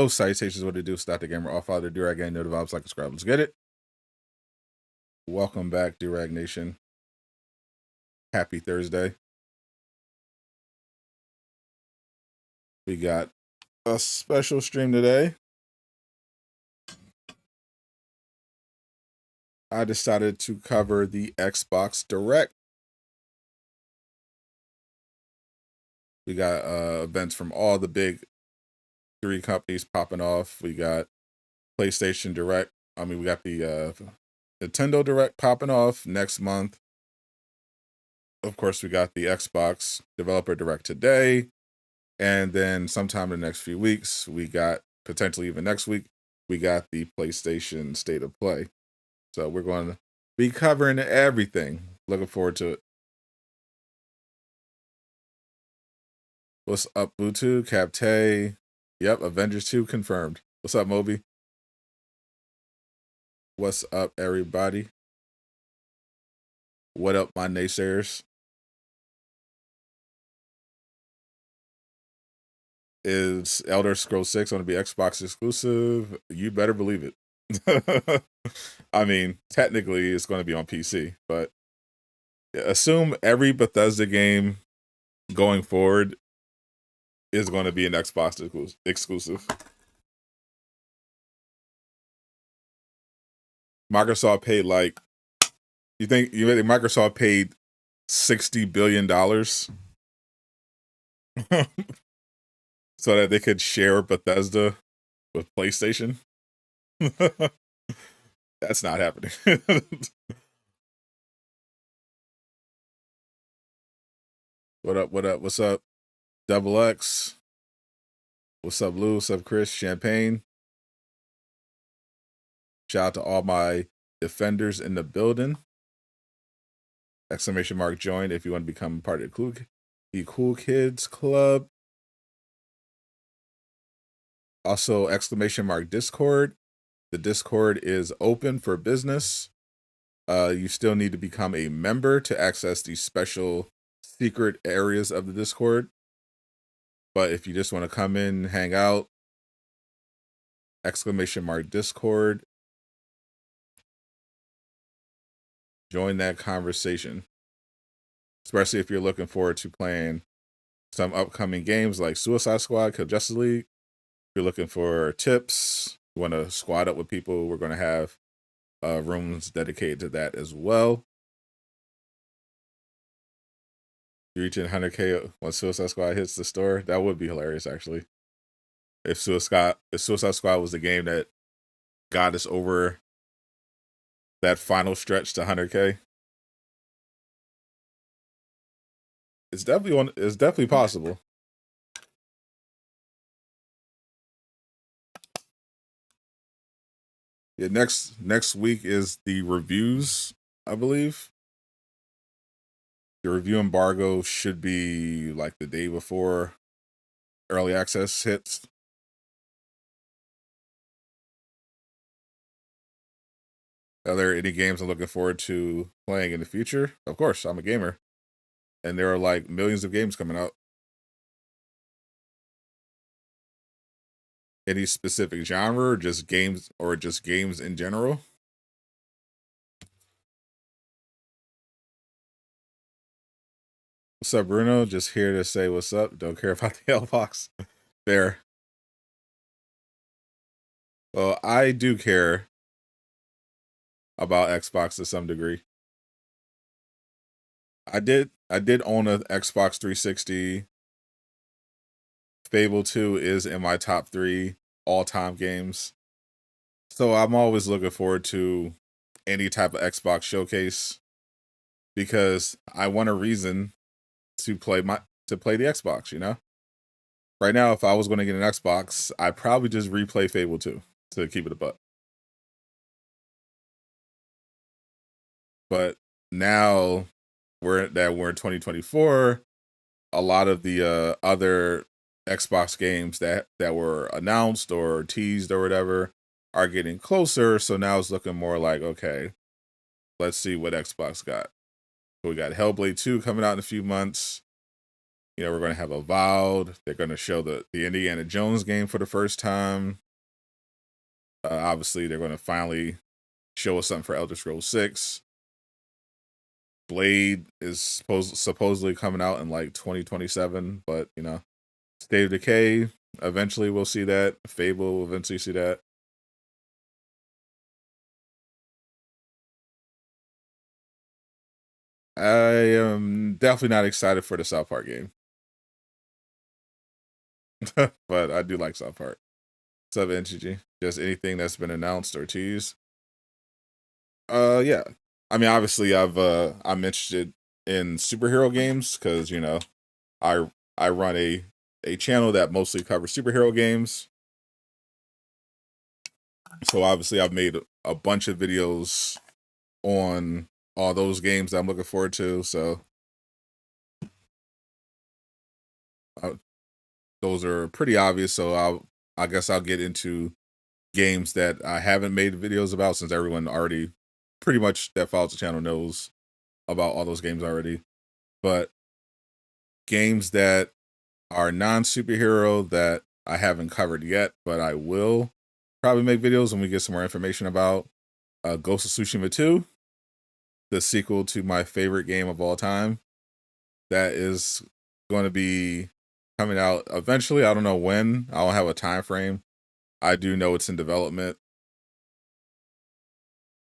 Hello, salutations, what it do? Sadot the Gamer, all father, Durag Nation, know the vibes like a scribe. Let's get it. Welcome back, Durag Nation. Happy Thursday. We got a special stream today. I decided to cover the Xbox Direct. We got events from all the big 3 companies popping off. We got PlayStation Direct. We got the Nintendo Direct popping off next month. Of course, we got the Xbox Developer Direct today. And then sometime in the next few weeks, we got, potentially even next week, we got the PlayStation State of Play. So we're going to be covering everything. Looking forward to it. What's up, Bluetooth? Capte? Yep, Avengers 2 confirmed. What's up, Moby? What's up, everybody? What up, my naysayers? Is Elder Scrolls 6 going to be Xbox exclusive? You better believe it. I mean, technically it's going to be on PC, but assume every Bethesda game going forward is going to be an Xbox exclusive. Microsoft paid you think Microsoft paid $60 billion so that they could share Bethesda with PlayStation? That's not happening. What up? What up? What's up? Double X. What's up, Lou? What's up, Chris? Champagne. Shout out to all my defenders in the building. Exclamation mark join if you want to become part of the Cool Kids Club. Also, exclamation mark Discord. The Discord is open for business. You still need to become a member to access these special secret areas of the Discord. But if you just want to come in, hang out, exclamation mark Discord. Join that conversation. Especially if you're looking forward to playing some upcoming games like Suicide Squad, Kill Justice League. If you're looking for tips, you want to squad up with people, we're going to have rooms dedicated to that as well. You're reaching 100K when Suicide Squad hits the store. That would be hilarious, actually. If Suicide Squad was the game that got us over that final stretch to 100K. It's definitely possible. Yeah, next week is the reviews, I believe. The review embargo should be like the day before early access hits. Are there any games I'm looking forward to playing in the future? Of course, I'm a gamer. And there are like millions of games coming out. Any specific genre, or just games in general? What's up, Bruno? Just here to say what's up. Don't care about the L-Box. There. Well, I do care about Xbox to some degree. I did own an Xbox 360. Fable 2 is in my top 3 all-time games. So I'm always looking forward to any type of Xbox showcase because I want a reason to play the Xbox, you know? Right now, if I was going to get an Xbox, I'd probably just replay Fable 2 to keep it a buck. But now we're in 2024, a lot of the other Xbox games that were announced or teased or whatever are getting closer. So now it's looking more like, okay, let's see what Xbox got. So we got Hellblade 2 coming out in a few months. You know, we're going to have Avowed. They're going to show the Indiana Jones game for the first time. Obviously, they're going to finally show us something for Elder Scrolls 6. Blade is supposedly coming out in like 2027, but you know, State of Decay, eventually we'll see that. Fable will eventually see that. I am definitely not excited for the South Park game. But I do like South Park. What's up, NGG? Just anything that's been announced or teased. Yeah. I mean, obviously, I'm interested in superhero games because you know, I run a channel that mostly covers superhero games. So obviously, I've made a bunch of videos on all those games that I'm looking forward to. So those are pretty obvious. So I guess I'll get into games that I haven't made videos about since everyone already pretty much that follows the channel knows about all those games already. But games that are non-superhero that I haven't covered yet, but I will probably make videos when we get some more information about Ghost of Tsushima 2, the sequel to my favorite game of all time. That is going to be coming out eventually. I don't know when. I don't have a time frame. I do know it's in development,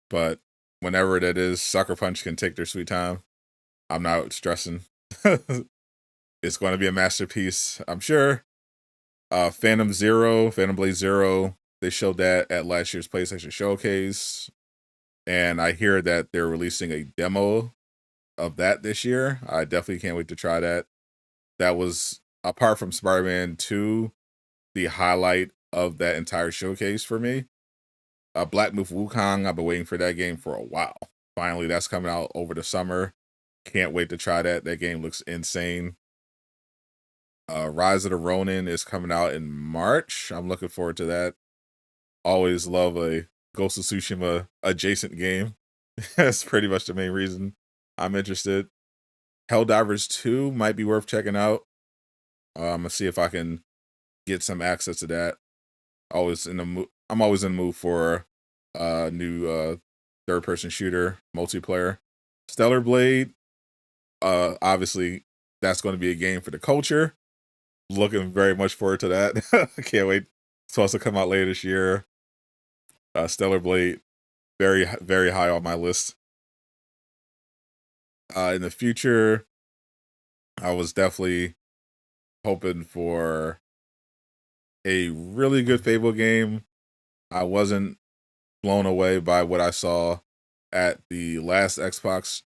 but whenever that is, Sucker Punch can take their sweet time. I'm not stressing. It's going to be a masterpiece, I'm sure. Phantom Blade Zero, they showed that at last year's PlayStation Showcase. And I hear that they're releasing a demo of that this year. I definitely can't wait to try that. That was, apart from Spider-Man 2, the highlight of that entire showcase for me. Black Myth Wukong, I've been waiting for that game for a while. Finally, that's coming out over the summer. Can't wait to try that. That game looks insane. Rise of the Ronin is coming out in March. I'm looking forward to that. Always love a Ghost of Tsushima adjacent game. That's pretty much the main reason I'm interested. Helldivers 2 might be worth checking out. I'm gonna see if I can get some access to that. I'm always in the mood for a new third-person shooter multiplayer. Stellar Blade, obviously that's going to be a game for the culture. Looking very much forward to that. I can't wait. It's supposed to come out later this year. Stellar Blade, very, very high on my list. In the future, I was definitely hoping for a really good Fable game. I wasn't blown away by what I saw at the last Xbox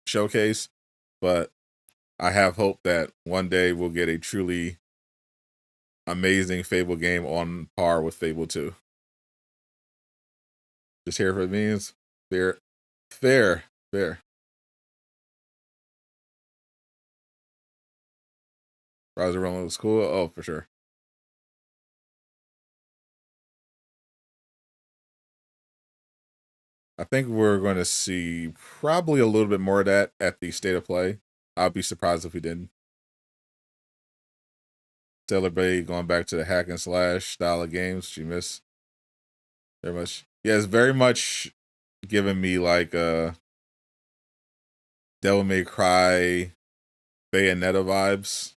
showcase, but I have hope that one day we'll get a truly amazing Fable game on par with Fable 2. Just here for it means fair, fair, fair. Rise of Rome was cool. Oh, for sure. I think we're going to see probably a little bit more of that at the State of Play. I'd be surprised if we didn't. Celebrate going back to the hack and slash style of games. She missed very much. Yeah, it's very much giving me like Devil May Cry, Bayonetta vibes.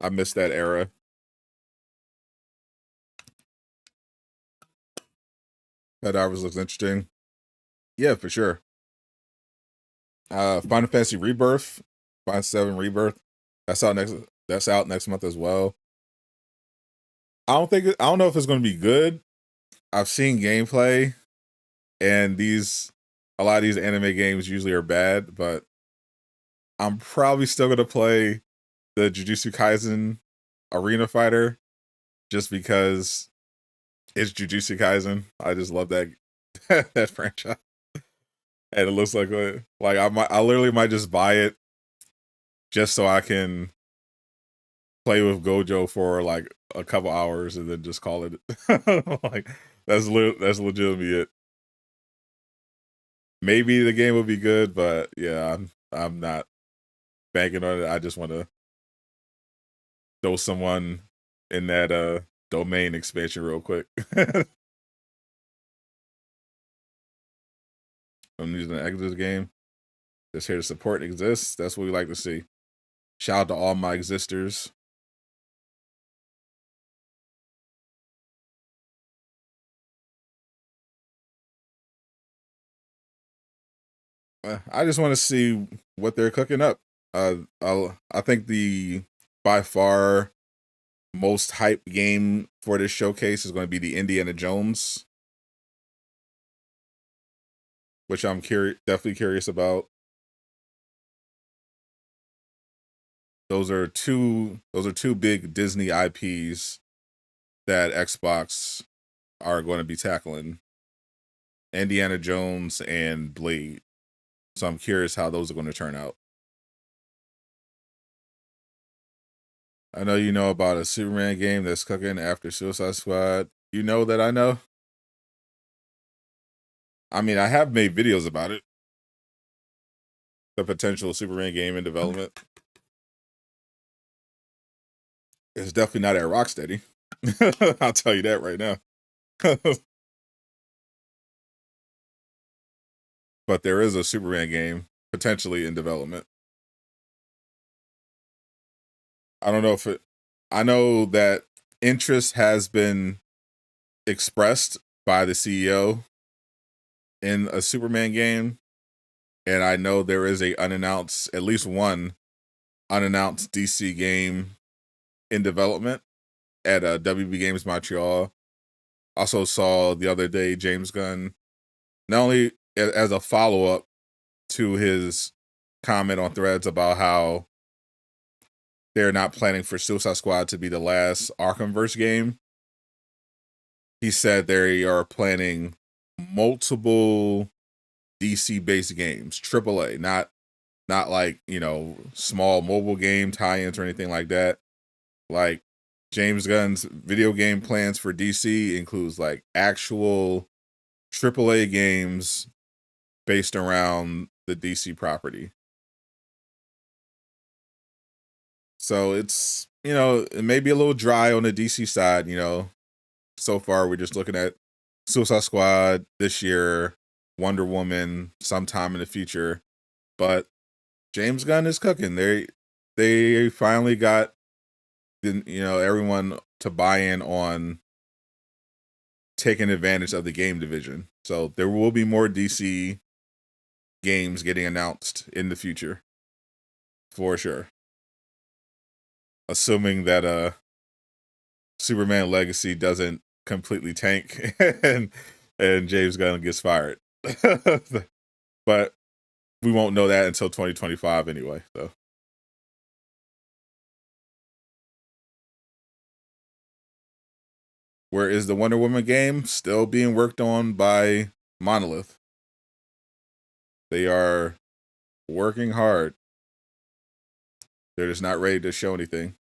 I miss that era. That hours looks interesting. Yeah, for sure. Final Fantasy Rebirth, Final 7 Rebirth. That's out next. That's out next month as well. I don't know if it's going to be good. I've seen gameplay, and a lot of these anime games usually are bad, but I'm probably still going to play the Jujutsu Kaisen Arena Fighter just because it's Jujutsu Kaisen. I just love that that franchise, and it looks like I literally might just buy it just so I can play with Gojo for like a couple hours and then just call it. Like that's legitimately it. maybe the game will be good, but yeah, I'm not banking on it. I just want to throw someone in that domain expansion real quick. I'm using the exit game. Just here to support and exist. That's what we like to see. Shout out to all my existers. I just want to see what they're cooking up. I think the by far most hype game for this showcase is going to be the Indiana Jones, which I'm definitely curious about. Those are two big Disney IPs that Xbox are going to be tackling. Indiana Jones and Blade. So I'm curious how those are going to turn out. I know you know about a Superman game that's cooking after Suicide Squad. You know that I know? I mean, I have made videos about it. The potential Superman game in development. It's definitely not at Rocksteady. I'll tell you that right now. But there is a Superman game potentially in development. I don't know if it... I know that interest has been expressed by the CEO in a Superman game. And I know there is at least one unannounced DC game in development at WB Games Montreal. Also saw the other day James Gunn, not only as a follow-up to his comment on Threads about how they're not planning for Suicide Squad to be the last Arkhamverse game, he said they are planning multiple DC-based games, AAA, not like, small mobile game tie-ins or anything like that. Like, James Gunn's video game plans for DC includes like actual AAA games based around the DC property. So it's, it may be a little dry on the DC side, So far, we're just looking at Suicide Squad this year, Wonder Woman sometime in the future. But James Gunn is cooking. They finally got everyone to buy in on taking advantage of the game division. So there will be more DC games getting announced in the future. For sure. Assuming that Superman Legacy doesn't completely tank and James Gunn gets fired. But we won't know that until 2025 anyway. So where is the Wonder Woman game? Still being worked on by Monolith. They are working hard. They're just not ready to show anything.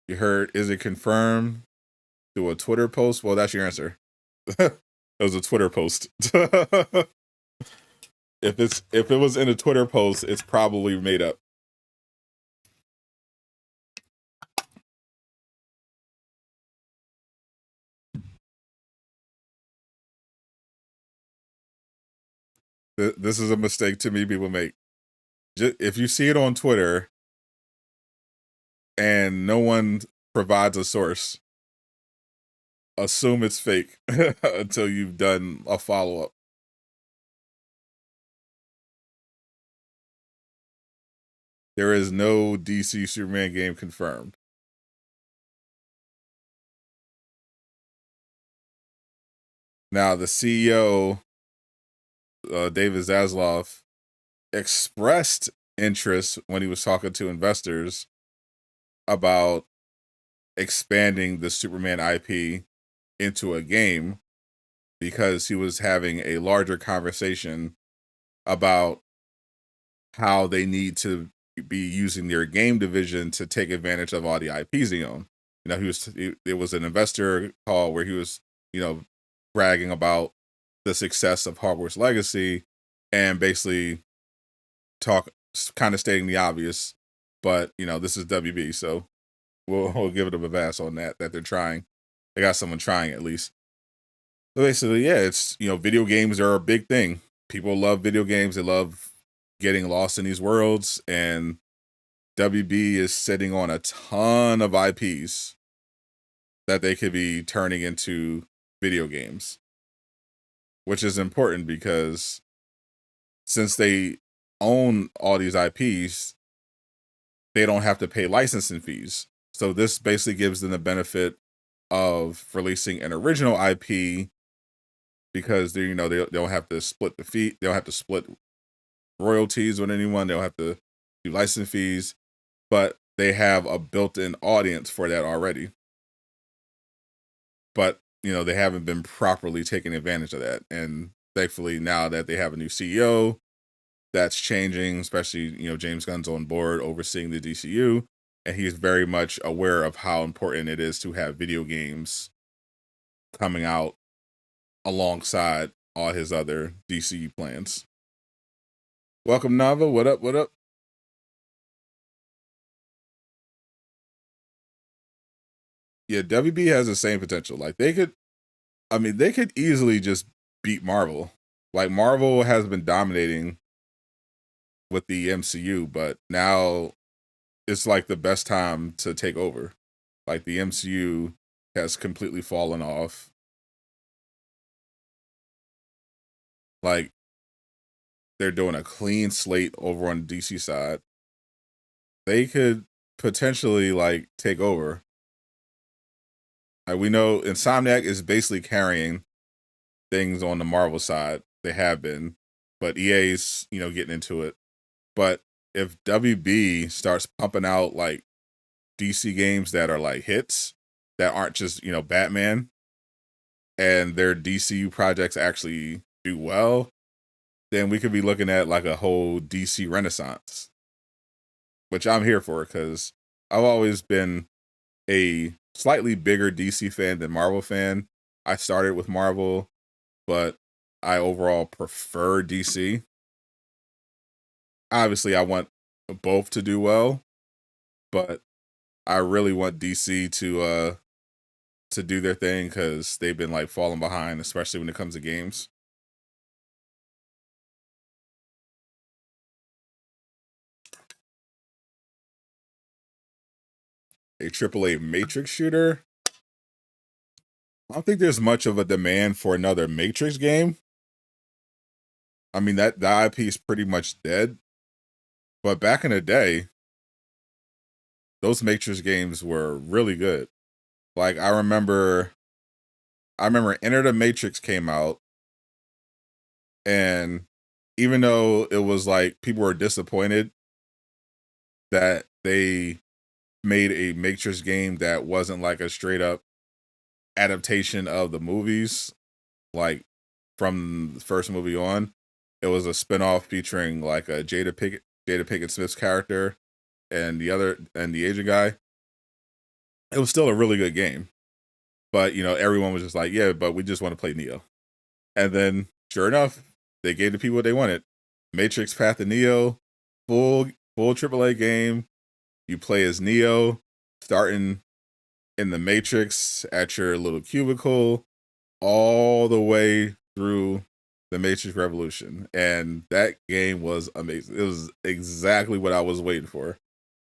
You heard, is it confirmed through a Twitter post? Well, that's your answer. It was a Twitter post. If it was in a Twitter post, it's probably made up. This is a mistake to me people make. If you see it on Twitter and no one provides a source, assume it's fake until you've done a follow-up. There is no DC Superman game confirmed. Now, the CEO, David Zaslav, expressed interest when he was talking to investors about expanding the Superman IP into a game because he was having a larger conversation about how they need to be using their game division to take advantage of all the IPs they own. It was an investor call where he was, bragging about the success of Hogwarts Legacy and basically kind of stating the obvious. But this is WB, so we'll give it a pass on that they're trying. They got someone trying at least. But basically, yeah, it's video games are a big thing. People love video games. They love getting lost in these worlds, and WB is sitting on a ton of IPs that they could be turning into video games, which is important because since they own all these IPs, they don't have to pay licensing fees. So this basically gives them the benefit of releasing an original IP because they don't have to split the fee. They don't have to split royalties with anyone. They don't have to do license fees, but they have a built-in audience for that already. But they haven't been properly taking advantage of that. And thankfully, now that they have a new CEO, that's changing, especially, James Gunn's on board overseeing the DCU, and he's very much aware of how important it is to have video games coming out alongside all his other DCU plans. Welcome, Nava. What up? What up? Yeah, WB has the same potential. Like they could easily just beat Marvel. Like Marvel has been dominating with the MCU, but now it's like the best time to take over. Like the MCU has completely fallen off. Like they're doing a clean slate over on the DC side. They could potentially like take over. We know Insomniac is basically carrying things on the Marvel side. They have been, but EA's getting into it. But if WB starts pumping out like DC games that are like hits that aren't just Batman, and their DCU projects actually do well, then we could be looking at like a whole DC renaissance, which I'm here for because I've always been a slightly bigger DC fan than Marvel fan. I started with Marvel, but I overall prefer DC. Obviously, I want both to do well, but I really want DC to do their thing because they've been like falling behind, especially when it comes to games. A AAA Matrix shooter. I don't think there's much of a demand for another Matrix game. I mean, the IP is pretty much dead. But back in the day, those Matrix games were really good. Like I remember Enter the Matrix came out, and even though it was like people were disappointed that they made a Matrix game that wasn't like a straight up adaptation of the movies, like from the first movie on, it was a spinoff featuring like a Jada Pinkett Smith's character and the Asian guy. It was still a really good game, but everyone was just like, yeah, but we just want to play Neo. And then sure enough, they gave the people what they wanted. Matrix Path to Neo, full AAA game. You play as Neo, starting in the Matrix at your little cubicle, all the way through the Matrix Revolution. And that game was amazing. It was exactly what I was waiting for.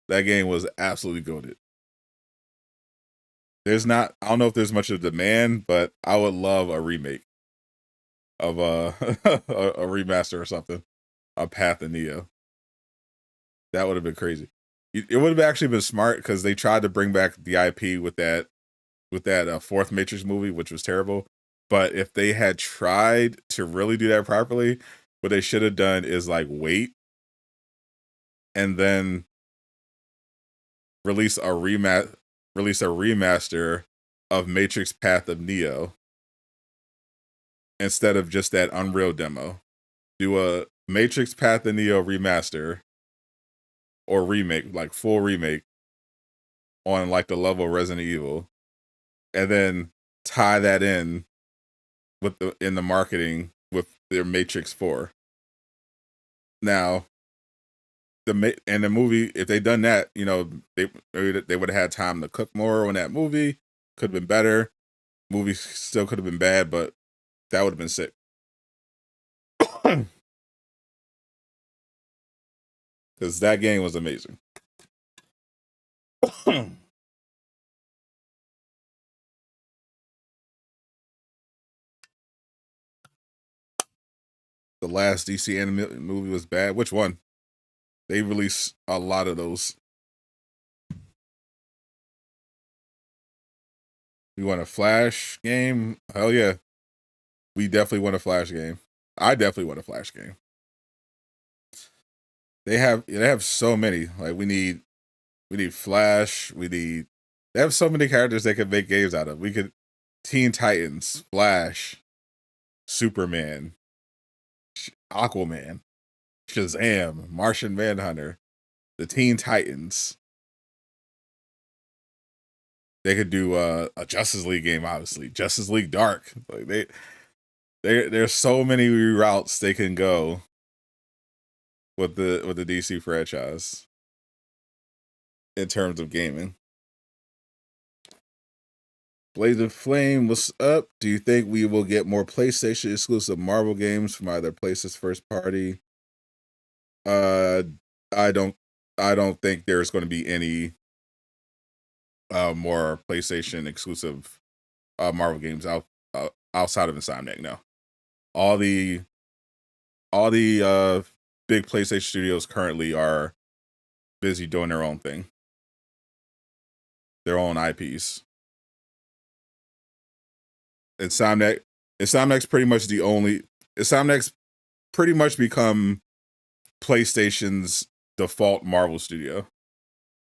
That game was absolutely goated. I don't know if there's much of demand, but I would love a remake of a remaster or something. A Path of Neo. That would have been crazy. It would have actually been smart because they tried to bring back the IP with that fourth Matrix movie, which was terrible. But if they had tried to really do that properly, what they should have done is like wait and then release a remaster of Matrix Path of Neo instead of just that Unreal demo. Do a Matrix Path of Neo remaster or remake, like full remake on like the level of Resident Evil, and then tie that in in the marketing with their Matrix 4. Now, the movie, if they'd done that, you know, they would have had time to cook more on that movie. Could have been better. Movie still could have been bad, but that would have been sick. Because that game was amazing. The last DC animated movie was bad. Which one? They released a lot of those. You want a Flash game? Hell yeah. We definitely want a Flash game. I definitely want a Flash game. They have so many. Like we need Flash. They have so many characters they could make games out of. We could Teen Titans, Flash, Superman, Aquaman, Shazam, Martian Manhunter, the Teen Titans. They could do a Justice League game, obviously. Justice League Dark. Like there's so many routes they can go with the DC franchise in terms of gaming. Blaze of Flame, what's up? Do you think we will get more PlayStation exclusive Marvel games from either PlayStation's first party? I don't think there's going to be any more PlayStation exclusive Marvel games outside of Insomniac. No, all the big PlayStation studios currently are busy doing their own thing, their own IPs. Insomniac's pretty much the only. Insomniac's pretty much become PlayStation's default Marvel studio.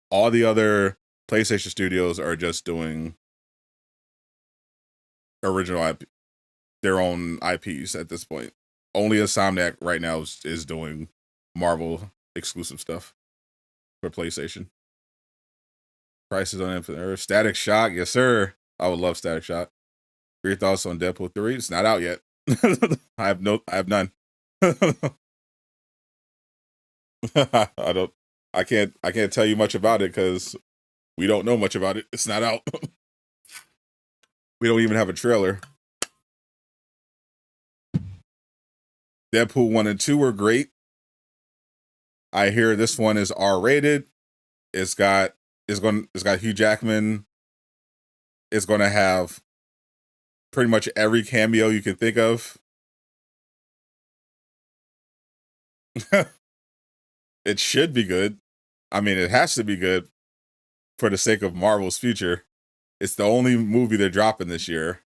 All the other PlayStation studios are just doing original IP, their own IPs at this point. Only Insomniac right now is doing Marvel exclusive stuff for PlayStation. Prices on Infinite Earth. Static Shock, yes sir. I would love Static Shock. Your thoughts on Deadpool 3? It's not out yet. I have none. I can't tell you much about it because we don't know much about it. It's not out. We don't even have a trailer. Deadpool 1 and 2 were great. I hear this one is R-rated. It's got Hugh Jackman. It's gonna have pretty much every cameo you can think of. It should be good. I mean, it has to be good for the sake of Marvel's future. It's the only movie they're dropping this year.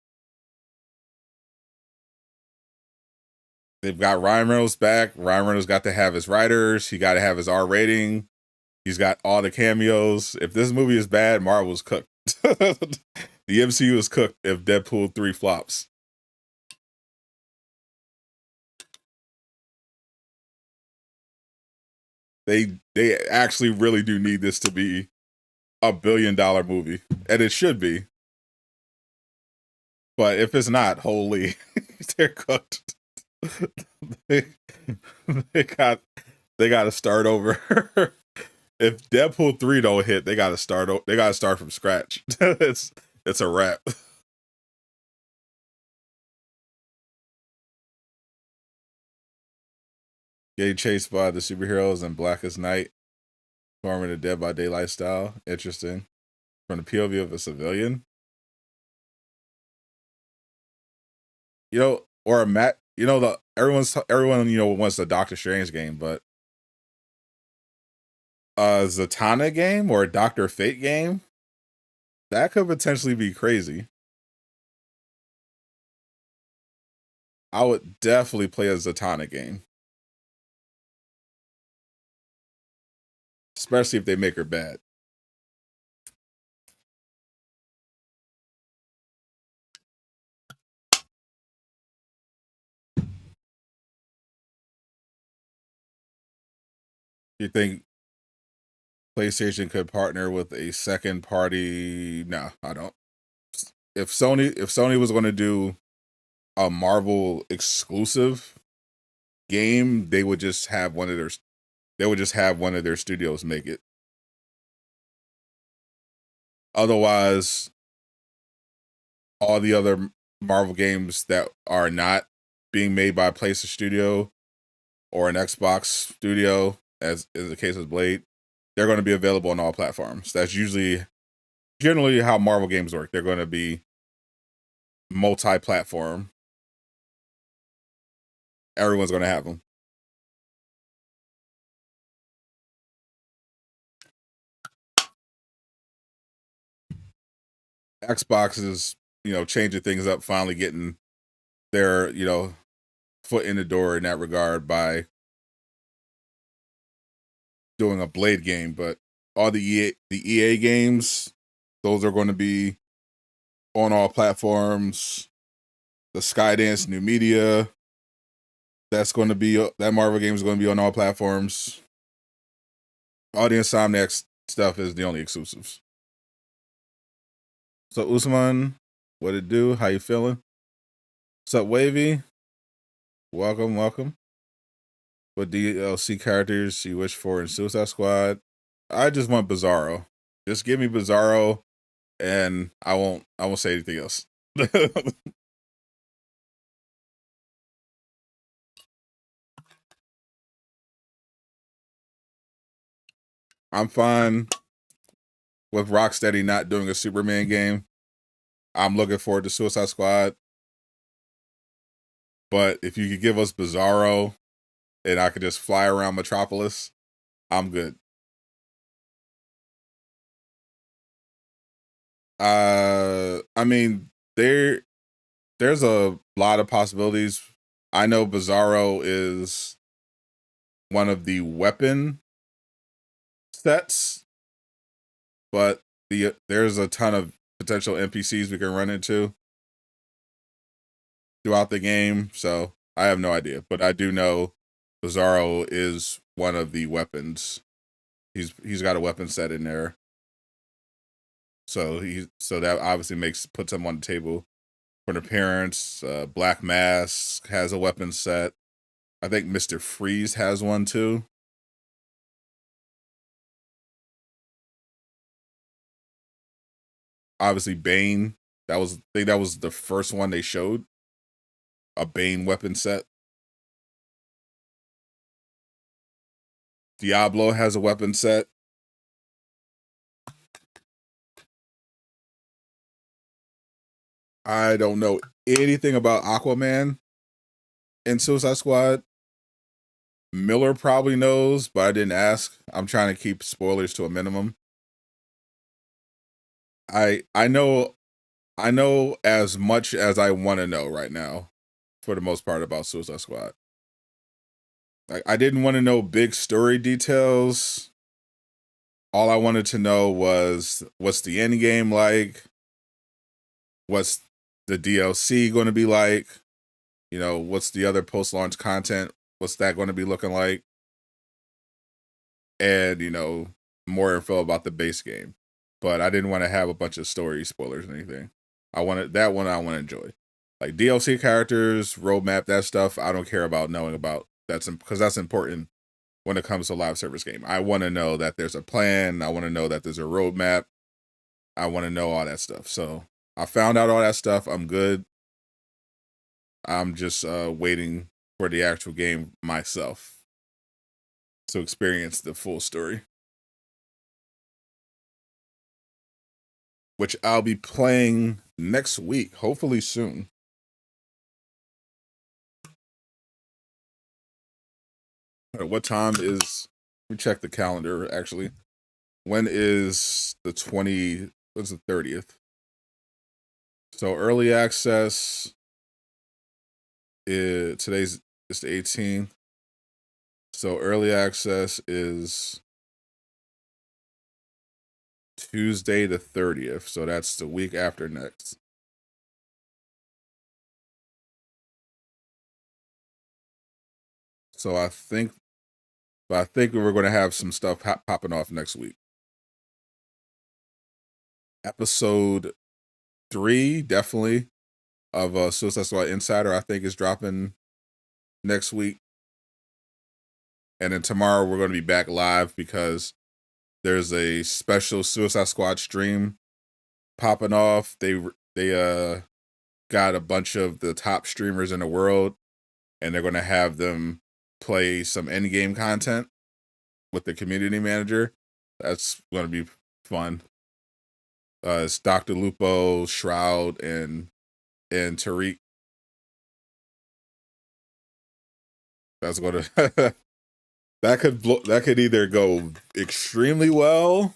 They've got Ryan Reynolds back. Ryan Reynolds got to have his writers. He got to have his R rating. He's got all the cameos. If this movie is bad, Marvel's cooked. The MCU is cooked if Deadpool 3 flops. They actually really do need this to be a $1 billion movie, and it should be. But if it's not, holy, they're cooked. they got to start over. If Deadpool 3 don't hit, they got to start from scratch. It's a wrap. Getting chased by the superheroes in Blackest Night, forming a Dead by Daylight style. Interesting. From the POV of a civilian. You know, or a Matt. You know, everyone you know wants the Doctor Strange game, but a Zatanna game or a Doctor Fate game, that could potentially be crazy. I would definitely play a Zatanna game. Especially if they make her bad. You think PlayStation could partner with a second party? No, I don't. If Sony was going to do a Marvel exclusive game, they would just have one of their studios make it. Otherwise, all the other Marvel games that are not being made by a PlayStation Studio or an Xbox Studio, as is the case with Blade, they're going to be available on all platforms. That's generally how Marvel games work. They're going to be multi-platform. Everyone's going to have them. Xbox is, changing things up, finally getting their, foot in the door in that regard by doing a Blade game. But all the EA games, those are going to be on all platforms. The Skydance new media, that Marvel game is going to be on all platforms. All the Insomniac stuff is the only exclusives. So Usman, what it do? How you feeling? What's up, Wavy? Welcome. What DLC characters you wish for in Suicide Squad? I just want Bizarro. Just give me Bizarro, and I won't say anything else. I'm fine with Rocksteady not doing a Superman game. I'm looking forward to Suicide Squad. But if you could give us Bizarro and I could just fly around Metropolis, I'm good. I mean, there's a lot of possibilities. I know Bizarro is one of the weapon sets, but there's a ton of potential NPCs we can run into throughout the game, so I have no idea. But I do know Bizarro is one of the weapons. He's got a weapon set in there. So that obviously puts him on the table for an appearance. Black Mask has a weapon set. I think Mr. Freeze has one too. Obviously Bane. I think that was the first one they showed. A Bane weapon set. Diablo has a weapon set. I don't know anything about Aquaman in Suicide Squad. Miller probably knows, but I didn't ask. I'm trying to keep spoilers to a minimum. I know as much as I want to know right now, for the most part, about Suicide Squad. Like, I didn't want to know big story details. All I wanted to know was, what's the end game like? What's the DLC going to be like? What's the other post-launch content? What's that going to be looking like? And, more info about the base game. But I didn't want to have a bunch of story spoilers or anything. I want to enjoy. Like DLC characters, roadmap, that stuff, I don't care about knowing about. Because that's important when it comes to a live service game. I want to know that there's a plan. I want to know that there's a roadmap. I want to know all that stuff. So I found out all that stuff. I'm good. I'm just waiting for the actual game myself to experience the full story, which I'll be playing next week, hopefully soon. What time is? Let me check the calendar. Actually, when is the 20? What's the 30th? So early access. Today's it's the 18th. So early access is Tuesday the 30th. So that's the week after next. So I think we're going to have some stuff popping off next week. Episode 3, definitely. of Suicide Squad Insider, I think, is dropping next week. And then tomorrow we're going to be back live because there's a special Suicide Squad stream popping off. They got a bunch of the top streamers in the world, and they're going to have them play some endgame content with the community manager. That's going to be fun. It's Dr. Lupo, Shroud, and Tariq. That's going to that could either go extremely well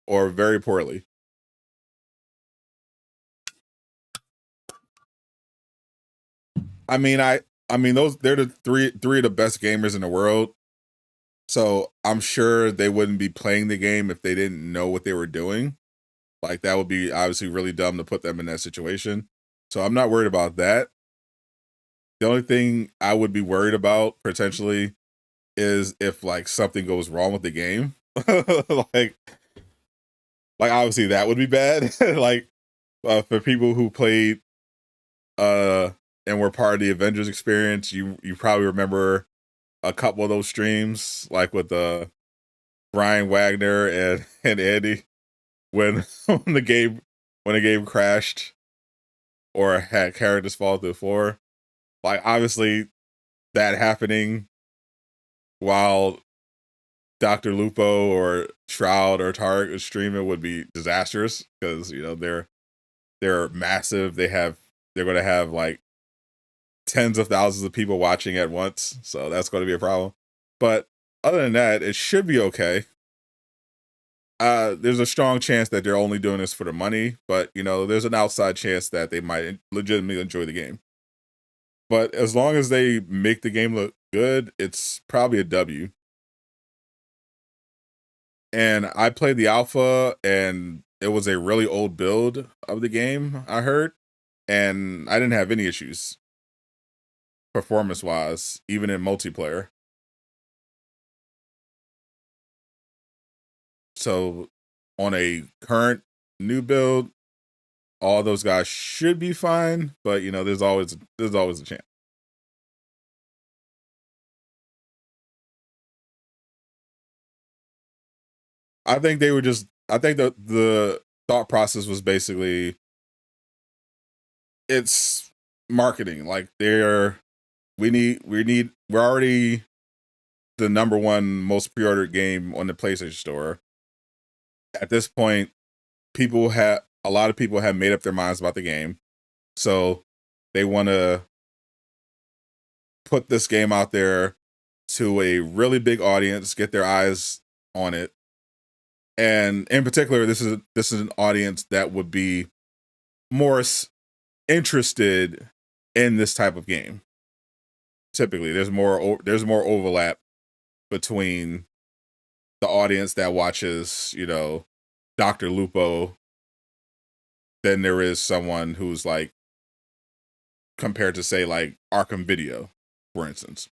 or very poorly. I mean, they're the three of the best gamers in the world. So I'm sure they wouldn't be playing the game if they didn't know what they were doing. Like, that would be obviously really dumb to put them in that situation. So I'm not worried about that. The only thing I would be worried about potentially is if like something goes wrong with the game. like obviously that would be bad. Like for people who played and were part of the Avengers experience, you probably remember a couple of those streams, like with Brian Wagner and Andy, when when the game crashed or had characters fall to the floor. Like, obviously that happening while Dr. Lupo or Shroud or Tarek is streaming would be disastrous, because they're massive. They're going to have like tens of thousands of people watching at once, so that's going to be a problem. But other than that, it should be okay. There's a strong chance that they're only doing this for the money, but there's an outside chance that they might legitimately enjoy the game. But as long as they make the game look good, it's probably a W. And I played the alpha, and it was a really old build of the game, I heard, and I didn't have any issues performance-wise, even in multiplayer. So on a current new build, all those guys should be fine, but there's always a chance. I think the thought process was basically, it's marketing. Like, we're already the number one most pre-ordered game on the PlayStation Store. At this point, a lot of people have made up their minds about the game, so they want to put this game out there to a really big audience, get their eyes on it. And in particular, this is an audience that would be more interested in this type of game. Typically, there's more overlap between the audience that watches, Dr. Lupo, than there is someone who's like, compared to say like Arkham Video, for instance.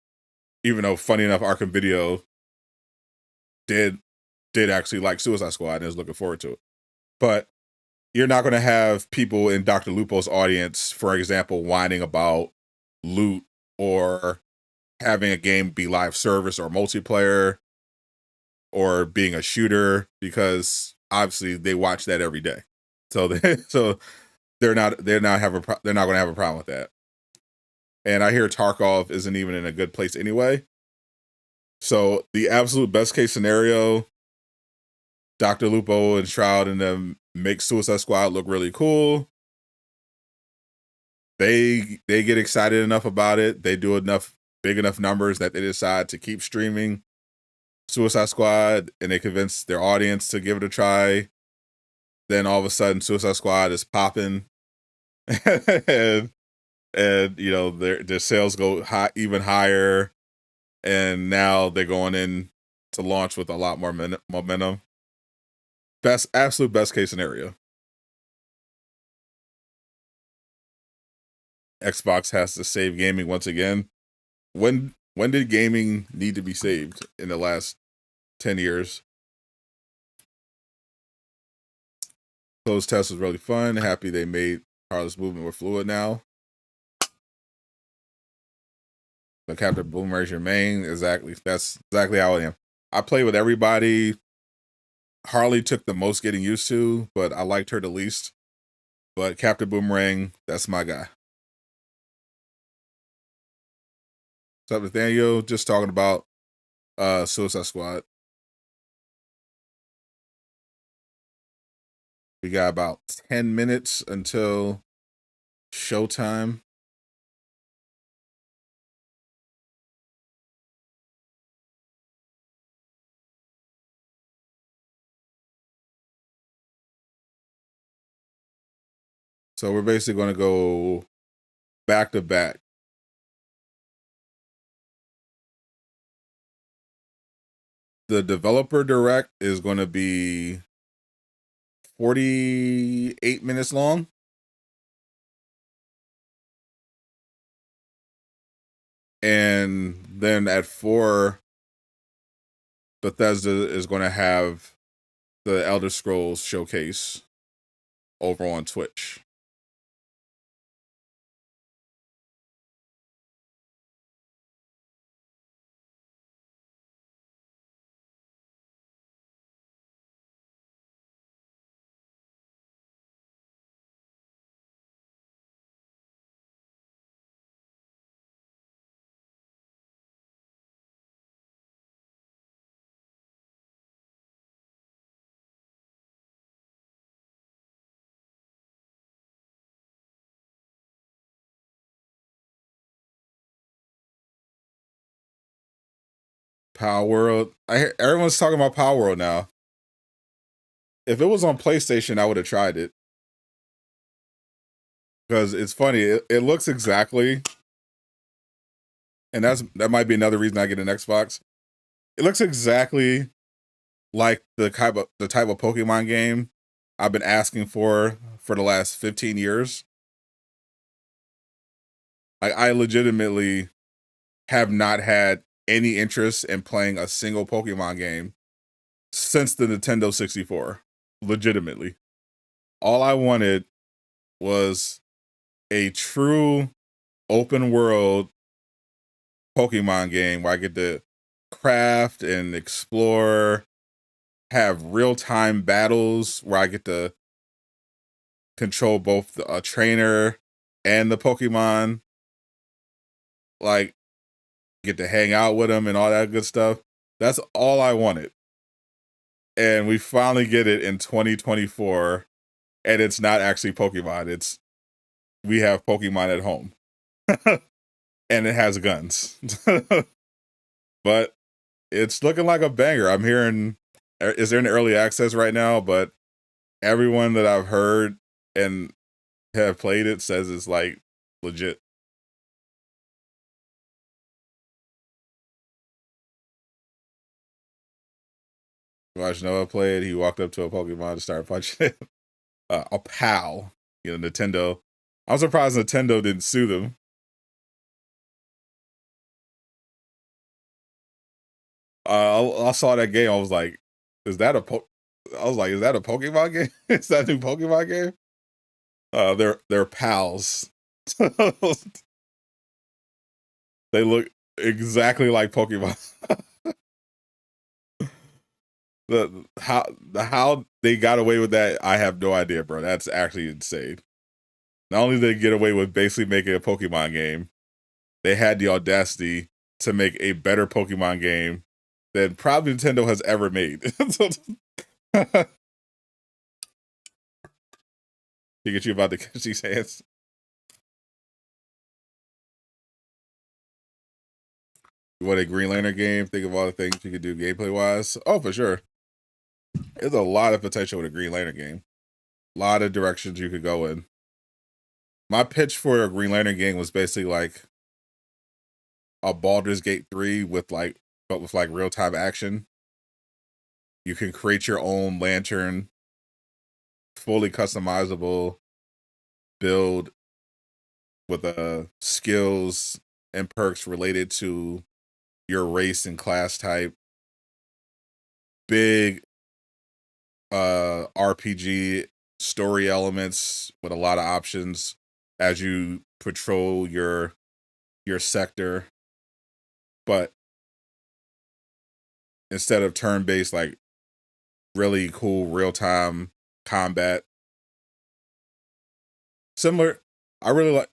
Even though, funny enough, Arkham Video did actually like Suicide Squad and is looking forward to it. But you're not going to have people in Dr. Lupo's audience, for example, whining about loot or having a game be live service or multiplayer or being a shooter, because obviously they watch that every day. So they're not going to have a problem with that. And I hear Tarkov isn't even in a good place anyway. So the absolute best case scenario, Dr. Lupo and Shroud and them make Suicide Squad look really cool. They get excited enough about it. They do big enough numbers that they decide to keep streaming Suicide Squad, and they convince their audience to give it a try. Then all of a sudden, Suicide Squad is popping, and their sales go high, even higher, and now they're going in to launch with a lot more momentum. Absolute best case scenario. Xbox has to save gaming once again. When did gaming need to be saved in the last 10 years? Closed test was really fun. Happy they made Carlos movement more fluid now. But Captain Boomerang's your main. Exactly. That's exactly how I am. I play with everybody. Harley took the most getting used to, but I liked her the least. But Captain Boomerang, that's my guy. What's up, Nathaniel? Just talking about Suicide Squad. We got about 10 minutes until showtime. So we're basically going to go back to back. The developer direct is going to be 48 minutes long. And then at 4, Bethesda is going to have the Elder Scrolls showcase over on Twitch. Palworld. Everyone's talking about Palworld now. If it was on PlayStation, I would have tried it. Because it's funny, it looks exactly, and that might be another reason I get an Xbox. It looks exactly like the type of Pokemon game I've been asking for the last 15 years. I legitimately have not had any interest in playing a single Pokemon game since the Nintendo 64. Legitimately. All I wanted was a true open world Pokemon game where I get to craft and explore, have real-time battles where I get to control both the trainer and the Pokemon. Like, get to hang out with them and all that good stuff. That's all I wanted. And we finally get it in 2024. And it's not actually Pokemon. We have Pokemon at home. And it has guns. But it's looking like a banger. I'm hearing, is there an early access right now? But everyone that I've heard and have played it says it's like legit. Watch Noah play it. He walked up to a Pokemon to start punching it. A pal, Nintendo. I'm surprised Nintendo didn't sue them. I saw that game. I was like, is that a Pokemon game? Is that a new Pokemon game? They're pals. They look exactly like Pokemon. How they got away with that, I have no idea, bro. That's actually insane. Not only did they get away with basically making a Pokemon game, they had the audacity to make a better Pokemon game than probably Nintendo has ever made. Pikachu about to catch these hands. What, a Green Lantern game? Think of all the things you could do gameplay wise. Oh, for sure. There's a lot of potential with a Green Lantern game. A lot of directions you could go in. My pitch for a Green Lantern game was basically like a Baldur's Gate 3 with real time action. You can create your own lantern, fully customizable build with skills and perks related to your race and class type. Big RPG story elements with a lot of options as you patrol your sector. but instead of turn-based, like really cool real-time combat, similar. I really like.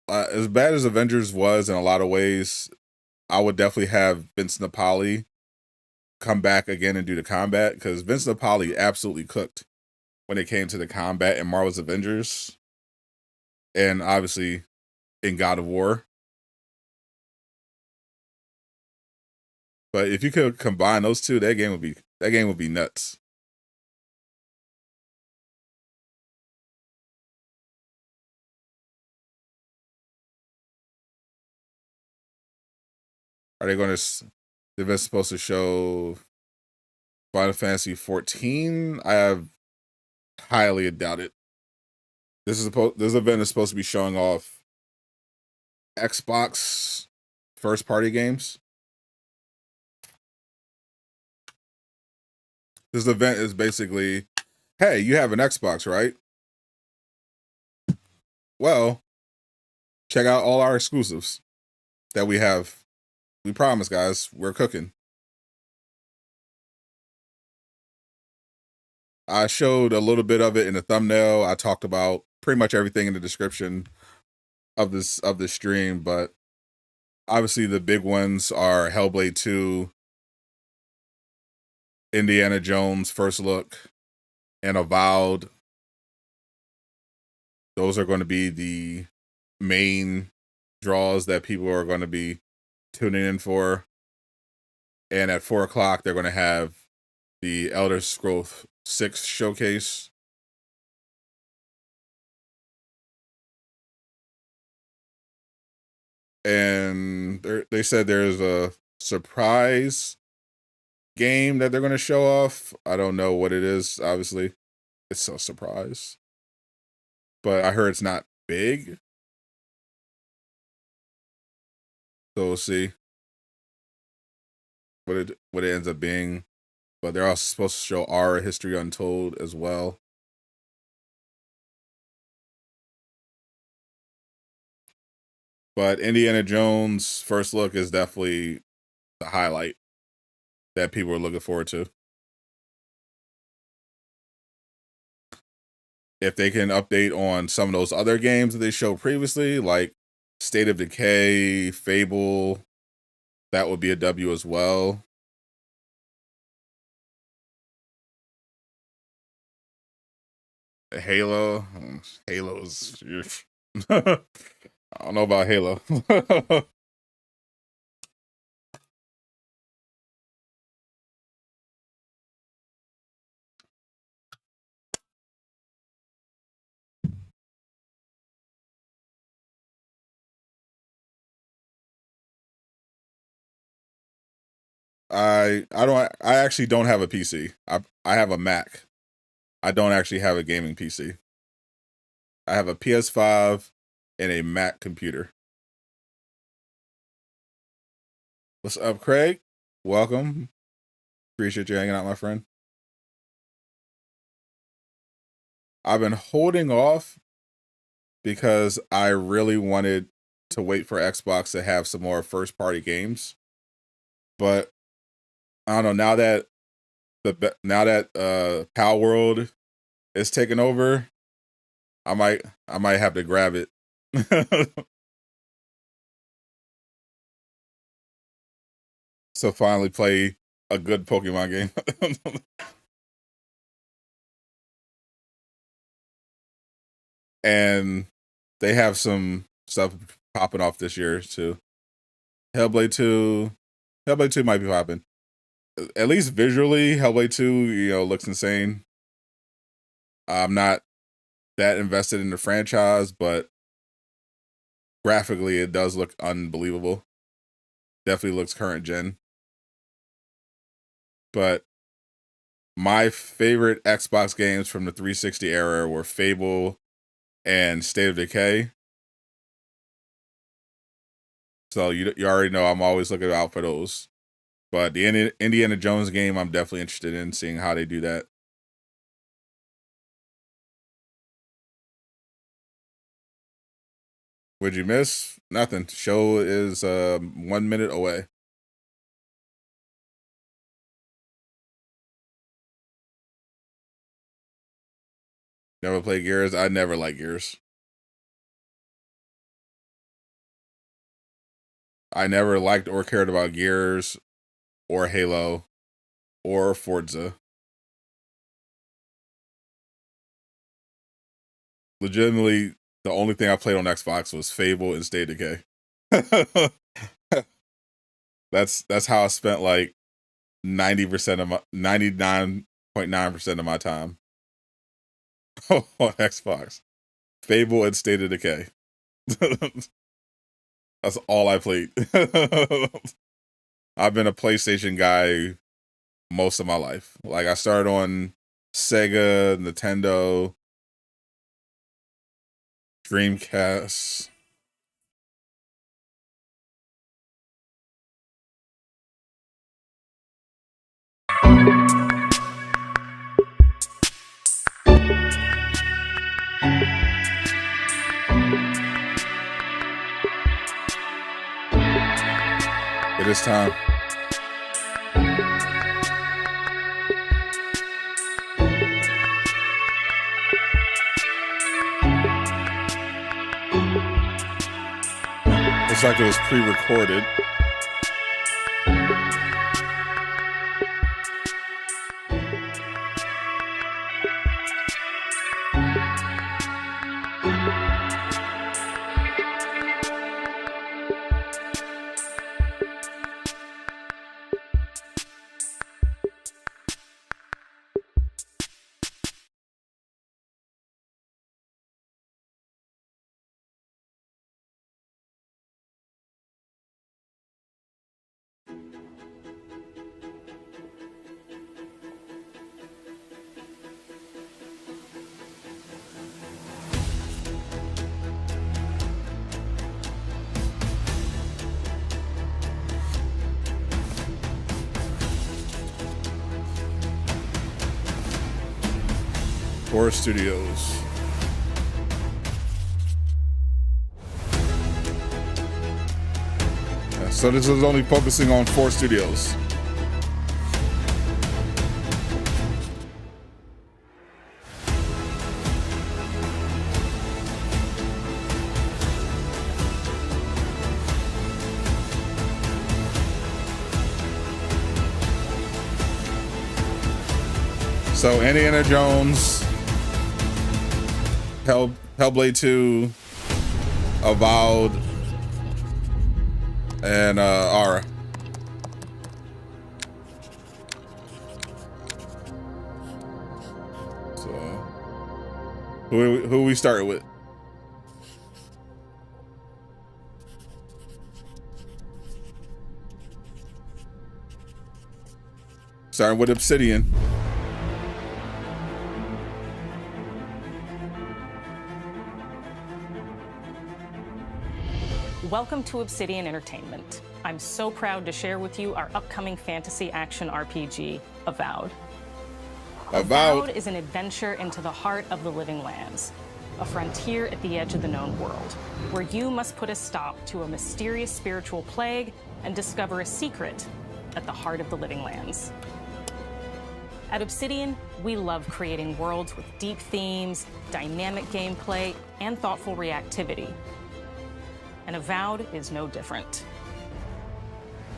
As bad as Avengers was in a lot of ways, I would definitely have Vince Napoli come back again and do the combat, because Vince Napoli absolutely cooked when it came to the combat in Marvel's Avengers, and obviously in God of War. But if you could combine those two, that game would be nuts. Are they going to? They're supposed to show Final Fantasy 14. I have highly doubt it. This event is supposed to be showing off Xbox first party games. This event is basically, hey, you have an Xbox, right? Well, check out all our exclusives that we have. We promise, guys, we're cooking. I showed a little bit of it in the thumbnail. I talked about pretty much everything in the description of this stream, but obviously the big ones are Hellblade 2, Indiana Jones First Look, and Avowed. Those are going to be the main draws that people are going to be tuning in for. And at 4 o'clock, they're going to have the Elder Scrolls 6 showcase. And they said there's a surprise game that they're going to show off. I don't know what it is, obviously. It's a surprise. But I heard it's not big. So we'll see what it ends up being. But they're also supposed to show our History Untold as well. But Indiana Jones First Look is definitely the highlight that people are looking forward to. If they can update on some of those other games that they showed previously, like State of Decay, Fable, that would be a W as well. Halo's. I don't know about Halo. I actually don't have a PC. I have a Mac. I don't actually have a gaming PC. I have a PS5 and a Mac computer. What's up, Craig? Welcome. Appreciate you hanging out, my friend. I've been holding off because I really wanted to wait for Xbox to have some more first party games. But I don't know, now that Palworld is taking over, I might have to grab it. So finally play a good Pokemon game. And they have some stuff popping off this year too. Hellblade 2 might be popping. At least visually, Hellblade 2, looks insane. I'm not that invested in the franchise, but graphically it does look unbelievable. Definitely looks current gen. But my favorite Xbox games from the 360 era were Fable and State of Decay. So you already know I'm always looking out for those. But the Indiana Jones game, I'm definitely interested in seeing how they do that. What'd you miss? Nothing. Show is 1 minute away. Never played Gears. I never liked Gears. I never liked or cared about Gears or Halo or Forza. Legitimately, the only thing I played on Xbox was Fable and State of Decay. That's how I spent like 90% of my 99.9% of my time on Xbox. Fable and State of Decay. That's all I played. I've been a PlayStation guy most of my life. Like I started on Sega, Nintendo, Dreamcast. It is time. Looks like it was pre-recorded. Horror Studios. Yeah, so this is only focusing on 4 studios. So Indiana Jones, Hellblade 2, Avowed, and Aura. So who we started with? Starting with Obsidian. Welcome to Obsidian Entertainment. I'm so proud to share with you our upcoming fantasy action RPG, Avowed. Avowed is an adventure into the heart of the living lands, a frontier at the edge of the known world, where you must put a stop to a mysterious spiritual plague and discover a secret at the heart of the living lands. At Obsidian, we love creating worlds with deep themes, dynamic gameplay, and thoughtful reactivity. And Avowed is no different.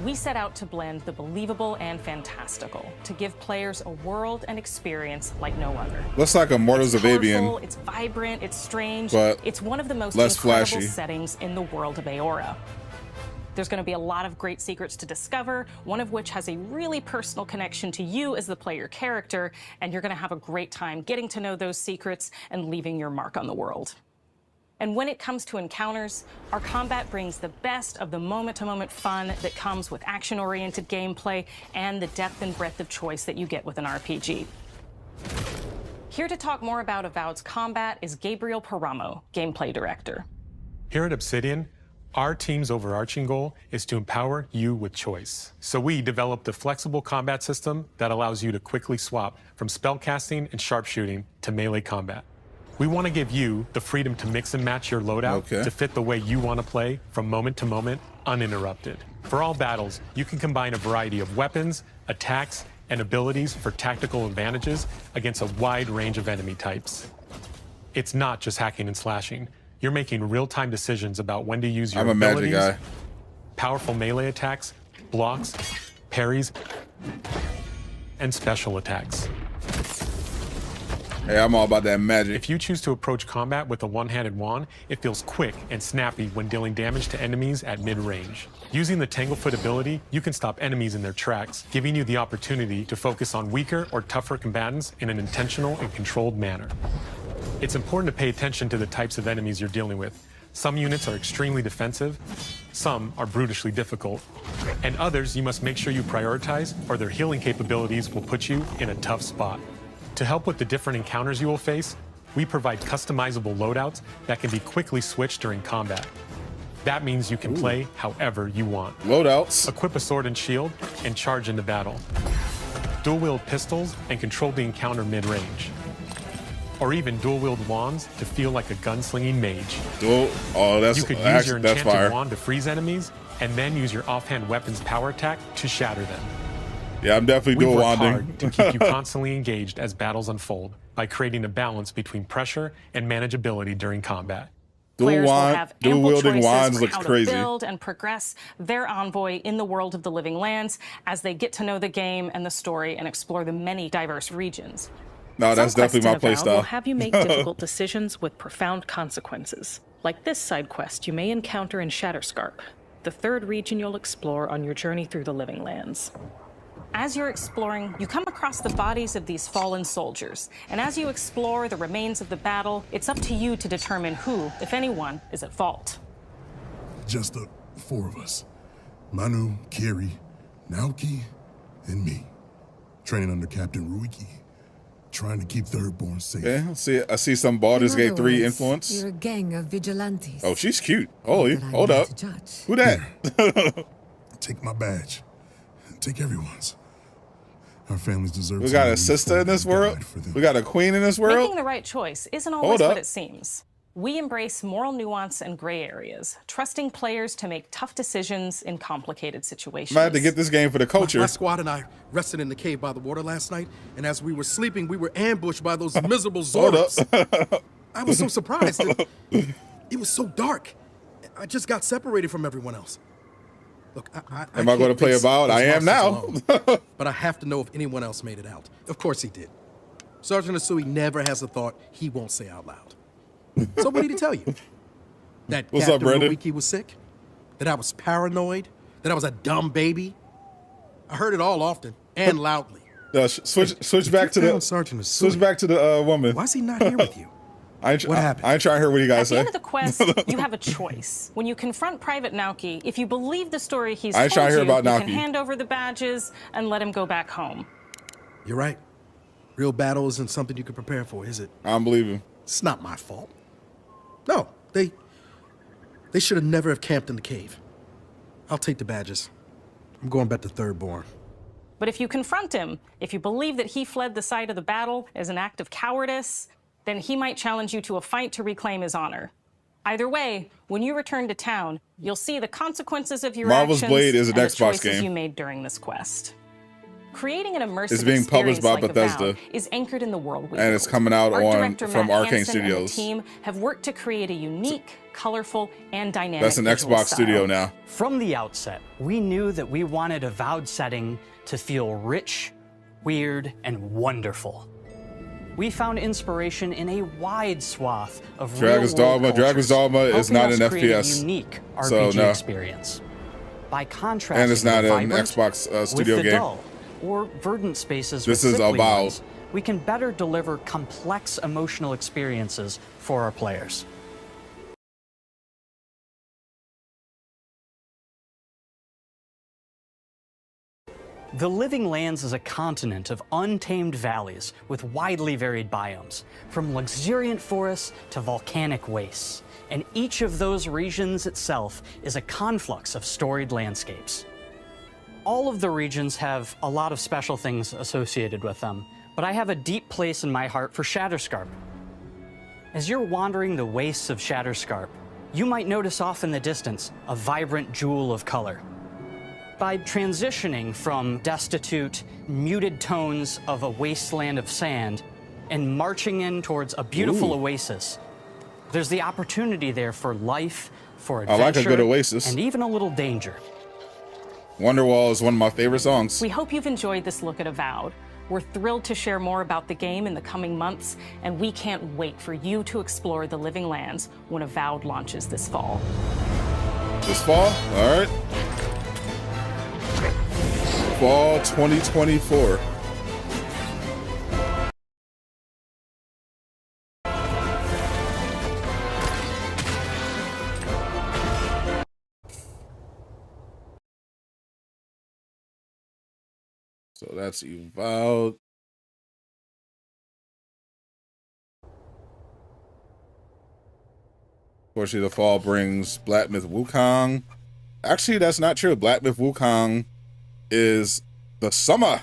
We set out to blend the believable and fantastical to give players a world and experience like no other. Looks like Immortals of Avian. It's vibrant, it's strange, but it's one of the most less incredible flashy settings in the world of Aora. There's going to be a lot of great secrets to discover, one of which has a really personal connection to you as the player character, and you're going to have a great time getting to know those secrets and leaving your mark on the world. And when it comes to encounters, our combat brings the best of the moment-to-moment fun that comes with action-oriented gameplay and the depth and breadth of choice that you get with an RPG. Here to talk more about Avowed's combat is Gabriel Paramo, Gameplay Director. Here at Obsidian, our team's overarching goal is to empower you with choice. So we developed a flexible combat system that allows you to quickly swap from spellcasting and sharpshooting to melee combat. We want to give you the freedom to mix and match your loadout to fit the way you want to play from moment to moment, uninterrupted. For all battles, you can combine a variety of weapons, attacks, and abilities for tactical advantages against a wide range of enemy types. It's not just hacking and slashing. You're making real-time decisions about when to use your I'm a magic abilities, guy. powerful melee attacks, blocks, parries, and special attacks. Hey, I'm all about that magic. If you choose to approach combat with a one-handed wand, it feels quick and snappy when dealing damage to enemies at mid-range. Using the Tanglefoot ability, you can stop enemies in their tracks, giving you the opportunity to focus on weaker or tougher combatants in an intentional and controlled manner. It's important to pay attention to the types of enemies you're dealing with. Some units are extremely defensive, some are brutishly difficult, and others you must make sure you prioritize, or their healing capabilities will put you in a tough spot. To help with the different encounters you will face, we provide customizable loadouts that can be quickly switched during combat. That means you can play however you want. Loadouts. Equip a sword and shield and charge into battle. Dual-wield pistols and control the encounter mid-range. Or even dual-wield wands to feel like a gunslinging mage. You could use your enchanted wand to freeze enemies, and then use your offhand weapon's power attack to shatter them. Yeah, I'm definitely dual wanding. Hard to keep you constantly engaged as battles unfold by creating a balance between pressure and manageability during combat. Dual wielding wands looks crazy. To build and progress their envoy in the world of the living lands as they get to know the game and the story and explore the many diverse regions. No, that's definitely my playstyle. Will have you make difficult decisions with profound consequences. Like this side quest you may encounter in Shatterscarp, the third region you'll explore on your journey through the living lands. As you're exploring, you come across the bodies of these fallen soldiers. And as you explore the remains of the battle, it's up to you to determine who, if anyone, is at fault. Just the four of us. Manu, Kiri, Naoki, and me. Training under Captain Ruiki. Trying to keep Thirdborn safe. Yeah, I see some Baldur's Gate 3 influence. You're a gang of vigilantes. Oh, she's cute. Holy, hold up. Who that? Take my badge. Take everyone's. Our families deserve. We got a sister in this world. We got a queen in this world. Making the right choice isn't always what it seems. We embrace moral nuance and gray areas, trusting players to make tough decisions in complicated situations. I had to get this game for the culture. My squad and I rested in the cave by the water last night, and as we were sleeping, we were ambushed by those miserable Zords. I was so surprised. It was so dark. I just got separated from everyone else. Look, am I going to play Avowed? I am now. But I have to know if anyone else made it out. Of course he did. Sergeant Asui never has a thought he won't say out loud. So what did he tell you? That Captain Ruiki was sick? That I was paranoid? That I was a dumb baby? I heard it all often and loudly. Switch back to the Sergeant Asui. Switch back to the woman. Why is he not here with you? What happened? I ain't trying to hear what you guys say. At the end of the quest, you have a choice. When you confront Private Naoki, if you believe the story he's told you, you can hand over the badges and let him go back home. You're right. Real battle isn't something you can prepare for, is it? I don't believe him. It's not my fault. No, they should have never have camped in the cave. I'll take the badges. I'm going back to Thirdborn. But if you confront him, if you believe that he fled the site of the battle as an act of cowardice, then he might challenge you to a fight to reclaim his honor. Either way, when you return to town, you'll see the consequences of your actions Blade is an and Xbox the choices game. You made during this quest. Creating an immersive it's being published by Bethesda is anchored in the world we and it's coming out from Arcane Studios. And the team have worked to create a unique, colorful, and dynamic. That's an Xbox studio now. From the outset, we knew that we wanted a Avowed setting to feel rich, weird, and wonderful. We found inspiration in a wide swath of Dragon's Dogma. Dragon's Dogma is not an FPS. A unique RPG experience. By contrast, and it's not an Xbox studio with the game. dull or verdant spaces this with is Avowed. ones, we can better deliver complex emotional experiences for our players. The Living Lands is a continent of untamed valleys with widely varied biomes, from luxuriant forests to volcanic wastes. And each of those regions itself is a conflux of storied landscapes. All of the regions have a lot of special things associated with them, but I have a deep place in my heart for Shatterscarp. As you're wandering the wastes of Shatterscarp, you might notice off in the distance a vibrant jewel of color. By transitioning from destitute, muted tones of a wasteland of sand and marching in towards a beautiful oasis. There's the opportunity there for life, for adventure, I like a good oasis. and even a little danger. Wonderwall is one of my favorite songs. We hope you've enjoyed this look at Avowed. We're thrilled to share more about the game in the coming months, and we can't wait for you to explore the Living Lands when Avowed launches this fall. This fall? All right. Fall 2024. So that's Avowed. Fortunately, the fall brings Black Myth Wukong. Actually, that's not true. Black Myth Wukong is the summer.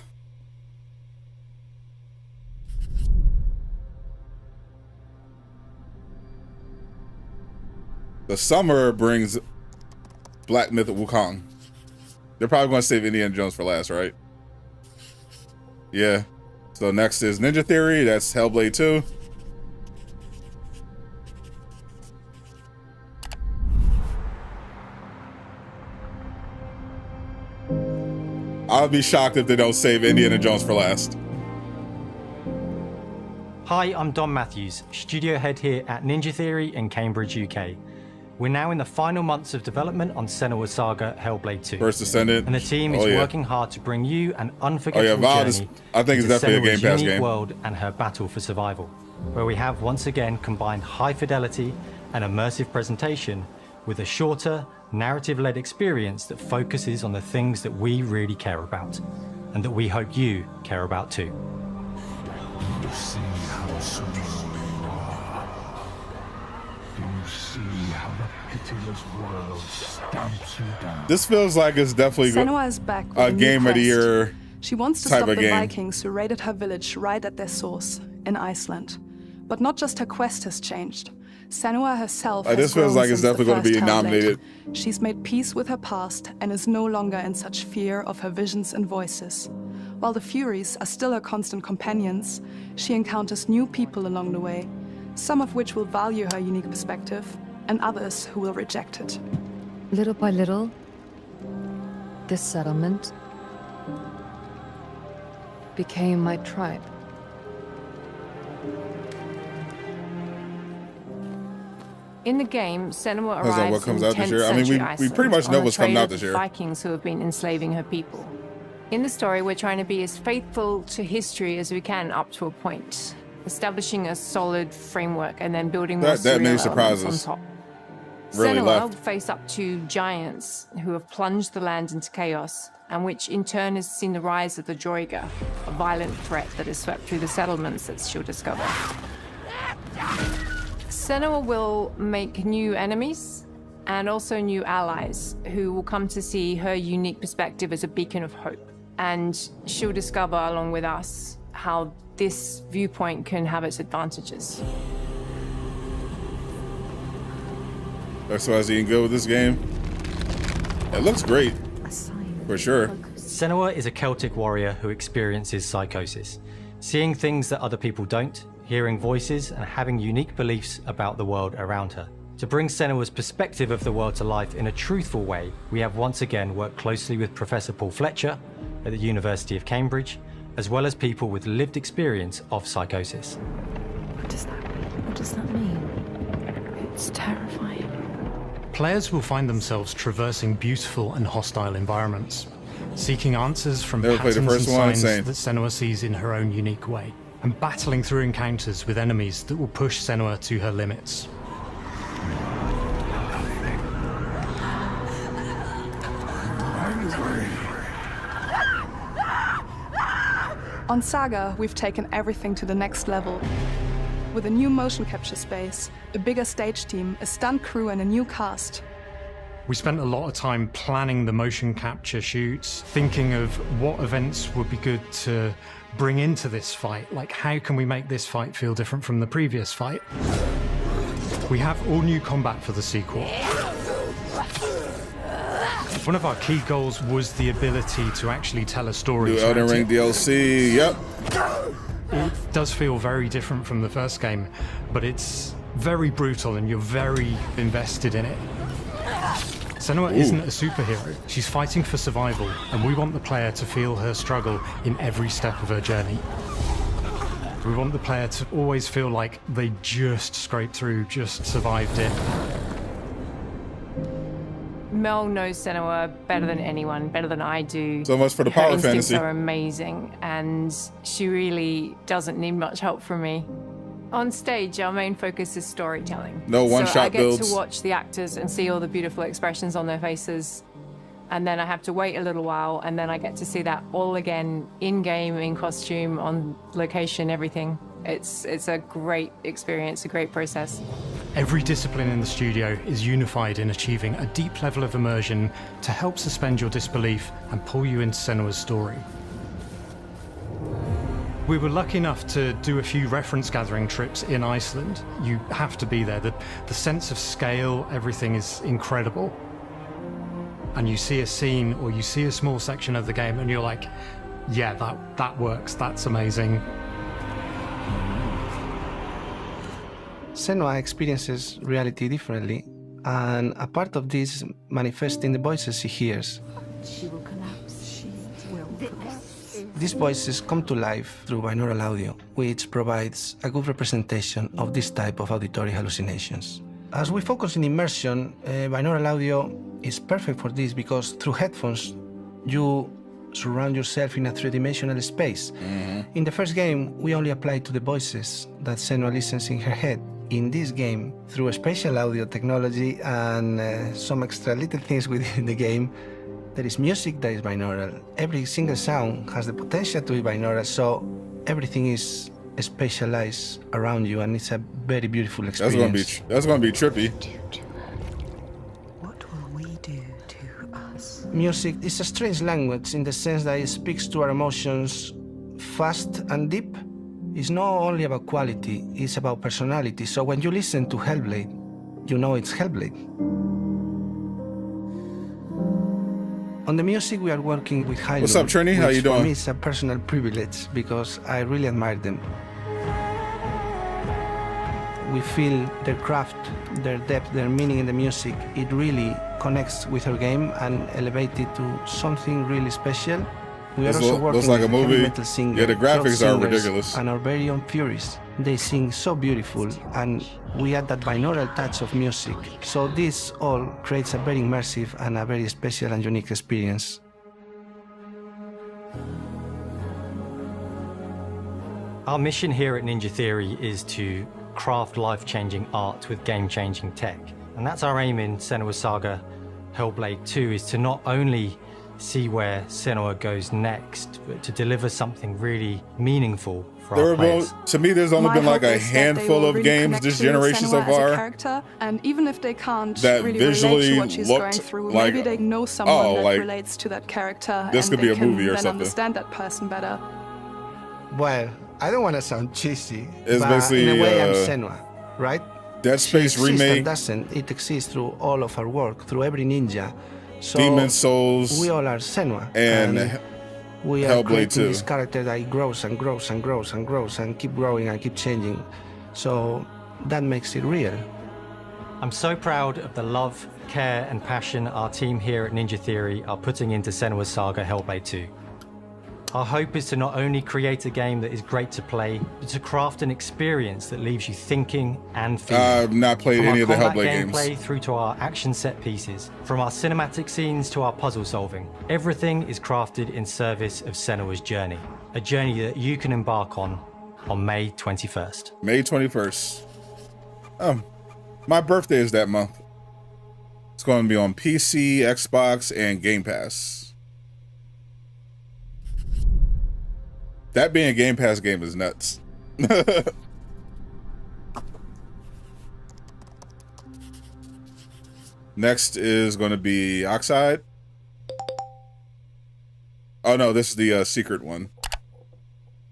The summer brings Black Myth Wukong. They're probably going to save Indiana Jones for last, right? Yeah. So next is Ninja Theory. That's Hellblade 2. I'll be shocked if they don't save Indiana Jones for last. Hi, I'm Don Matthews, studio head here at Ninja Theory in Cambridge, UK. We're now in the final months of development on Senua Saga Hellblade 2. First Descendant. And the team is working hard to bring you an unforgettable journey I think it's definitely a Game Pass game. World and her battle for survival, where we have once again combined high fidelity and immersive presentation with a shorter, narrative-led experience that focuses on the things that we really care about, and that we hope you care about too. You see how strong you are. Do you see how the pitiless world stamps you down? This feels like it's definitely Senua is back with a game of the year. She wants to stop the Vikings who raided her village right at their source, in Iceland. But not just her quest has changed. Senua herself has this feels grown like it's since definitely going to be the first nominated. Hellblade. She's made peace with her past and is no longer in such fear of her visions and voices. While the Furies are still her constant companions, she encounters new people along the way, some of which will value her unique perspective, and others who will reject it. Little by little, this settlement became my tribe. In the game, Senua Depends on what arrives comes in out this 10th year. I mean, century we Iceland pretty much know on a what's coming trail out of this year. Vikings who have been enslaving her people. In the story, we're trying to be as faithful to history as we can up to a point, establishing a solid framework and then building more that many surreal surprises. elements on top. Really Senua left. will face up to giants who have plunged the land into chaos, and which in turn has seen the rise of the Droiga, a violent threat that has swept through the settlements that she'll discover. Senua will make new enemies and also new allies who will come to see her unique perspective as a beacon of hope. And she'll discover, along with us, how this viewpoint can have its advantages. XYZ and go with this game. It looks great, for sure. Senua is a Celtic warrior who experiences psychosis, seeing things that other people don't, hearing voices, and having unique beliefs about the world around her. To bring Senua's perspective of the world to life in a truthful way, we have once again worked closely with Professor Paul Fletcher at the University of Cambridge, as well as people with lived experience of psychosis. What does that mean? What does that mean? It's terrifying. Players will find themselves traversing beautiful and hostile environments, seeking answers from patterns and signs that Senua sees in her own unique way, and battling through encounters with enemies that will push Senua to her limits. On Saga, we've taken everything to the next level. With a new motion capture space, a bigger stage team, a stunt crew, and a new cast. We spent a lot of time planning the motion capture shoots, thinking of what events would be good to bring into this fight. Like, how can we make this fight feel different from the previous fight? We have all new combat for the sequel. One of our key goals was the ability to actually tell a story. New Elden Ring DLC, yep. It does feel very different from the first game, but it's very brutal and you're very invested in it. Senua isn't a superhero. She's fighting for survival, and we want the player to feel her struggle in every step of her journey. We want the player to always feel like they just scraped through, just survived it. Mel knows Senua better than anyone, better than I do. So much for the Her power instincts fantasy. are amazing, and she really doesn't need much help from me. On stage, our main focus is storytelling. No one-shot So I get builds. to watch the actors and see all the beautiful expressions on their faces, and then I have to wait a little while, and then I get to see that all again in-game, in costume, on location, everything. It's a great experience, a great process. Every discipline in the studio is unified in achieving a deep level of immersion to help suspend your disbelief and pull you into Senua's story. We were lucky enough to do a few reference gathering trips in Iceland. You have to be there. The sense of scale, everything is incredible. And you see a scene or you see a small section of the game and you're like, yeah, that works, that's amazing. Senua experiences reality differently, and a part of this manifests in the voices she hears. She will collapse. She will collapse. These voices come to life through binaural audio, which provides a good representation of this type of auditory hallucinations. As we focus in immersion, binaural audio is perfect for this because through headphones, you surround yourself in a three-dimensional space. In the first game, we only applied to the voices that Senua listens in her head. In this game, through spatial audio technology and some extra little things within the game, there is music that is binaural. Every single sound has the potential to be binaural, so everything is spatialized around you, and it's a very beautiful experience. That's gonna be trippy. What will we do to us? Music is a strange language in the sense that it speaks to our emotions fast and deep. It's not only about quality, it's about personality. So when you listen to Hellblade, you know it's Hellblade. On the music, we are working with High. What's up, Trini? How you doing? For me, it's a personal privilege because I really admire them. We feel their craft, their depth, their meaning in the music. It really connects with our game and elevates it to something really special. We are also working looks like with a movie. heavy metal singers, Yeah, the graphics rock are singers, ridiculous. and our very own Furies. They sing so beautiful, and we add that binaural touch of music. So this all creates a very immersive and a very special and unique experience. Our mission here at Ninja Theory is to craft life-changing art with game-changing tech. And that's our aim in Senua Saga Hellblade 2, is to not only see where Senua goes next, but to deliver something really meaningful for our players. To me, there's only My been like hope a is that they handful will of really games connect this to generation so Senua as a far character, and even if they can't that really relate visually to what she's going looked through, like, maybe they know someone oh, that like, relates to that character, this and could be they a can movie or then something. understand that person better. Well, I don't want to sound cheesy, It's but basically, in a way I'm Senua, right? Dead Space She exists remake. and doesn't. It exists through all of our work, through every ninja. So Demon Souls we all are Senua. and we are Hellblade creating 2. this character that grows and grows and grows and grows and keep growing and keep changing. So that makes it real. I'm so proud of the love, care and passion our team here at Ninja Theory are putting into Senua Saga Hellblade 2. Our hope is to not only create a game that is great to play, but to craft an experience that leaves you thinking and feeling. I've not played From any of the our combat Hellblade gameplay games. through to our action set pieces, from our cinematic scenes to our puzzle solving, everything is crafted in service of Senua's journey. A journey that you can embark on May 21st. May 21st. My birthday is that month. It's going to be on PC, Xbox, and Game Pass. That being a Game Pass game is nuts. Next is going to be Oxide. Oh no, this is the secret one.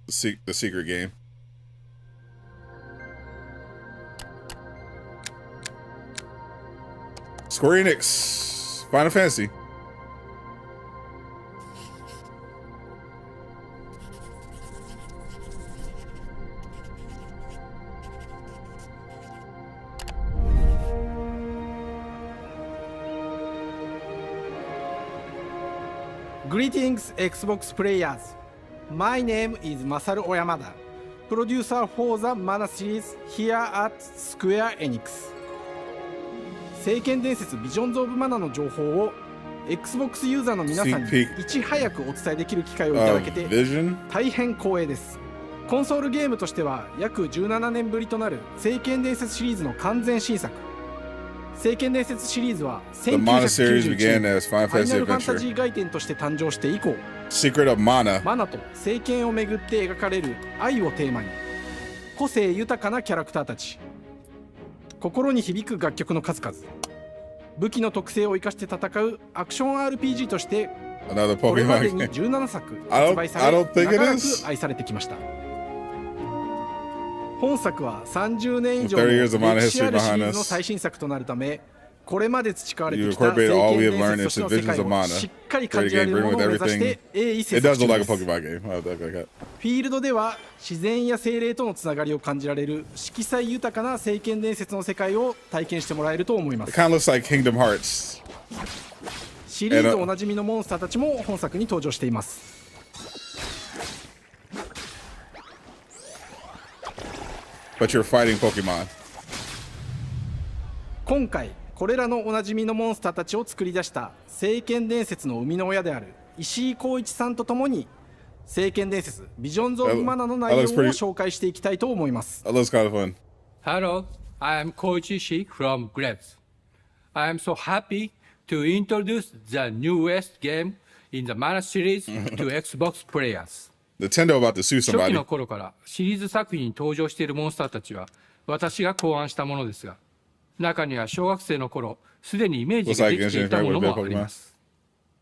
The secret game. Square Enix, Final Fantasy. Greetings, Xbox players. My name is Masaru Oyamada, producer for the Mana series here at Square Enix. 聖剣伝説ビジョンズ・オブ・マナの情報を Xbox ユーザーの皆さんにいち早くお伝えできる機会をいただけて大変光栄です。コンソールゲームとしては約17年ぶりとなる聖剣伝説シリーズの完全新作。聖剣伝説シリーズは1991年ファイナルファンタジー外伝として誕生して以降、マナと聖剣をめぐって描かれる愛をテーマに、個性豊かなキャラクターたち、心に響く楽曲の数々、武器の特性を生かして戦うアクション RPG としてこれまでに17作発売され、長らく愛されてきました。本作は30年以上の歴史あるシリーズの最新作となるため、これまで培われてきた聖剣伝説としての世界をしっかり感じられるものを目指して鋭意制作中です。フィールドでは自然や精霊とのつながりを感じられる色彩豊かな聖剣伝説の世界を体験してもらえると思います。シリーズおなじみのモンスターたちも本作に登場しています。But you're fighting Pokemon. 今回これらのおなじみのモンスターたちを作り出した聖剣伝説の生みの親である石井浩一さんとともに聖剣伝説ビジョンズ・オブ・マナの内容を紹介していきたいと思います。Hello, I am Koichi Ishii from Grabs. I am so happy to introduce the newest game in the Mana series to Xbox players.Nintendo about to sue somebody. 初期の頃からシリーズ作品に登場しているモンスターたちは私が考案したものですが、中には小学生の頃すでにイメージができていたものもあります。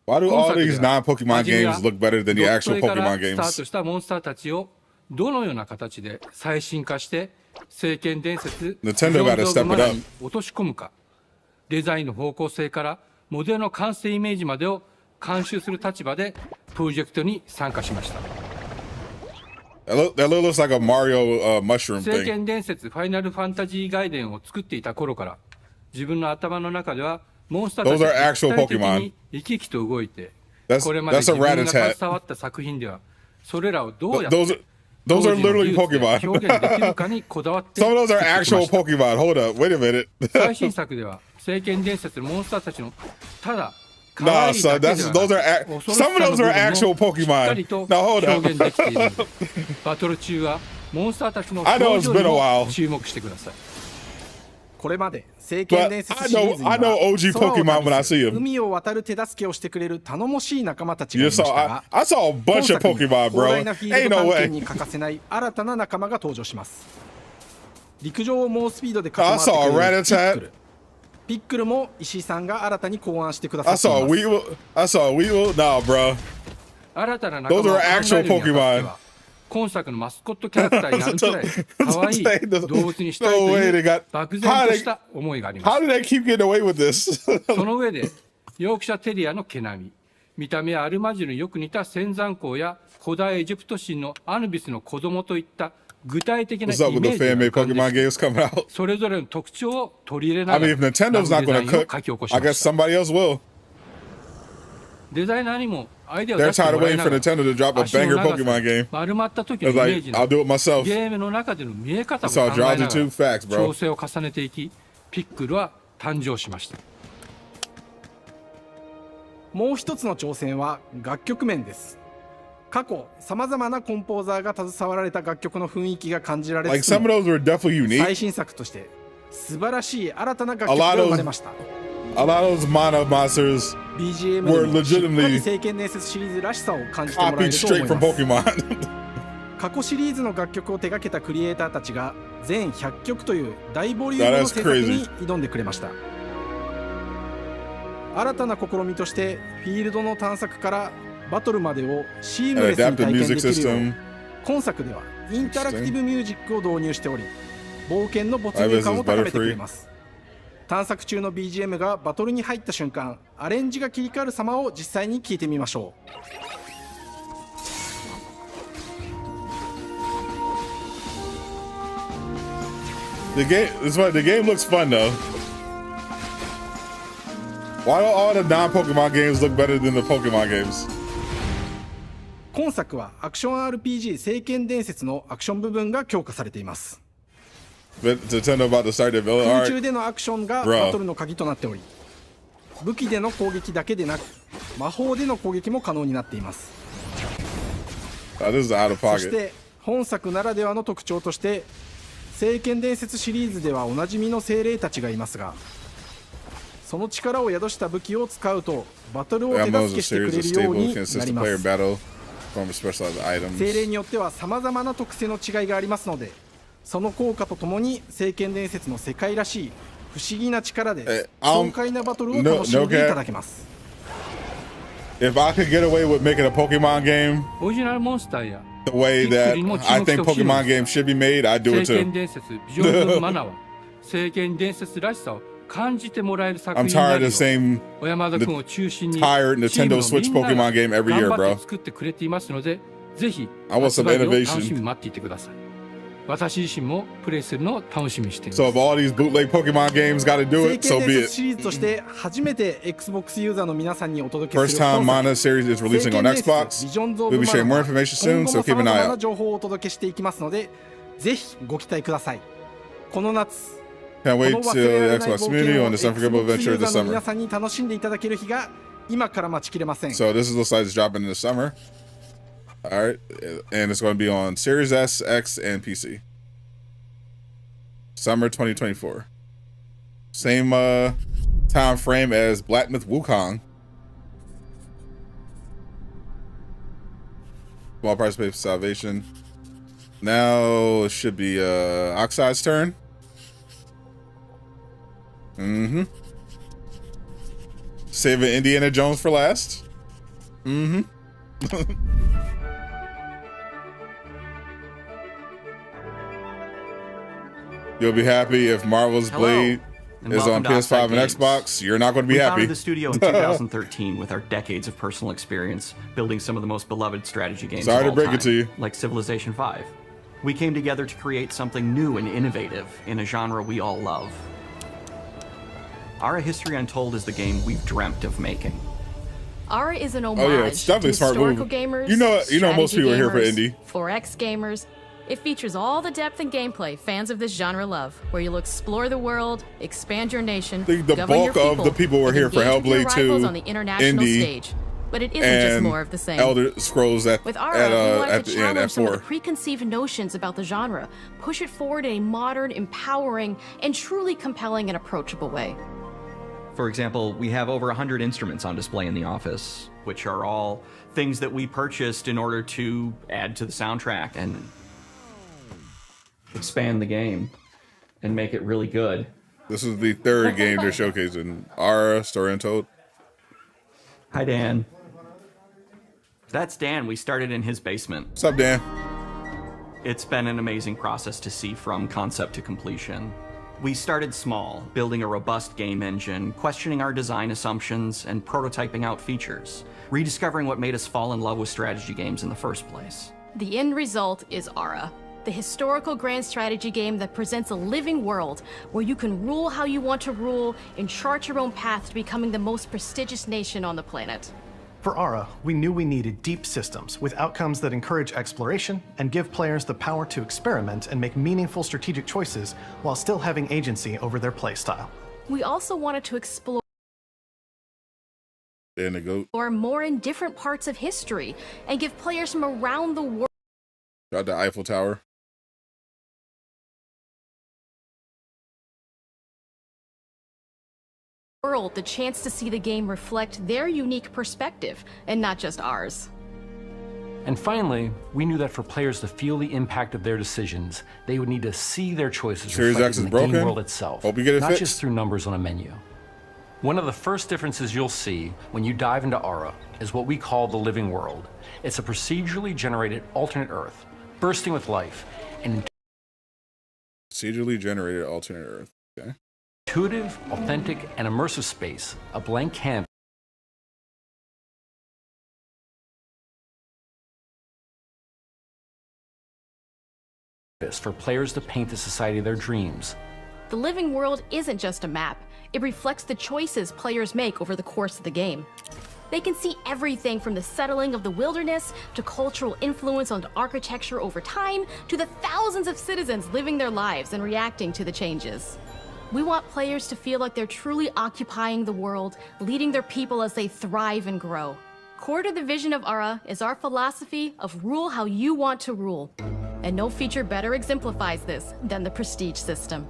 Why do all these non-Pokemon games look better than the actual Pokemon スタートしたモンスターたちをどのような形で最新化して聖剣伝説ビジョンズ・オブ・マナに落とし込むか、デザインの方向性からモデルの完成イメージまでを監修する立場でプロジェクトに参加しました。That looks like a Mario mushroom thing. 聖剣伝説ファイナルファンタジー外伝を作っていた頃から自分の頭の中ではモンスターたちが立体的に生き生きと動いて、これまで自分が携わった作品ではそれらをどうやってThose are literally Pokemon. 表現できるかにこだわって Some of those are actual Pokemon. Hold up, wait a minute. 最新作では聖剣伝説のモンスターたちのただNah, son, some of those are actual Pokemon. Now hold up. バトル中はモンスターたちの I know it's been a while. 注目してください。これまで聖剣伝説シリーズには OG Pokemon when I see them. 海を渡る手助けをしてくれる頼もしい仲間たちがいましたが、 I saw a bunch of Pokemon, bro. 広大なフィールド探検に欠かせない新たな仲間が登場します。陸上を猛スピードで駆け回ってくれるピックルも石井さんが新たに考案してくださっています。I saw Weevil. Nah, bro. 新たな仲間を考えるにあたっては今作のマスコットキャラクターになるくらい可愛い動物にしたいという漠然とした思いがあります。How did they keep getting away with this? その上でヨークシャテリアの毛並み、見た目はアルマジルによく似た仙山港や古代エジプト神のアヌビスの子供といった具体的なイメージが浮かんできて、それぞれの特徴を取り入れながらデザインを書き起こしました。デザイナーにもアイデアを出してもらいながら、足の長さ、丸まった時のイメージなど、ゲームの中での見え方も考えながら調整を重ねていき、ピックルは誕生しました。もう一つの挑戦は楽曲面です。過去さまざまなコンポーザーが携わられた楽曲の雰囲気が感じられつつも、最新作として素晴らしい新たな楽曲が生まれました。A lot of those Mana monsters BGM were でもしっかり legitimately 聖剣伝説シリーズらしさを感じてもらえ copied ると思 straight い from ます。 Pokemon. 過去シリーズの楽曲を手掛けたクリエイターたちが全100曲という大ボリュームの制作に挑んでくれました。新たな試みとしてフィールドの探索からバトルまでをシームレスに体験できるよう、今作ではインタラクティブミュージックを導入しており、冒険の没入感を高めてくれます。探索中の BGM がバトルに入った瞬間、アレンジが切り替わる様を実際に聞いてみましょう。The game looks fun though. Why do all the non-Pokemon games look better than the Pokemon games? 今作はアクション RPG 聖剣伝説のアクション部分が強化されています。But Nintendo about to start the villain 空 arc. 中でのアクションがバトルの鍵となっており、武器での攻撃だけでなく魔法での攻撃も可能になっています。This is out of pocket. そして本作ならではの特徴として聖剣伝説シリーズではおなじみの精霊たちがいますが、その力を宿した武器を使うとバトルを手助けしてくれるようになります。精霊によっては様々な特性の違いがありますので、その効果とともに聖剣伝説の世界らしい不思議な力で爽快なバトルを楽しんでいただけます。If I could get away with making a Pokemon game オリジナルモンスターや the way that I think Pokemon games should be made, I'd do it 聖 too. 剣伝説ビジョンズマナーは聖剣伝説らしさを感じてもらえる作 I'm 品にな tired る of よ saying う小山田君を中心に tired チーム Nintendo の Switch みんな Pokemon game every year, 頑張っ bro. て作ってくれていますので、ぜひ I want some 発売を innovation. 楽しみに待っていてください。私自身もプレイするのを楽しみにしています。 So if all these bootleg Pokemon games got to do 聖 it, 剣 so 伝 be 説 it. シリーズとして初めて Xbox ユーザーの皆さんにお届け First する time 本作 Mana series is releasing on Xbox. ビジョンズオブ We'll be マ sharing ナ more ー information soon, 今後 so も keep 様 an 々 eye な out. 情報をお届けしていきますので、ぜひご期待ください。この夏 Can't こ wait の till 忘れられ the ない Xbox 冒 community 険を on this unforgettable Xbox adventure ユーザ this ーの皆 summer. さんに楽しんでいただける日が今から待ちきれません。 So this looks like it's dropping in the summer. All right, and it's going to be on Series S, X, and PC. Summer 2024. Same time frame as Black Myth Wukong. Small price pay for salvation. Now it should be Oxide's turn. Mm-hmm. Saving Indiana Jones for last. Mm-hmm. You'll be happy if Marvel's Blade is on PS5 and Xbox. You're not going to be happy. We founded the studio in 2013 with our decades of personal experience building some of the most beloved strategy games Sorry of to all break time, it to you. like Civilization V. We came together to create something new and innovative in a genre we all love. Our History Untold is the game we've dreamt of making. Ara is an homage it's definitely to a smart move. historical gamers, You know most people are here for strategy indie. gamers, 4X gamers. It features all the depth and gameplay fans of this genre love, where you'll explore the world, expand your nation, The govern your bulk of the people who are and here for engage with your Hellblade rivals 2, on the international indie, stage. But it isn't just and more of the same. Elder Scrolls at With Ara, we wanted at to the end challenge at some of the 4. preconceived notions about the genre, push it forward in a modern, empowering, and truly compelling and approachable way. For example, we have over 100 instruments on display in the office, which are all things that we purchased in order to add to the soundtrack and expand the game and make it really good. This is the third game they're showcasing. Ara, Story Untold. Hi, Dan. That's Dan. We started in his basement. What's up, Dan? It's been an amazing process to see from concept to completion. We started small, building a robust game engine, questioning our design assumptions, and prototyping out features, rediscovering what made us fall in love with strategy games in the first place. The end result is Ara, the historical grand strategy game that presents a living world where you can rule how you want to rule and chart your own path to becoming the most prestigious nation on the planet. For Ara, we knew we needed deep systems with outcomes that encourage exploration and give players the power to experiment and make meaningful strategic choices while still having agency over their playstyle. We also wanted to explore more in different parts of history and give players from around the world Got the Eiffel Tower. the chance to see the game reflect their unique perspective and not just ours. And finally, we knew that for players to feel the impact of their decisions, they would need to see their choices Series X reflected is in the broken. game world itself, Hope you get it not fixed. just through numbers on a menu. One of the first differences you'll see when you dive into Ara is what we call the living world. It's a procedurally generated alternate Earth, bursting with life, and Procedurally generated alternate Earth. Okay. intuitive, authentic, and immersive space, a blank canvas for players to paint the society of their dreams. The living world isn't just a map, it reflects the choices players make over the course of the game. They can see everything from the settling of the wilderness to cultural influence on architecture over time to the thousands of citizens living their lives and reacting to the changes. We want players to feel like they're truly occupying the world, leading their people as they thrive and grow. Core to the vision of Ara is our philosophy of rule how you want to rule. And no feature better exemplifies this than the prestige system.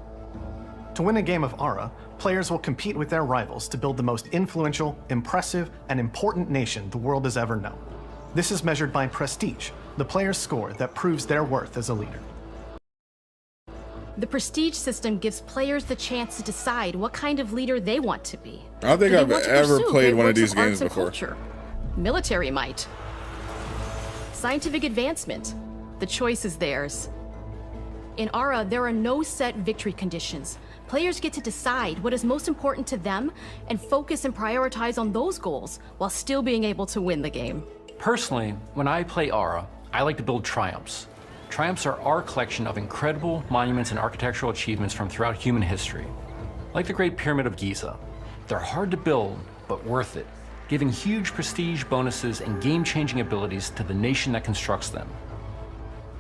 To win a game of Ara, players will compete with their rivals to build the most influential, impressive, and important nation the world has ever known. This is measured by prestige, the player's score that proves their worth as a leader. The prestige system gives players the chance to decide what kind of leader they want to be. I don't think I've ever played one of these games before. Culture, military might, scientific advancement. The choice is theirs. In Ara, there are no set victory conditions. Players get to decide what is most important to them and focus and prioritize on those goals while still being able to win the game. Personally, when I play Ara, I like to build triumphs. Triumphs are our collection of incredible monuments and architectural achievements from throughout human history. Like the Great Pyramid of Giza. They're hard to build, but worth it, giving huge prestige bonuses and game-changing abilities to the nation that constructs them.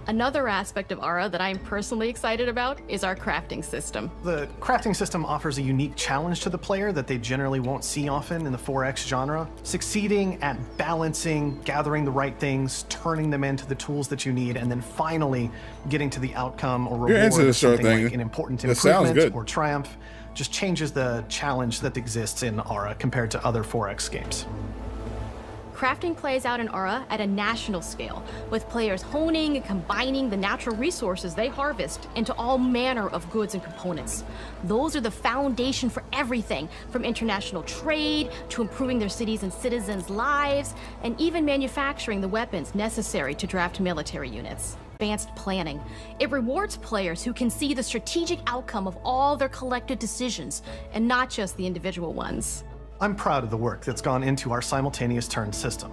Another aspect of Ara that I'm personally excited about is our crafting system. The crafting system offers a unique challenge to the player that they generally won't see often in the 4X genre. Succeeding at balancing, gathering the right things, turning them into the tools that you need, and then finally getting to the outcome or reward of something like an important improvement or triumph just changes the challenge that exists in Ara compared to other 4X games. Crafting plays out in Ara at a national scale, with players honing and combining the natural resources they harvest into all manner of goods and components. Those are the foundation for everything, from international trade to improving their cities and citizens' lives, and even manufacturing the weapons necessary to draft military units. Advanced planning. It rewards players who can see the strategic outcome of all their collective decisions, and not just the individual ones. I'm proud of the work that's gone into our simultaneous turn system.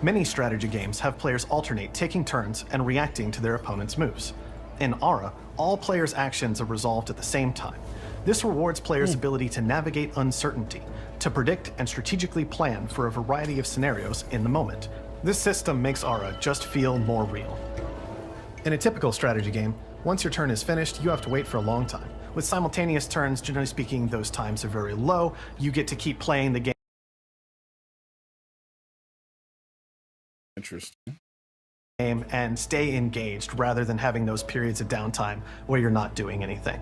Many strategy games have players alternate taking turns and reacting to their opponent's moves. In Ara, all players' actions are resolved at the same time. This rewards players' ability to navigate uncertainty, to predict and strategically plan for a variety of scenarios in the moment. This system makes Ara just feel more real. In a typical strategy game, once your turn is finished, you have to wait for a long time. With simultaneous turns, generally speaking, those times are very low. You get to keep playing the game. Interesting. And stay engaged rather than having those periods of downtime where you're not doing anything.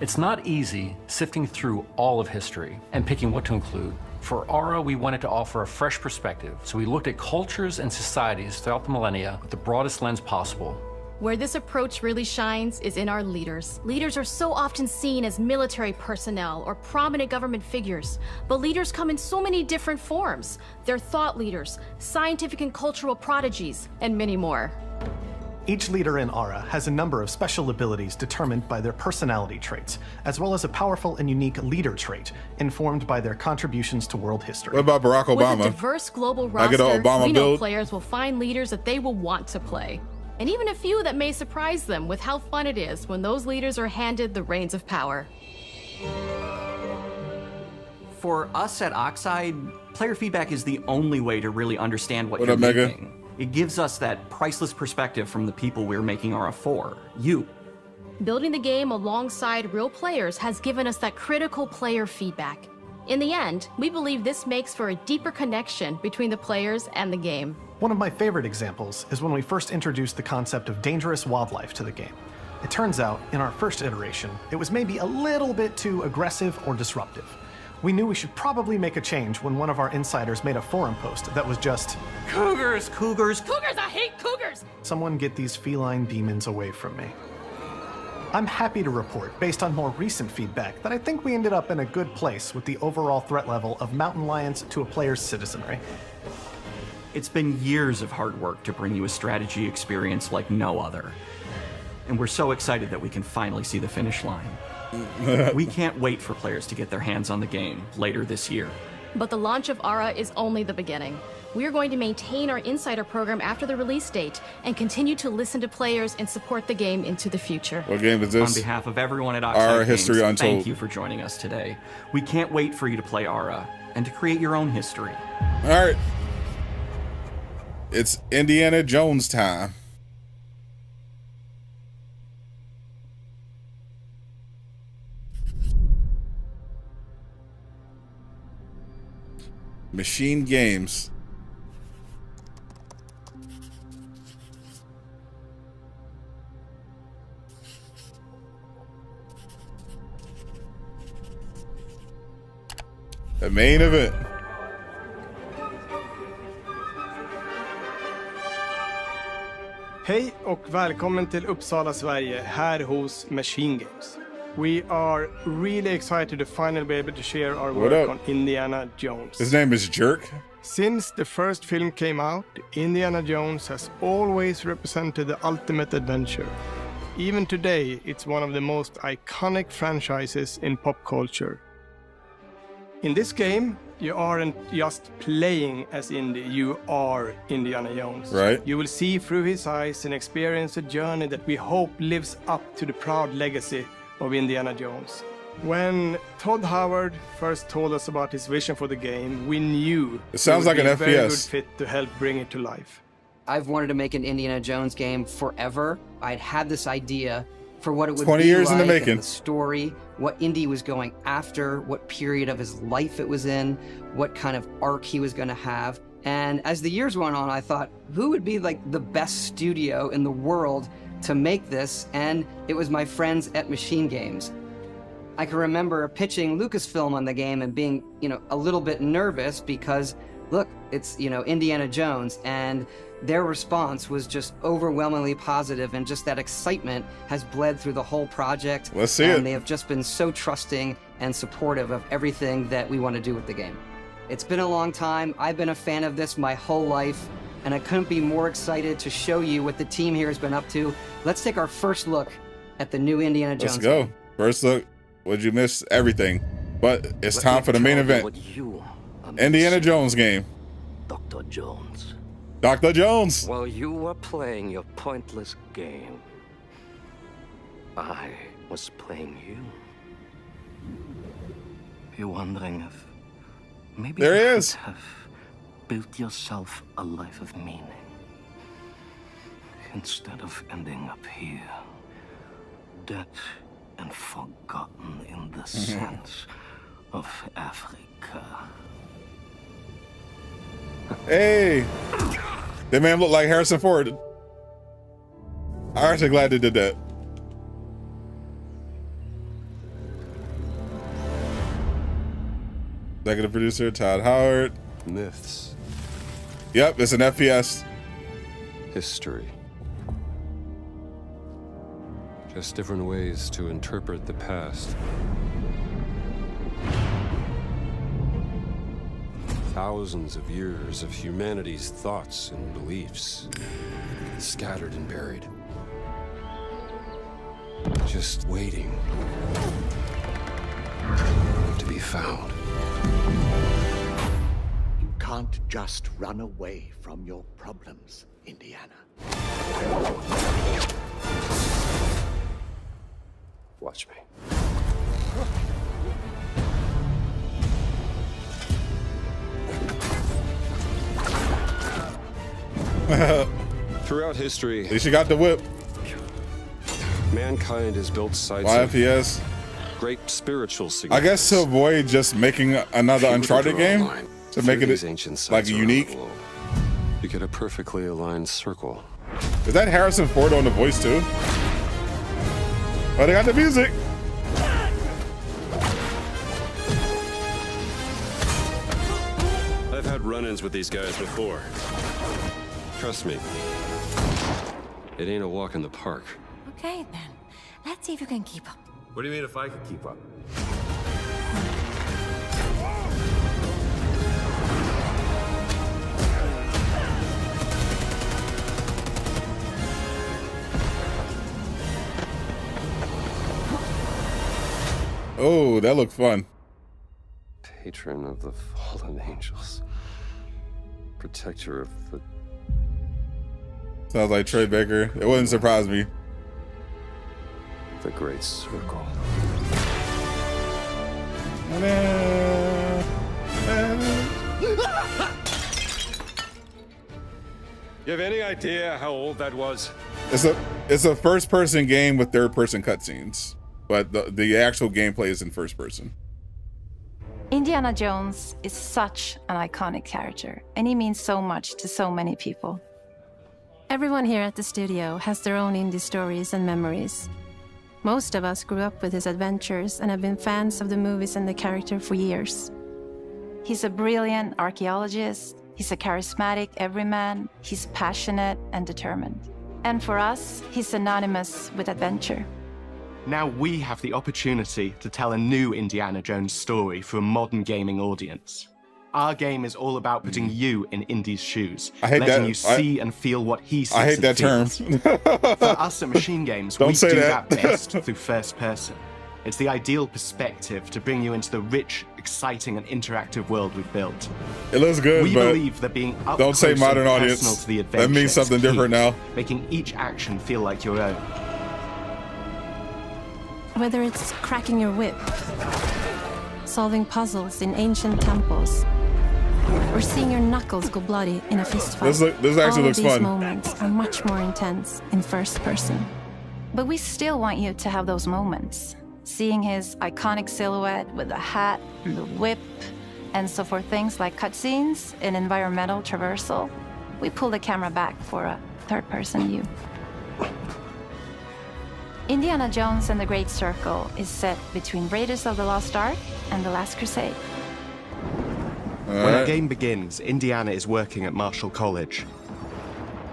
It's not easy sifting through all of history and picking what to include. For Ara, we wanted to offer a fresh perspective, so we looked at cultures and societies throughout the millennia with the broadest lens possible. Where this approach really shines is in our leaders. Leaders are so often seen as military personnel or prominent government figures, but leaders come in so many different forms. They're thought leaders, scientific and cultural prodigies, and many more. Each leader in Ara has a number of special abilities determined by their personality traits, as well as a powerful and unique leader trait informed by their contributions to world history. What about Barack Obama? With a diverse global roster, we know players will find leaders that they will want to play. And even a few that may surprise them with how fun it is when those leaders are handed the reins of power. For us at Oxide, player feedback is the only way to really understand what you're up, Mega? making. It gives us that priceless perspective from the people we're making Ara for, you. Building the game alongside real players has given us that critical player feedback. In the end, we believe this makes for a deeper connection between the players and the game. One of my favorite examples is when we first introduced the concept of dangerous wildlife to the game. It turns out, in our first iteration, it was maybe a little bit too aggressive or disruptive. We knew we should probably make a change when one of our insiders made a forum post that was just, "Cougars, cougars, cougars, I hate cougars!" Someone get these feline demons away from me. I'm happy to report, based on more recent feedback, that I think we ended up in a good place with the overall threat level of mountain lions to a player's citizenry. It's been years of hard work to bring you a strategy experience like no other. And we're so excited that we can finally see the finish line. We can't wait for players to get their hands on the game later this year. But the launch of Ara is only the beginning. We're going to maintain our insider program after the release date and continue to listen to players and support the game into the future. What game is this? On behalf of everyone at Our Oxide History Games, Untold. thank you for joining us today. We can't wait for you to play Ara and to create your own history. All right. It's Indiana Jones time. Machine Games. The main event. Hej och välkommen till Uppsala, Sverige, här hos Machine Games. We are really excited to finally be able to share our work on Indiana Jones. His name is Jerk. Since the first film came out, Indiana Jones has always represented the ultimate adventure. Even today, it's one of the most iconic franchises in pop culture. In this game, you aren't just playing as Indy, you are Indiana Jones. Right. You will see through his eyes and experience a journey that we hope lives up to the proud legacy of Indiana Jones. When Todd Howard first told us about his vision for the game, we knew it sounds like an a very good FPS. fit to help bring it to life. I've wanted to make an Indiana Jones game forever. I'd had this idea for what it would 20 be years like, in the making. and the story, what Indy was going after, what period of his life it was in, what kind of arc he was going to have. And as the years went on, I thought, who would be like the best studio in the world to make this? And it was my friends at Machine Games. I can remember pitching Lucasfilm on the game and being, a little bit nervous because, look, it's, Indiana Jones, and their response was just overwhelmingly positive, and just that excitement has bled through the whole project. Let's see it. And they have just been so trusting and supportive of everything that we want to do with the game. It's been a long time. I've been a fan of this my whole life, and I couldn't be more excited to show you what the team here has been up to. Let's take our first look at the new Indiana Jones Let's go. game. First look. Would you miss everything? But it's time for the main event. Indiana Jones game. Dr. Jones. Dr. Jones. While you were playing your pointless game, I was playing you. You're wondering if maybe there you he is. have built yourself a life of meaning instead of ending up here, dead and forgotten in the sense of Africa. Hey, that man looked like Harrison Ford. I'm actually glad they did that. Executive producer Todd Howard. Myths. Yep, it's an FPS. History. Just different ways to interpret the past. Thousands of years of humanity's thoughts and beliefs, scattered and buried. Just waiting to be found. You can't just run away from your problems, Indiana. Watch me. Throughout history, at least you got the whip. Mankind has built sites YFPS. of great spiritual I significance. guess to avoid just making another Uncharted game, to make it like unique. You get a perfectly aligned circle. Is that Harrison Ford on the voice too? Oh, they got the music. I've had run-ins with these guys before. Trust me, it ain't a walk in the park. Okay, then. Let's see if you can keep up. What do you mean if I could keep up? Oh, that looked fun. Patron of the fallen angels. protector of the... Sounds like Troy Baker. It wouldn't surprise me. The Great Circle. You have any idea how old that was? It's a first-person game with third-person cutscenes, but the actual gameplay is in first person. Indiana Jones is such an iconic character, and he means so much to so many people. Everyone here at the studio has their own indie stories and memories. Most of us grew up with his adventures and have been fans of the movies and the character for years. He's a brilliant archaeologist, he's a charismatic everyman, he's passionate and determined. And for us, he's synonymous with adventure. Now we have the opportunity to tell a new Indiana Jones story for a modern gaming audience. Our game is all about putting you in Indy's shoes, letting you see and feel what he sees. I hate that term. For us at Machine Games, we do that best through first person. It's the ideal perspective to bring you into the rich, exciting, and interactive world we've built. It looks good, we but believe that being up don't say close modern and audience. personal to the That means adventure something is key, different now. making each action feel like your own. Whether it's cracking your whip, solving puzzles in ancient temples, or seeing your knuckles go bloody in a fist fight. This actually looks All of these fun. moments are much more intense in first person. But we still want you to have those moments. Seeing his iconic silhouette with the hat and the whip, and so for things like cutscenes and environmental traversal, we pull the camera back for a third-person view. Indiana Jones and the Great Circle is set between Raiders of the Lost Ark and The Last Crusade. When our game begins, Indiana is working at Marshall College.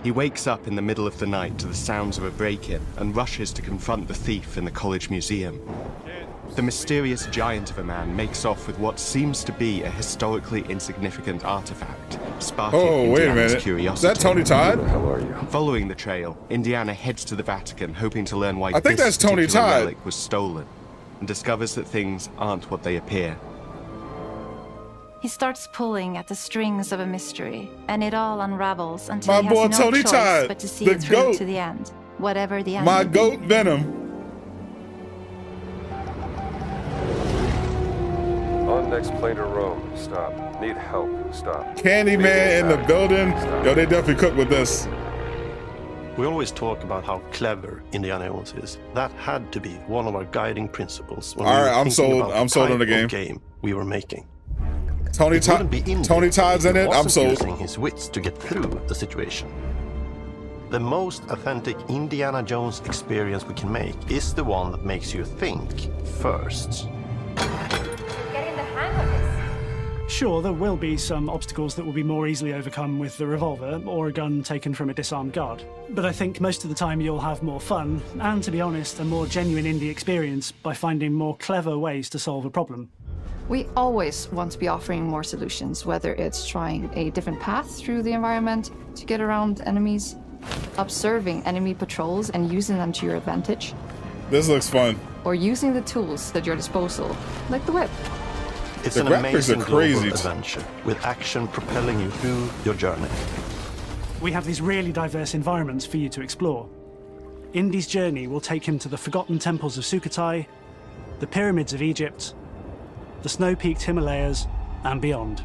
He wakes up in the middle of the night to the sounds of a break-in and rushes to confront the thief in the college museum. The mysterious giant of a man makes off with what seems to be a historically insignificant artifact, sparking Indiana's curiosity. Is that Tony Todd? Who the hell are you? Following the trail, Indiana heads to the Vatican, hoping to learn why I think this that's Tony particular Todd. relic was stolen, and discovers that things aren't what they appear. He starts pulling at the strings of a mystery, and it all unravels until My he boy has no Tony choice Todd, but to see the it through goat. to the end, whatever the end My may be. goat Venom. On next plane to Rome. Stop. Need help. Stop. Candyman in the building. Yo, they definitely cook with this. We always talk about how clever Indiana Jones is. That had to be one of our guiding principles. When All we were right, I'm thinking sold. about I'm sold on the type of game. we were making. Tony Todd's in it. I'm sold. Using his wits to get through the situation. The most authentic Indiana Jones experience we can make is the one that makes you think first. Getting the hang of this. Sure, there will be some obstacles that will be more easily overcome with the revolver or a gun taken from a disarmed guard. But I think most of the time you'll have more fun, and to be honest, a more genuine indie experience by finding more clever ways to solve a problem. We always want to be offering more solutions, whether it's trying a different path through the environment to get around enemies, observing enemy patrols and using them to your advantage, This looks fun. or using the tools at your disposal, like the whip. It's The an graphics amazing are crazy. global adventure with action propelling you through your journey. We have these really diverse environments for you to explore. Indy's journey will take him to the forgotten temples of Sukhothai, the pyramids of Egypt, the snow-peaked Himalayas, and beyond.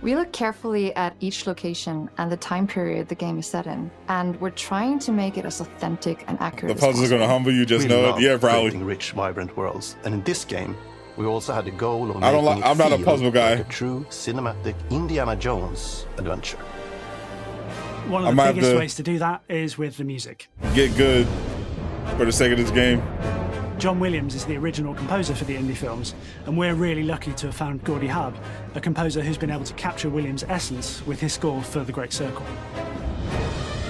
We look carefully at each location and the time period the game is set in, and we're trying to make it as authentic and accurate The puzzles are gonna humble you, just We know it. love Yeah, probably. creating rich, vibrant worlds, and in this game, we also had the goal of I don't making like- I'm it not a feel puzzle guy. like a true cinematic Indiana Jones adventure. One I of might the have biggest to- ways to do that is with the music. Get good for the sake of this game. John Williams is the original composer for the indie films, and we're really lucky to have found Gordy Hub, a composer who's been able to capture Williams' essence with his score for The Great Circle.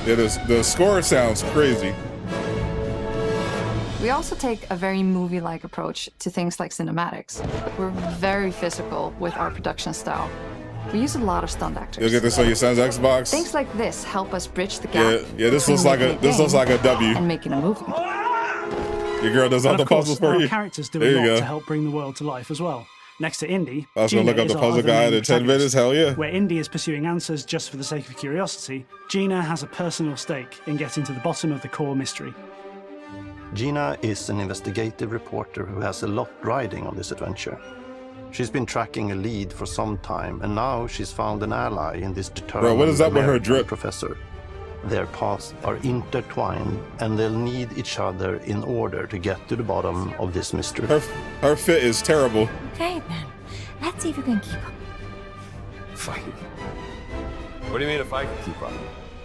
Yeah, the score sounds crazy. We also take a very movie-like approach to things like cinematics. We're very physical with our production style. We use a lot of stunt actors. You'll get this on your son's Xbox. Things like this help us bridge the gap. Yeah, this between looks like making a this looks like a W. and making a movie. Your girl does all And the of course, puzzles for our you. characters do There a you lot go. to help bring the world to life as well. Next to Indy, I was gonna look up the puzzle guide in 10 minutes. Hell yeah. Where Indy is pursuing answers just for the sake of curiosity, Gina has a personal stake in getting to the bottom of the core mystery. Gina is an investigative reporter who has a lot riding on this adventure. She's been tracking a lead for some time, and now she's found an ally in this determined Bro, what is up with her drip? professor. Their paths are intertwined, and they'll need each other in order to get to the bottom of this mystery. Her fit is terrible. Okay, then. Let's see if you can keep up. Fine. What do you mean if I can keep up?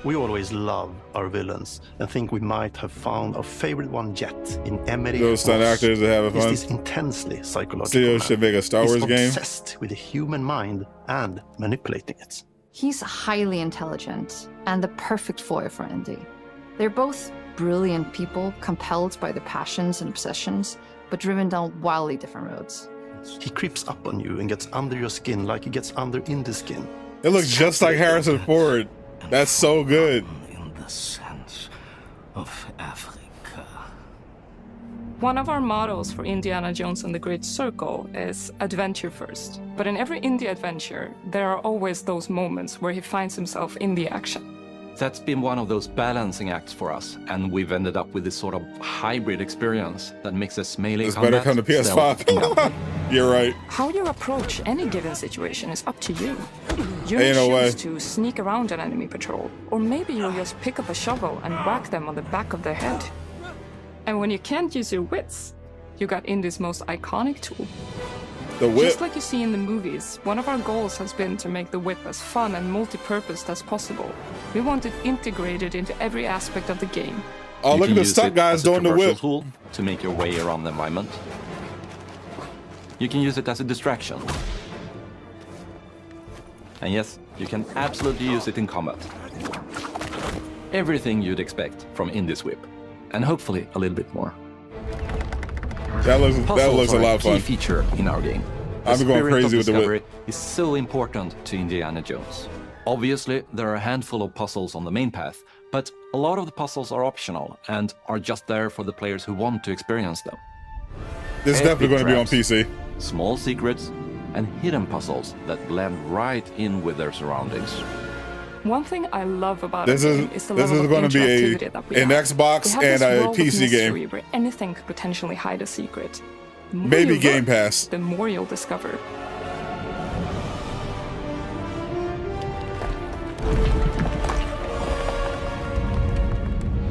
We always love our villains and think we might have found our favorite one yet in Emery. Those stunt actors that have fun. He's this intensely psychological. Studio should make a Star Wars game. He's obsessed with the human mind and manipulating it. He's highly intelligent and the perfect foil for Indy. They're both brilliant people, compelled by their passions and obsessions, but driven down wildly different roads. He creeps up on you and gets under your skin like he gets under Indy's skin. It looks just like Harrison Ford. That's so good. In the sense of Africa. One of our mottos for Indiana Jones and the Great Circle is adventure first. But in every indie adventure, there are always those moments where he finds himself in the action. That's been one of those balancing acts for us, and we've ended up with this sort of hybrid experience that mixes melee It's combat. better come to PS5. You're right. How you approach any given situation is up to you. You Ain't no choose way. to sneak around an enemy patrol, or maybe you'll just pick up a shovel and whack them on the back of their head. And when you can't use your wits, you got Indy's most iconic tool. The whip. Just like you see in the movies, one of our goals has been to make the whip as fun and multi-purposed as possible. We want it integrated into every aspect of the game. Oh, You look can at the use stunt it guys as a doing the traversal whip. tool to make your way around the environment. You can use it as a distraction. And yes, you can absolutely use it in combat. Everything you'd expect from Indy's whip. And hopefully a little bit more. That looks Puzzles a are lot of key fun. feature in our game. The I'm going spirit crazy of with the discovery whip. is so important to Indiana Jones. Obviously, there are a handful of puzzles on the main path, but a lot of the puzzles are optional and are just there for the players who want to experience them. This is definitely going to be on Traps, PC. Small secrets, and hidden puzzles that blend right in with their surroundings. One thing I love about This our is game is the this level is of going to be interactivity that we an have. Xbox We have and this a world of PC mystery game. where anything could potentially hide a secret. The more Maybe you Game look, Pass. the more you'll discover.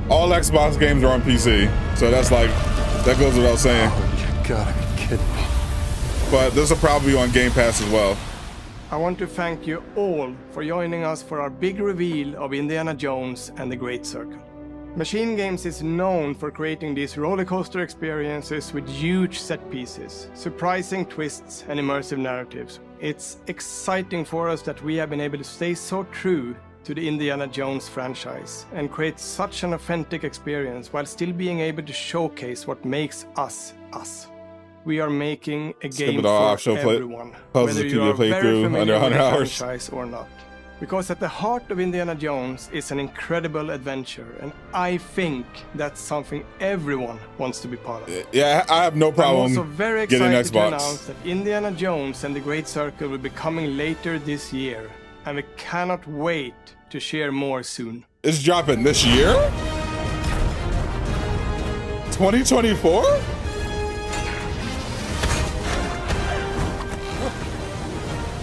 All Xbox games are on PC, so that's like that goes without saying. You gotta be kidding me. But this will probably be on Game Pass as well. I want to thank you all for joining us for our big reveal of Indiana Jones and the Great Circle. Machine Games is known for creating these rollercoaster experiences with huge set pieces, surprising twists, and immersive narratives. It's exciting for us that we have been able to stay so true to the Indiana Jones franchise and create such an authentic experience while still being able to showcase what makes us us. We are making a game for everyone, whether you are very familiar with the franchise or not. Because at the heart of Indiana Jones is an incredible adventure, and I think that's something everyone wants to be part of. Yeah, I have no problem I'm also very getting excited to Xbox. announce that Indiana Jones and the Great Circle will be coming later this year, and we cannot wait to share more soon. It's dropping this year? 2024?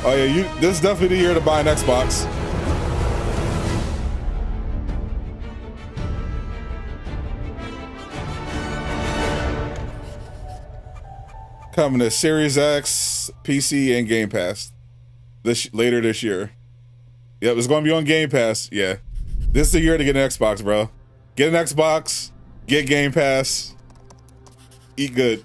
Oh yeah, this is definitely the year to buy an Xbox. Coming to Series X, PC, and Game Pass later this year. Yep, it's going to be on Game Pass. Yeah, this is the year to get an Xbox, bro. Get an Xbox, get Game Pass, eat good.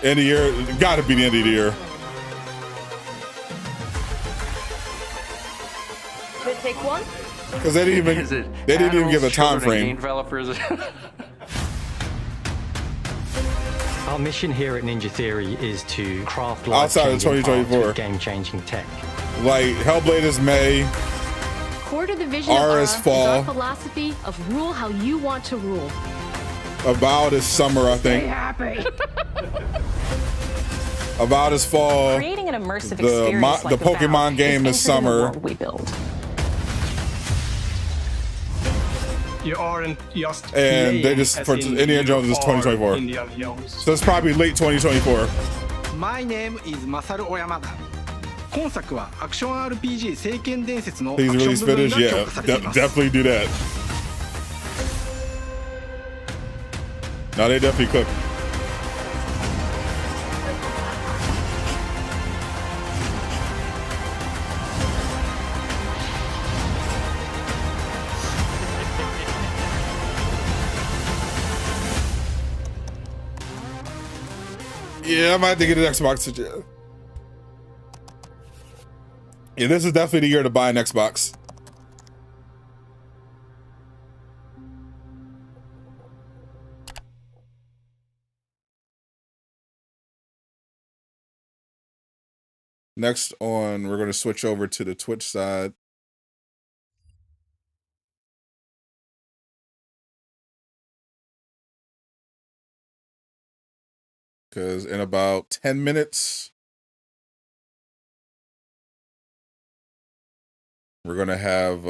End of the year, gotta be the end of the year. Should I take one? Because they didn't even give a time frame. Developers. Our mission here at Ninja Theory is to craft Outside of life-changing 2024. game-changing tech. Like Hellblade is May. Core to the vision Aura of is Aura fall. our philosophy of rule how you want to rule. Avowed is summer, I think. Stay happy. Avowed is fall. Creating an immersive The experience like the Pokemon Avowed game is anchored in the summer. world we build. You aren't just And they playing just as for in Indiana Jones you is are 2024. Indiana Jones. So it's probably late 2024. My name is Masaru Oyamada. 今作はアクション RPG 聖剣伝説のアク Please ショ release ン部分 footage. が Yeah, 強化されています。 definitely do that. No, they definitely cook. Yeah, I might have to get an Xbox. Yeah, this is definitely the year to buy an Xbox. Next on, we're going to switch over to the Twitch side. Because in about 10 minutes, we're going to have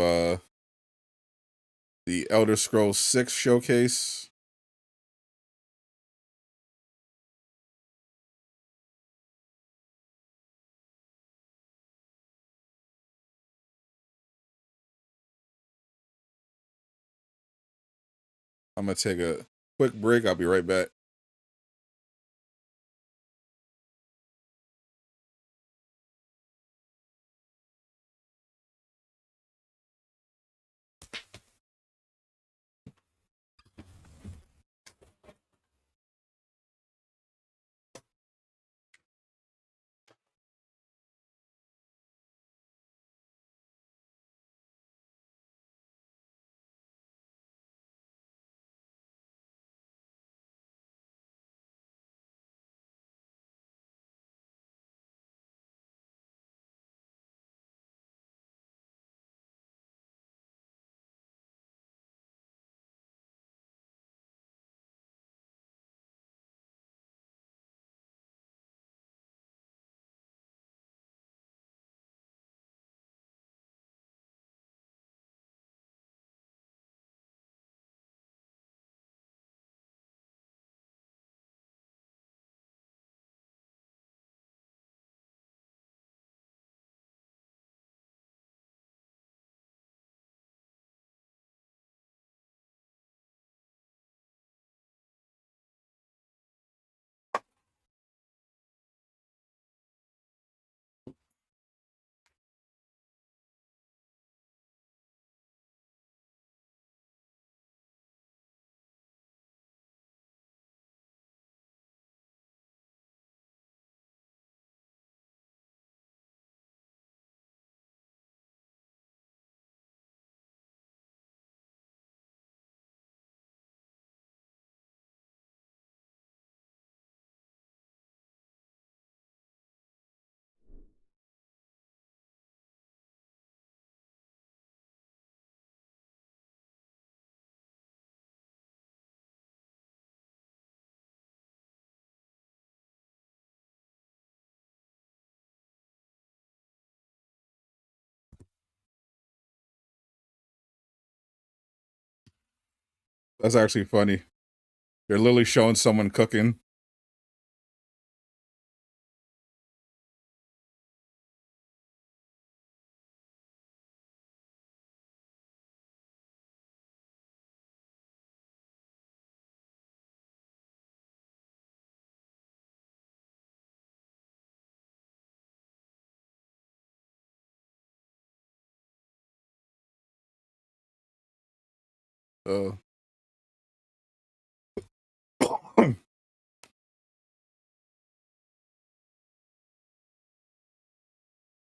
the Elder Scrolls 6 showcase. I'm going to take a quick break. I'll be right back. That's actually funny. They're literally showing someone cooking.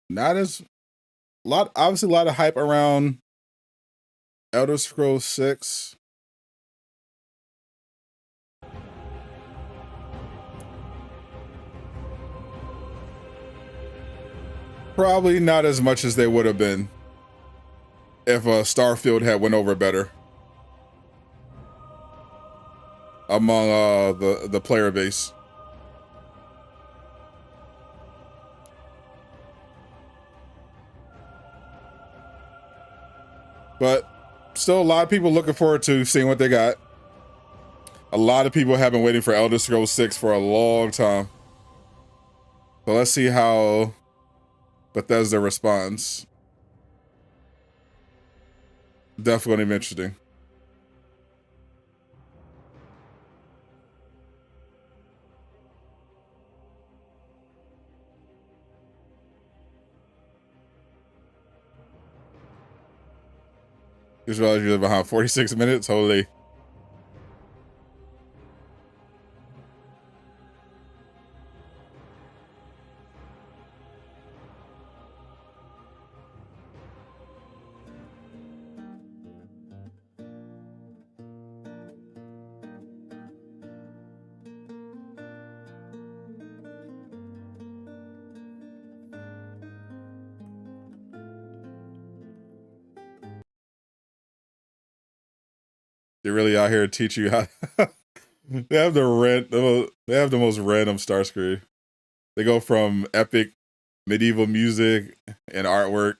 Not as obviously a lot of hype around Elder Scrolls 6. Probably not as much as they would have been if Starfield had went over better among the player base. But still, a lot of people looking forward to seeing what they got. A lot of people have been waiting for Elder Scrolls 6 for a long time. So let's see how Bethesda responds. Definitely gonna be interesting. Just realized you're behind 46 minutes. Holy. They're really out here to teach you how. They have they have the most random star screen. They go from epic medieval music and artwork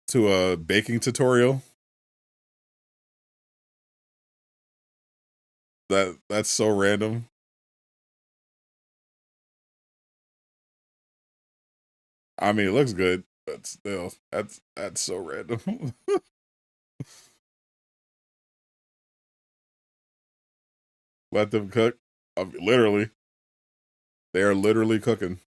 to a baking tutorial. That's so random. I mean, it looks good, but still, that's so random. Let them cook. Literally, they are literally cooking.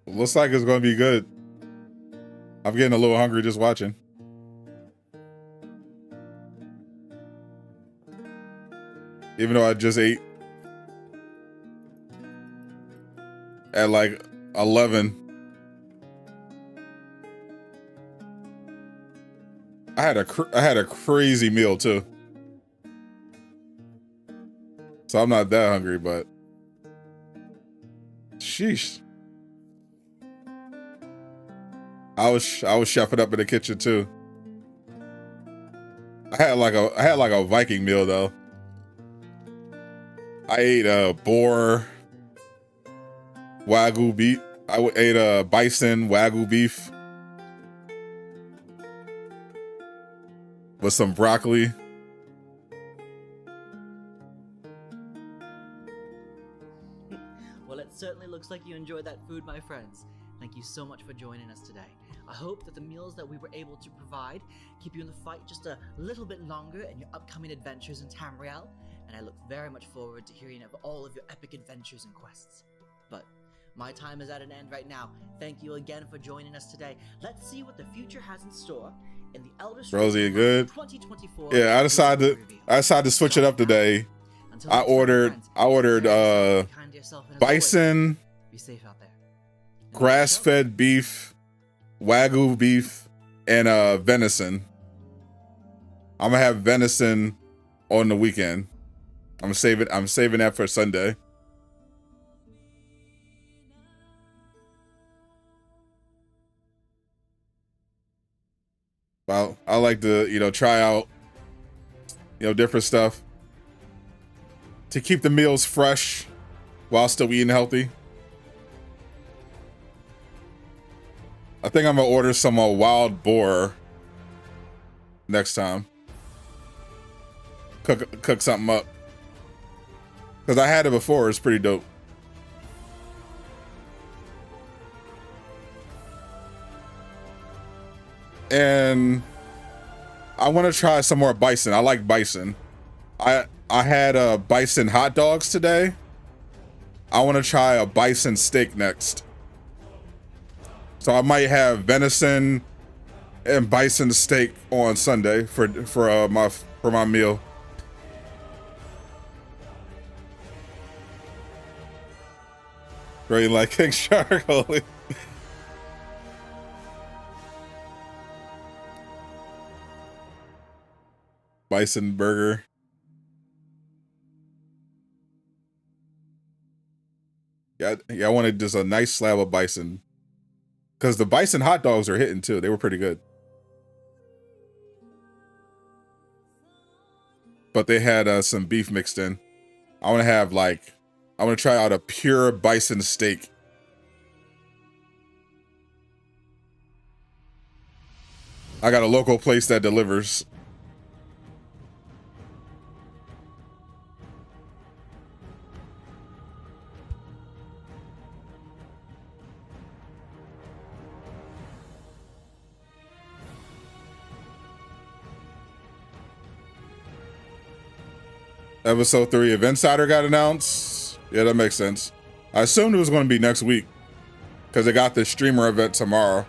Looks like it's going to be good. I'm getting a little hungry just watching. Even though I just ate at like 11. I had a crazy meal too. So I'm not that hungry, but sheesh. I was chefing up in the kitchen too. I had like a Viking meal though. I ate boar wagyu beef. I ate bison wagyu beef with some broccoli. Well, it certainly looks like you enjoyed that food, my friends. Thank you so much for joining us today. I hope that the meals that we were able to provide keep you in the fight just a little bit longer in your upcoming adventures in Tamriel, and I look very much forward to hearing of all of your epic adventures and quests. But my time is at an end right now. Thank you again for joining us today. Let's see what the future has in store in the Elder Scrolls Rosie, good. 2024. Yeah, I decided to switch it up today. I ordered bison, Be safe out there. grass-fed beef, wagyu beef, and venison. I'm gonna have venison on the weekend. I'm saving that for Sunday. Well, I like to, try out, different stuff to keep the meals fresh while still eating healthy. I think I'm gonna order some wild boar next time. Cook something up. Because I had it before, it's pretty dope. And I want to try some more bison. I like bison. I had bison hot dogs today. I want to try a bison steak next. So I might have venison and bison steak on Sunday for my meal. Really like King Shark. Holy. Bison burger. Yeah, I wanted just a nice slab of bison. Because the bison hot dogs are hitting too. They were pretty good. But they had some beef mixed in. I want to try out a pure bison steak. I got a local place that delivers. Episode 3 Event Cider got announced. Yeah, that makes sense. I assumed it was going to be next week because they got the streamer event tomorrow.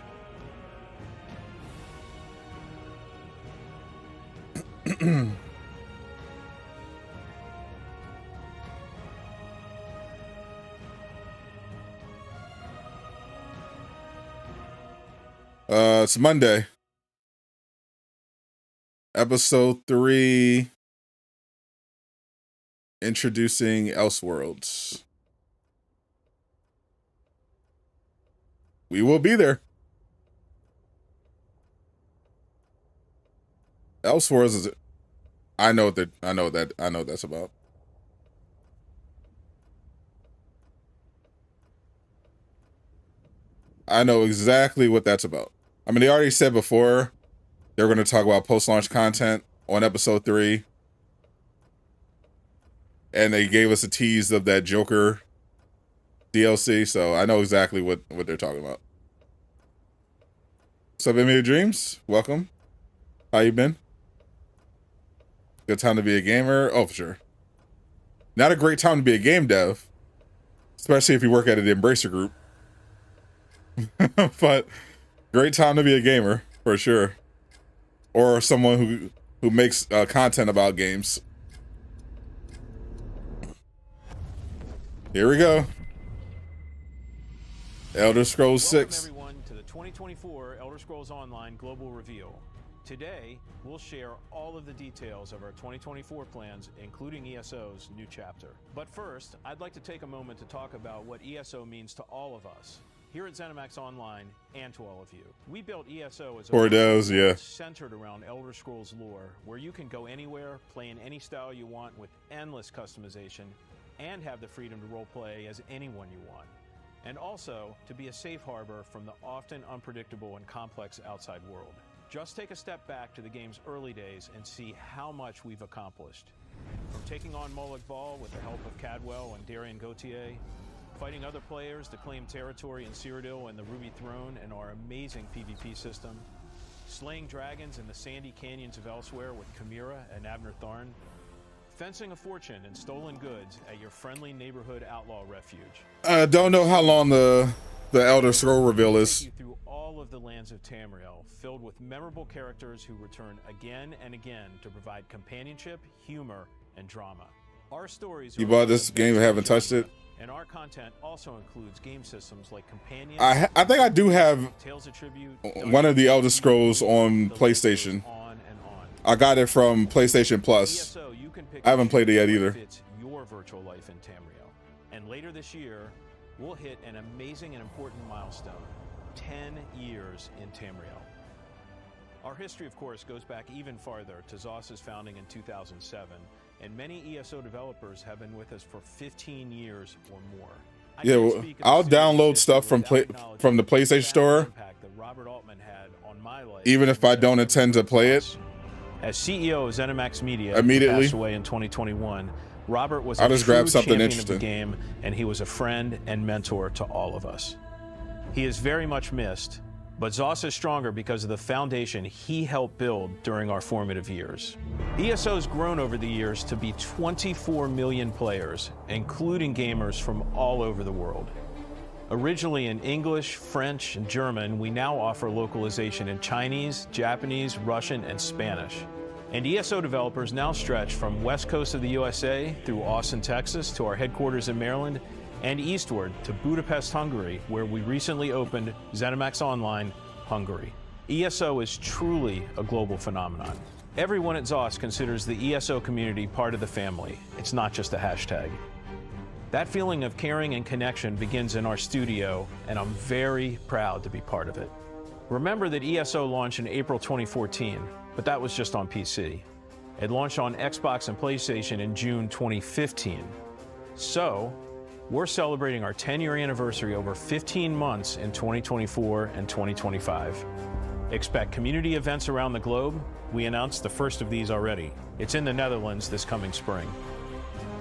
It's Monday. Episode 3. Introducing Elseworlds. We will be there. Elseworlds is. I know what that's about. I know exactly what that's about. I mean, they already said before they were going to talk about post-launch content on episode 3. And they gave us a tease of that Joker DLC, so I know exactly what they're talking about. What's up, Emily Dreams? Welcome. How you been? Good time to be a gamer? Oh, for sure. Not a great time to be a game dev, especially if you work at an Embracer group. But great time to be a gamer, for sure. Or someone who makes content about games. Here we go. Elder Scrolls 6. Welcome everyone to the 2024 Elder Scrolls Online Global Reveal. Today, we'll share all of the details of our 2024 plans, including ESO's new chapter. But first, I'd like to take a moment to talk about what ESO means to all of us, here at ZeniMax Online, and to all of you. We built ESO as a centered around Elder Scrolls lore, where you can go anywhere, play in any style you want with endless customization, and have the freedom to roleplay as anyone you want. And also, to be a safe harbor from the often unpredictable and complex outside world. Just take a step back to the game's early days and see how much we've accomplished. From taking on Moloch Ball with the help of Cadwell and Darian Gauthier, fighting other players to claim territory in Cyrodiil and the Ruby Throne and our amazing PvP system, slaying dragons in the sandy canyons of Elsewhere with Chimera and Abner Tharn, fencing a fortune and stolen goods at your friendly neighborhood outlaw refuge. I don't know how long the Elder Scroll reveal is. Take you through all of the lands of Tamriel, filled with memorable characters who return again and again to provide companionship, humor, and drama. Our stories. You bought this game and haven't touched it? And our content also includes game systems like Companion. I think I do have one of the Elder Scrolls on PlayStation. I got it from PlayStation Plus. I haven't played it yet either. Your virtual life in Tamriel. And later this year, we'll hit an amazing and important milestone: 10 years in Tamriel. Our history, of course, goes back even farther to ZOS's founding in 2007, and many ESO developers have been with us for 15 years or more. Yeah, well, I'll download stuff from the PlayStation Store, even if I don't intend to play it. As CEO of ZeniMax Media, immediately passed away in 2021, Robert was I'll a just true grab something champion interesting. of the game, and he was a friend and mentor to all of us. He is very much missed, But ZOS is stronger because of the foundation he helped build during our formative years. ESO's grown over the years to be 24 million players, including gamers from all over the world. Originally in English, French, and German, we now offer localization in Chinese, Japanese, Russian, and Spanish. And ESO developers now stretch from west coast of the USA through Austin, Texas, to our headquarters in Maryland, and eastward to Budapest, Hungary, where we recently opened ZeniMax Online, Hungary. ESO is truly a global phenomenon. Everyone at ZOS considers the ESO community part of the family. It's not just a hashtag. That feeling of caring and connection begins in our studio, and I'm very proud to be part of it. Remember that ESO launched in April 2014, but that was just on PC. It launched on Xbox and PlayStation in June 2015. So, we're celebrating our 10-year anniversary over 15 months in 2024 and 2025. Expect community events around the globe. We announced the first of these already. It's in the Netherlands this coming spring.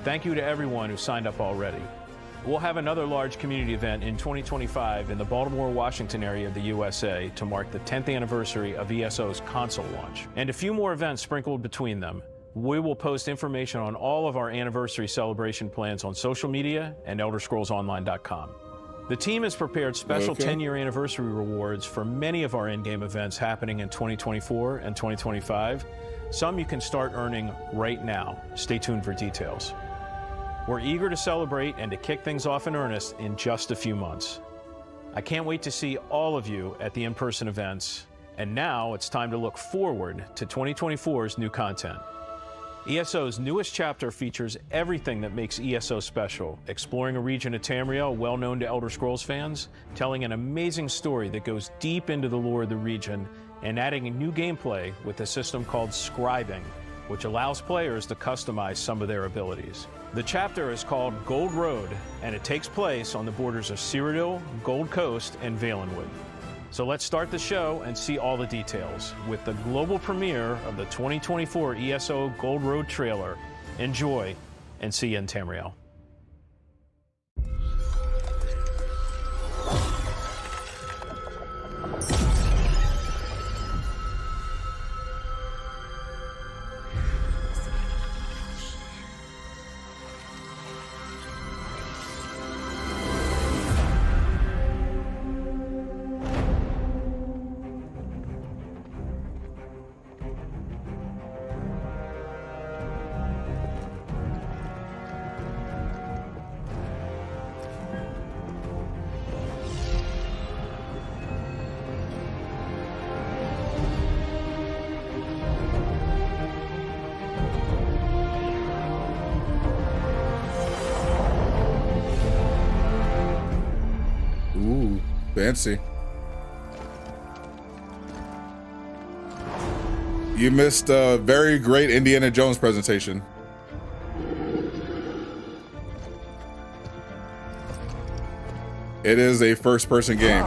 Thank you to everyone who signed up already. We'll have another large community event in 2025 in the Baltimore, Washington area of the USA to mark the 10th anniversary of ESO's console launch, and a few more events sprinkled between them. We will post information on all of our anniversary celebration plans on social media and ElderScrollsOnline.com. The team has prepared special 10-year anniversary rewards for many of our endgame events happening in 2024 and 2025. Some you can start earning right now. Stay tuned for details. We're eager to celebrate and to kick things off in earnest in just a few months. I can't wait to see all of you at the in-person events. And now it's time to look forward to 2024's new content. ESO's newest chapter features everything that makes ESO special, exploring a region of Tamriel well known to Elder Scrolls fans, telling an amazing story that goes deep into the lore of the region, and adding a new gameplay with a system called Scribing, which allows players to customize some of their abilities. The chapter is called Gold Road, and it takes place on the borders of Cyrodiil, Gold Coast, and Valenwood. So let's start the show and see all the details with the global premiere of the 2024 ESO Gold Road trailer. Enjoy, and see you in Tamriel. Fancy. You missed a very great Indiana Jones presentation. It is a first-person game.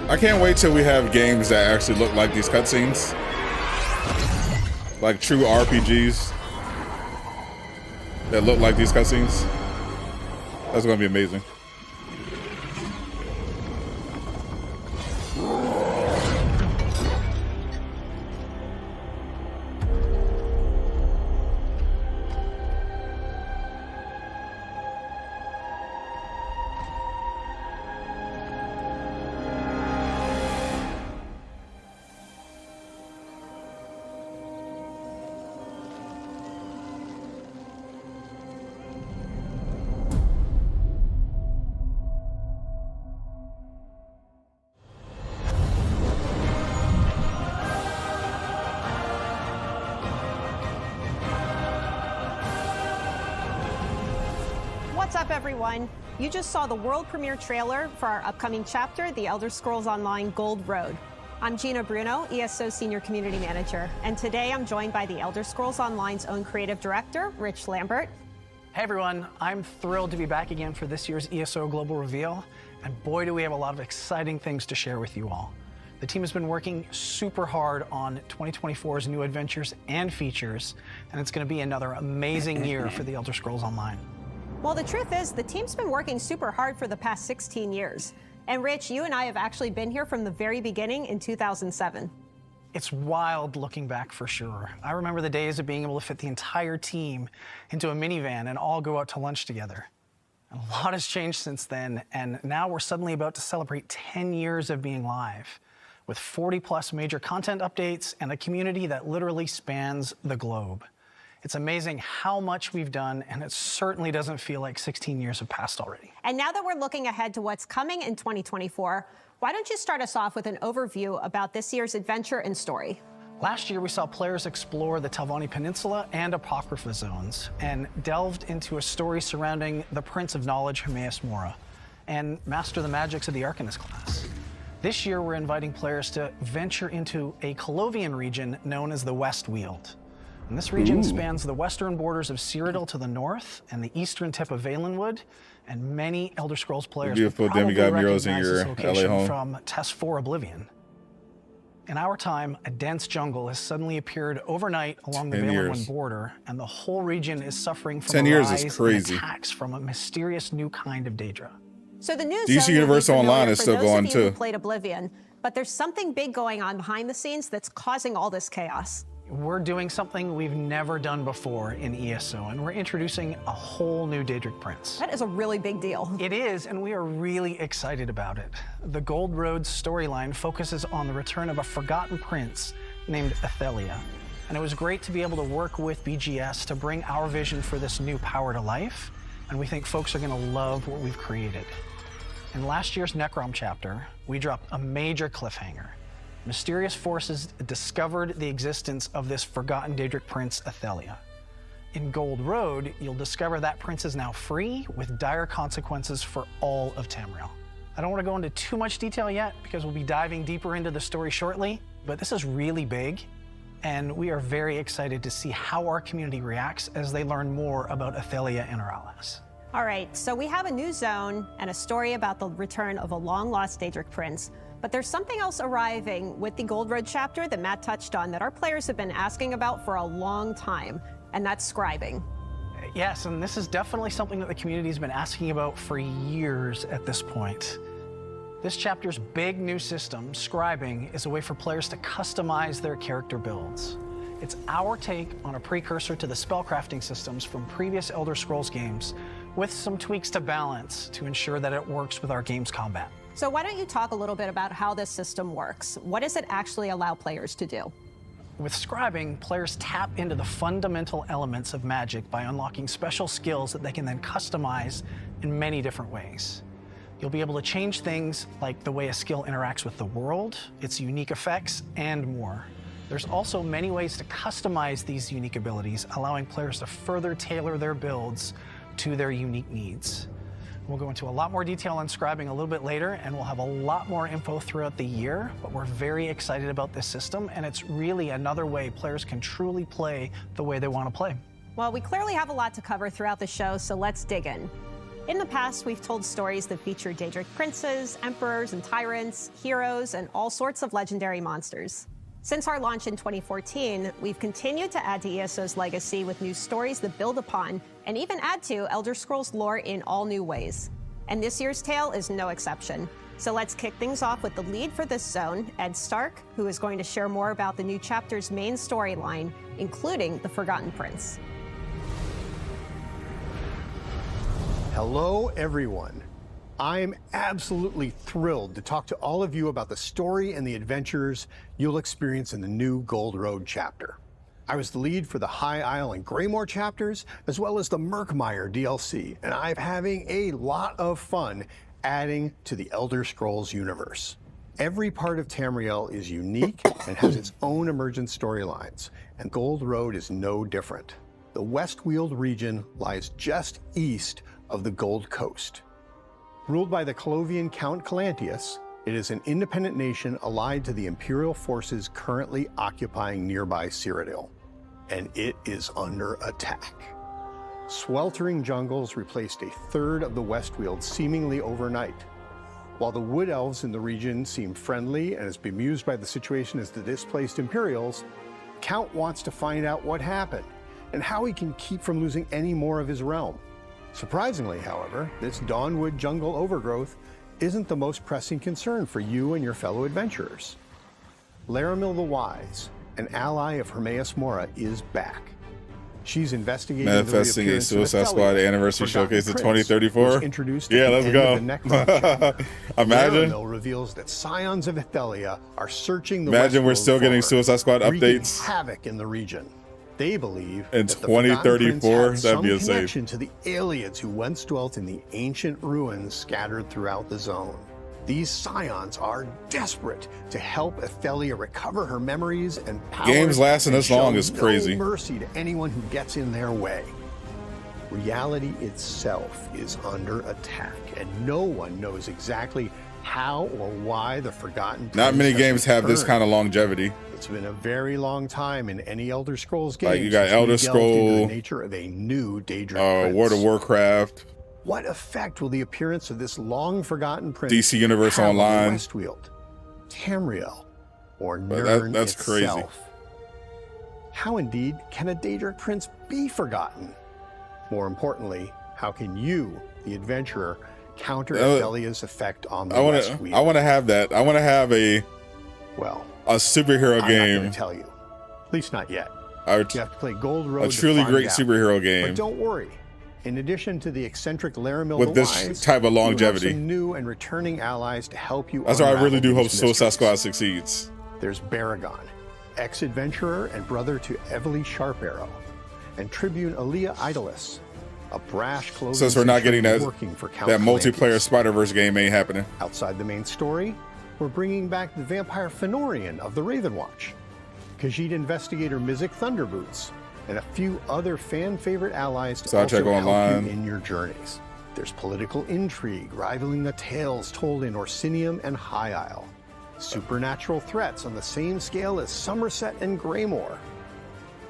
I can't wait till we have games that actually look like these cutscenes. Like true RPGs that look like these cutscenes. That's gonna be amazing. What's up, everyone? You just saw the world premiere trailer for our upcoming chapter, The Elder Scrolls Online Gold Road. I'm Gina Bruno, ESO Senior Community Manager, and today I'm joined by The Elder Scrolls Online's own creative director, Rich Lambert. Hey everyone, I'm thrilled to be back again for this year's ESO Global Reveal, and boy do we have a lot of exciting things to share with you all. The team has been working super hard on 2024's new adventures and features, and it's going to be another amazing year for The Elder Scrolls Online. Well, the truth is, the team's been working super hard for the past 16 years. And Rich, you and I have actually been here from the very beginning in 2007. It's wild looking back for sure. I remember the days of being able to fit the entire team into a minivan and all go out to lunch together. A lot has changed since then, and now we're suddenly about to celebrate 10 years of being live, with 40+ major content updates and a community that literally spans the globe. It's amazing how much we've done, and it certainly doesn't feel like 16 years have passed already. And now that we're looking ahead to what's coming in 2024, why don't you start us off with an overview about this year's adventure and story? Last year, we saw players explore the Telvanni Peninsula and Apocrypha zones, and delved into a story surrounding the Prince of Knowledge, Hermaeus Mora, and master the magics of the Arcanist class. This year, we're inviting players to venture into a Colovian region known as the West Weald. And this region spans the western borders of Cyrodiil to the north and the eastern tip of Valenwood, and many Elder Scrolls players Beautiful will probably demigod murals in recognize your this location LA home. from Test 4 Oblivion. In our time, a dense jungle has suddenly appeared overnight along the 10 years. Valenwood border, and the whole region is suffering from 10 a years rise is crazy. in attacks from a mysterious new kind of Daedra. So the news DC Universal Online is still going too. too. Played Oblivion, but there's something big going on behind the scenes that's causing all this chaos. We're doing something we've never done before in ESO, and we're introducing a whole new Daedric Prince. That is a really big deal. It is, and we are really excited about it. The Gold Road storyline focuses on the return of a forgotten prince named Athelia, and it was great to be able to work with BGS to bring our vision for this new power to life, and we think folks are going to love what we've created. In last year's Necrom chapter, we dropped a major cliffhanger. Mysterious forces discovered the existence of this forgotten Daedric prince, Athelia. In Gold Road, you'll discover that prince is now free, with dire consequences for all of Tamriel. I don't want to go into too much detail yet, because we'll be diving deeper into the story shortly, but this is really big, and we are very excited to see how our community reacts as they learn more about Athelia and her allies. All right, so we have a new zone and a story about the return of a long-lost Daedric prince. But there's something else arriving with the Gold Road chapter that Matt touched on that our players have been asking about for a long time, and that's scribing. Yes, and this is definitely something that the community has been asking about for years at this point. This chapter's big new system, scribing, is a way for players to customize their character builds. It's our take on a precursor to the spellcrafting systems from previous Elder Scrolls games, with some tweaks to balance to ensure that it works with our game's combat. So why don't you talk a little bit about how this system works? What does it actually allow players to do? With scribing, players tap into the fundamental elements of magic by unlocking special skills that they can then customize in many different ways. You'll be able to change things like the way a skill interacts with the world, its unique effects, and more. There's also many ways to customize these unique abilities, allowing players to further tailor their builds to their unique needs. We'll go into a lot more detail on scribing a little bit later, and we'll have a lot more info throughout the year, but we're very excited about this system, and it's really another way players can truly play the way they want to play. Well, we clearly have a lot to cover throughout the show, so let's dig in. In the past, we've told stories that feature Daedric princes, emperors and tyrants, heroes, and all sorts of legendary monsters. Since our launch in 2014, we've continued to add to ESO's legacy with new stories that build upon and even add to Elder Scrolls lore in all new ways. And this year's tale is no exception. So let's kick things off with the lead for this zone, Ed Stark, who is going to share more about the new chapter's main storyline, including the Forgotten Prince. Hello, everyone. I'm absolutely thrilled to talk to all of you about the story and the adventures you'll experience in the new Gold Road chapter. I was the lead for the High Isle and Greymore chapters, as well as the Murkmire DLC, and I'm having a lot of fun adding to the Elder Scrolls universe. Every part of Tamriel is unique and has its own emergent storylines, and Gold Road is no different. The West Weald region lies just east of the Gold Coast. Ruled by the Colovian Count Calantius, it is an independent nation allied to the Imperial forces currently occupying nearby Cyrodiil, and it is under attack. Sweltering jungles replaced a third of the Westweald seemingly overnight. While the Wood Elves in the region seem friendly and as bemused by the situation as the displaced Imperials, Count wants to find out what happened and how he can keep from losing any more of his realm. Surprisingly, however, this Dawnwood jungle overgrowth isn't the most pressing concern for you and your fellow adventurers. Laramil the Wise, an ally of Hermaeus Mora, is back. She's investigating manifesting a Suicide Squad anniversary showcase in 2034. Yeah, let's go. Imagine. Laramil reveals that scions of Ethelia are searching the Imagine we're Westworld still getting forward, Suicide Squad wreaking updates havoc in the region. They believe in that the Forgotten Prince 2034. had That'd be some insane. connection to the aliens who once dwelt in the ancient ruins scattered throughout the zone. These scions are desperate to help Ethelia recover her memories and powers. Games lasting and this long show is crazy. No mercy to anyone who gets in their way. Reality itself is under attack, and no one knows exactly how or why the Forgotten Prince Not many has games have this returned. kind of longevity. It's been a very long time in any Elder Scrolls game. Like you got Elder Scroll, the nature of a new Daedric Prince. World of Warcraft, What effect will the appearance of this long-forgotten prince DC Universe have on the Online. Westweald, Tamriel, or But Nirn that's crazy. itself? How indeed can a Daedric prince be forgotten? More importantly, how can you, the adventurer, counter Athelia's effect on the Westweald? I want to have that. I want to have a superhero I'm game. not going to tell you. At least not yet. You have to play Gold Road. A truly to find great out. superhero game. But don't worry. In addition to the eccentric Laramil With the this Wise, type of you have longevity. some new and returning allies to help you. That's why I really unravel do hope these Suicide mysteries. Squad succeeds. There's Baragon, ex-adventurer and brother to Evely Sharparrow, and Tribune Aaliyah Idolus, a brash clothing Since we're not getting that working for Count that multiplayer Calantius. Spider-Verse game ain't happening. Outside the main story, we're bringing back the vampire Fëanorian of the Raven Watch, Khajiit investigator Mizik Thunderboots, and a few other fan-favorite allies to Star also Trek help Online. you in your journeys. There's political intrigue rivaling the tales told in Orsinium and High Isle. Supernatural threats on the same scale as Somerset and Greymore.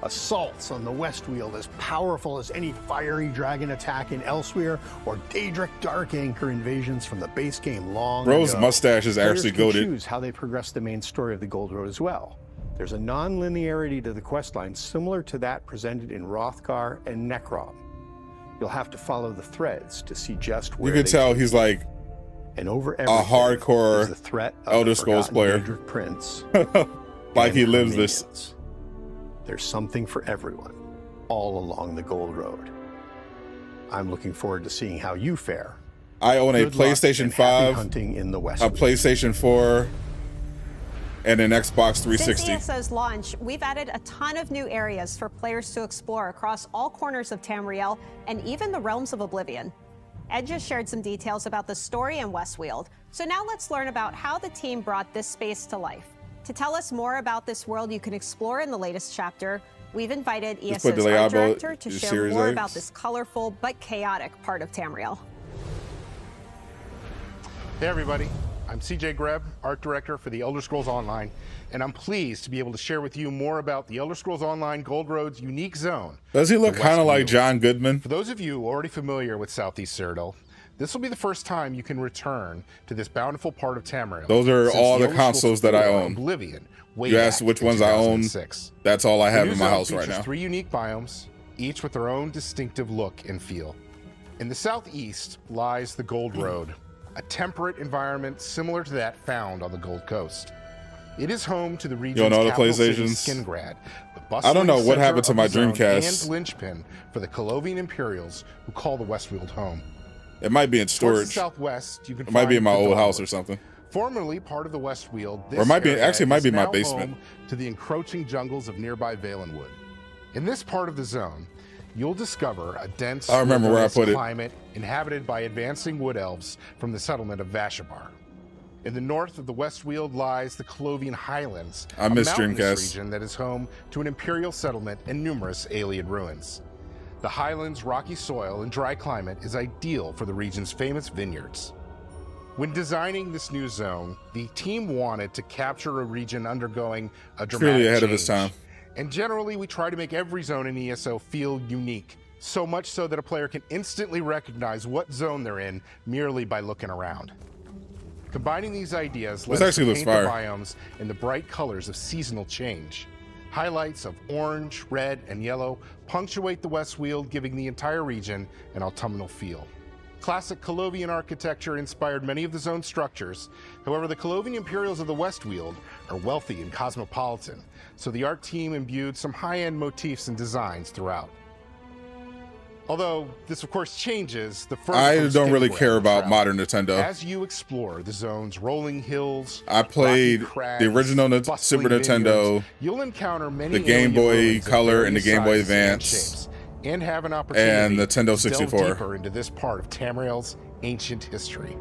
Assaults on the Westweald as powerful as any fiery dragon attack in Elsewhere or Daedric Dark Anchor invasions from the base game long Bro's ago. mustache is Players actually can goated. choose how they progress the main story of the Gold Road as well. There's a non-linearity to the questline similar to that presented in Hrothgar and Necrom. You'll have to follow the threads to see just where You can they tell take he's you. like And over a everything hardcore is the threat of Elder the Scrolls forgotten player. Daedric Prince. Like and he her lives this. minions. There's something for everyone, all along the Gold Road. I'm looking forward to seeing how you fare. I own a Good luck PlayStation and happy 5, hunting in the a Westweald. PlayStation 4, and an Xbox 360. Since ESO's launch, we've added a ton of new areas for players to explore across all corners of Tamriel and even the realms of Oblivion. Ed just shared some details about the story in Westweald, so now let's learn about how the team brought this space to life. To tell us more about this world you can explore in the latest chapter, we've invited Just put ESO's the art Diablo director to share Series more X. about this colorful but chaotic part of Tamriel. Hey everybody, I'm CJ Greb, art director for the Elder Scrolls Online, and I'm pleased to be able to share with you more about the Elder Scrolls Online Gold Road's unique zone. Does he look the kind of like Westweald. John Goodman? For those of you already familiar with Southeast Cyrodiil, this will be the first time you can return to this bountiful part of Tamriel. Those are since all the Elder Scrolls consoles that I 4 own. Oblivion, way You asked back which in ones I own. 2006. That's all I The have new in my zone house right features now. 3 unique biomes, each with their own distinctive look and feel. In the southeast lies the Gold Road, a temperate environment similar to that found on the Gold Coast. It is home to the region's know the capital city, PlayStations? Skingrad, the I don't know bustling what center happened to of my the zone Dreamcast. and linchpin for the Colovian Imperials who call the Westweald home. It might be in Towards the storage. southwest, you can It might be in find my the old house or Dawnwood. something. Formerly part of the Westweald, this Or it might be- area actually, it might is be my now basement. home to the encroaching jungles of nearby Valenwood. In this part of the zone, you'll discover a dense I remember where I wilderness put it. climate inhabited by advancing wood elves from the settlement of Vashabar. In the north of the Westweald lies the Colovian Highlands, I a miss mountainous Dreamcast. region that is home to an imperial settlement and numerous alien ruins. The highlands' rocky soil and dry climate is ideal for the region's famous vineyards. When designing this new zone, the team wanted to capture a region undergoing a dramatic Truly ahead of change. its time. And generally, we try to make every zone in ESO feel unique, so much so that a player can instantly recognize what zone they're in merely by looking around. Combining these ideas lets us paint the biomes in the bright colors of seasonal change. Highlights of orange, red, and yellow punctuate the Westweald, giving the entire region an autumnal feel. Classic Colovian architecture inspired many of the zone's structures. However, the Colovian Imperials of the Westweald are wealthy and cosmopolitan, so the art team imbued some high-end motifs and designs throughout. Although this, of course, changes the first. I don't really care about modern Nintendo. As you explore the zone's rolling hills, I played crags, the original Super Nintendo, you'll encounter many the Game Boy Color and the Game Boy sizes and Advance, shapes, and have an opportunity and Nintendo to delve 64. deeper into this part of Tamriel's ancient history.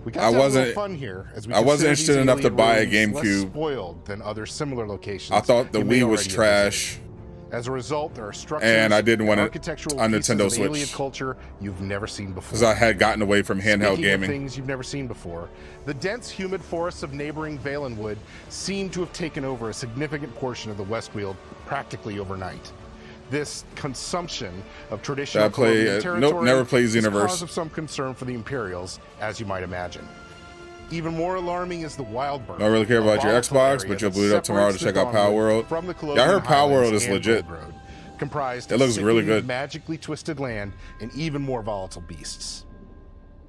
We got I to have a wasn't- little fun here as we I wasn't consider interested these enough to alien buy a ruins less GameCube. spoiled than other similar locations. I thought the you may Wii was already have trash. visited. As a result, there are structures And I didn't want it architectural on pieces Nintendo of alien Switch. culture you've never seen before. Because I had gotten away from handheld Speaking of gaming. things you've never seen before, the dense, humid forests of neighboring Valenwood seem to have taken over a significant portion of the Westweald practically overnight. This consumption of traditional Colovian territory never plays is Xenoverse. cause of some concern for the Imperials, as you might imagine. Even more alarming is the Wildburn. Don't really care a about your volatile Xbox, area but you'll that boot it up tomorrow to separates check out the Dawnwood Palworld. from the Yeah, I heard Colovian Palworld Highlands is and legit. Gold Road, comprised It of looks really sickening, good. magically twisted land and even more volatile beasts.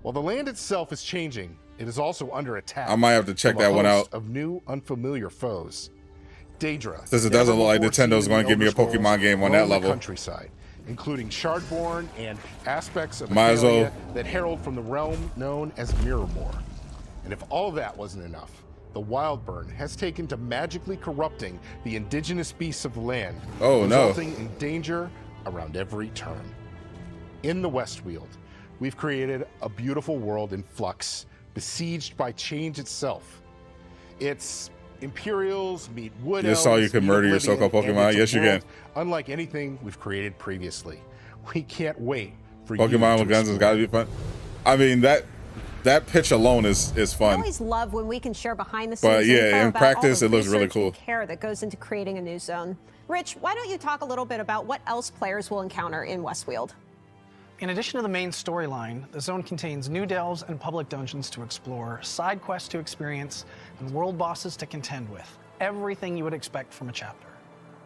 While the land itself is changing, it is also under attack. I might have to check from a that one host out. Of new, unfamiliar foes. Daedra. Since it the doesn't look like ever-before Nintendo's team going in to give me a Elder Scrolls Pokemon game on that roam the level. Countryside, including Shardborn and aspects of Might as well. Athelia that herald from the realm known as Mirrormore. And if all of that wasn't enough, the Wildburn has taken to magically corrupting the indigenous beasts of the land, Oh, no. resulting in danger around every turn. In the Westweald, we've created a beautiful world in flux, besieged by change itself. Its Imperials meet Wood You just saw you Elves, could meet murder your Oblivion, so-called and Pokemon? it's a Yes, you world can. Unlike anything we've created previously. We can't wait for you Pokemon to with guns has explore. got to be fun. I mean, that pitch alone is I fun. always love when we can share behind the scenes But yeah, info in about practice, all the it looks really research and cool. care that goes into creating a new zone. Rich, why don't you talk a little bit about what else players will encounter in Westweald? In addition to the main storyline, the zone contains new delves and public dungeons to explore, side quests to experience, and world bosses to contend with. Everything you would expect from a chapter.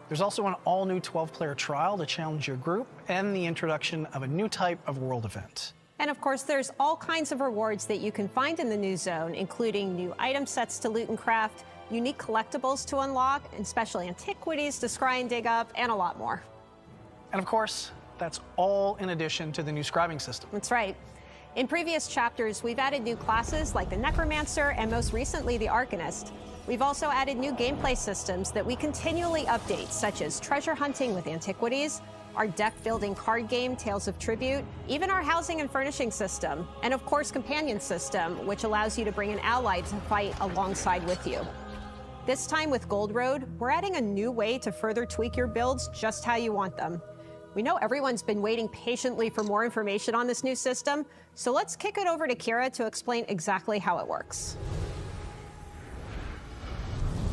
There's also an all-new 12-player trial to challenge your group, and the introduction of a new type of world event. And of course, there's all kinds of rewards that you can find in the new zone, including new item sets to loot and craft, unique collectibles to unlock, and special antiquities to scry and dig up, and a lot more. And of course, that's all in addition to the new scribing system. That's right. In previous chapters, we've added new classes like the Necromancer and most recently the Arcanist. We've also added new gameplay systems that we continually update, such as treasure hunting with antiquities, our deck-building card game, Tales of Tribute, even our housing and furnishing system, and of course, companion system, which allows you to bring an ally to fight alongside with you. This time with Gold Road, we're adding a new way to further tweak your builds just how you want them. We know everyone's been waiting patiently for more information on this new system, so let's kick it over to Kira to explain exactly how it works.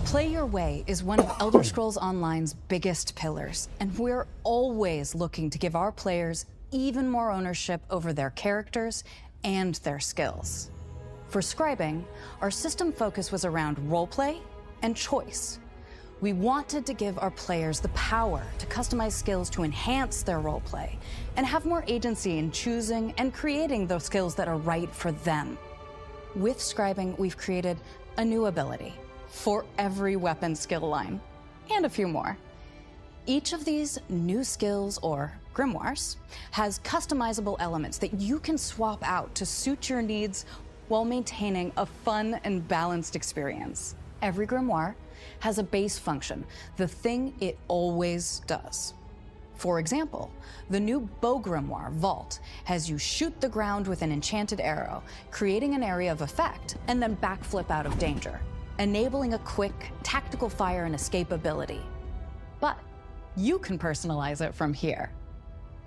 Play Your Way is one of Elder Scrolls Online's biggest pillars, and we're always looking to give our players even more ownership over their characters and their skills. For scribing, our system focus was around roleplay and choice. We wanted to give our players the power to customize skills to enhance their roleplay and have more agency in choosing and creating those skills that are right for them. With scribing, we've created a new ability for every weapon skill line, and a few more. Each of these new skills, or grimoires, has customizable elements that you can swap out to suit your needs while maintaining a fun and balanced experience. Every grimoire has a base function, the thing it always does. For example, the new bow grimoire, Vault, has you shoot the ground with an enchanted arrow, creating an area of effect, and then backflip out of danger, enabling a quick, tactical fire and escape ability. But You can personalize it from here.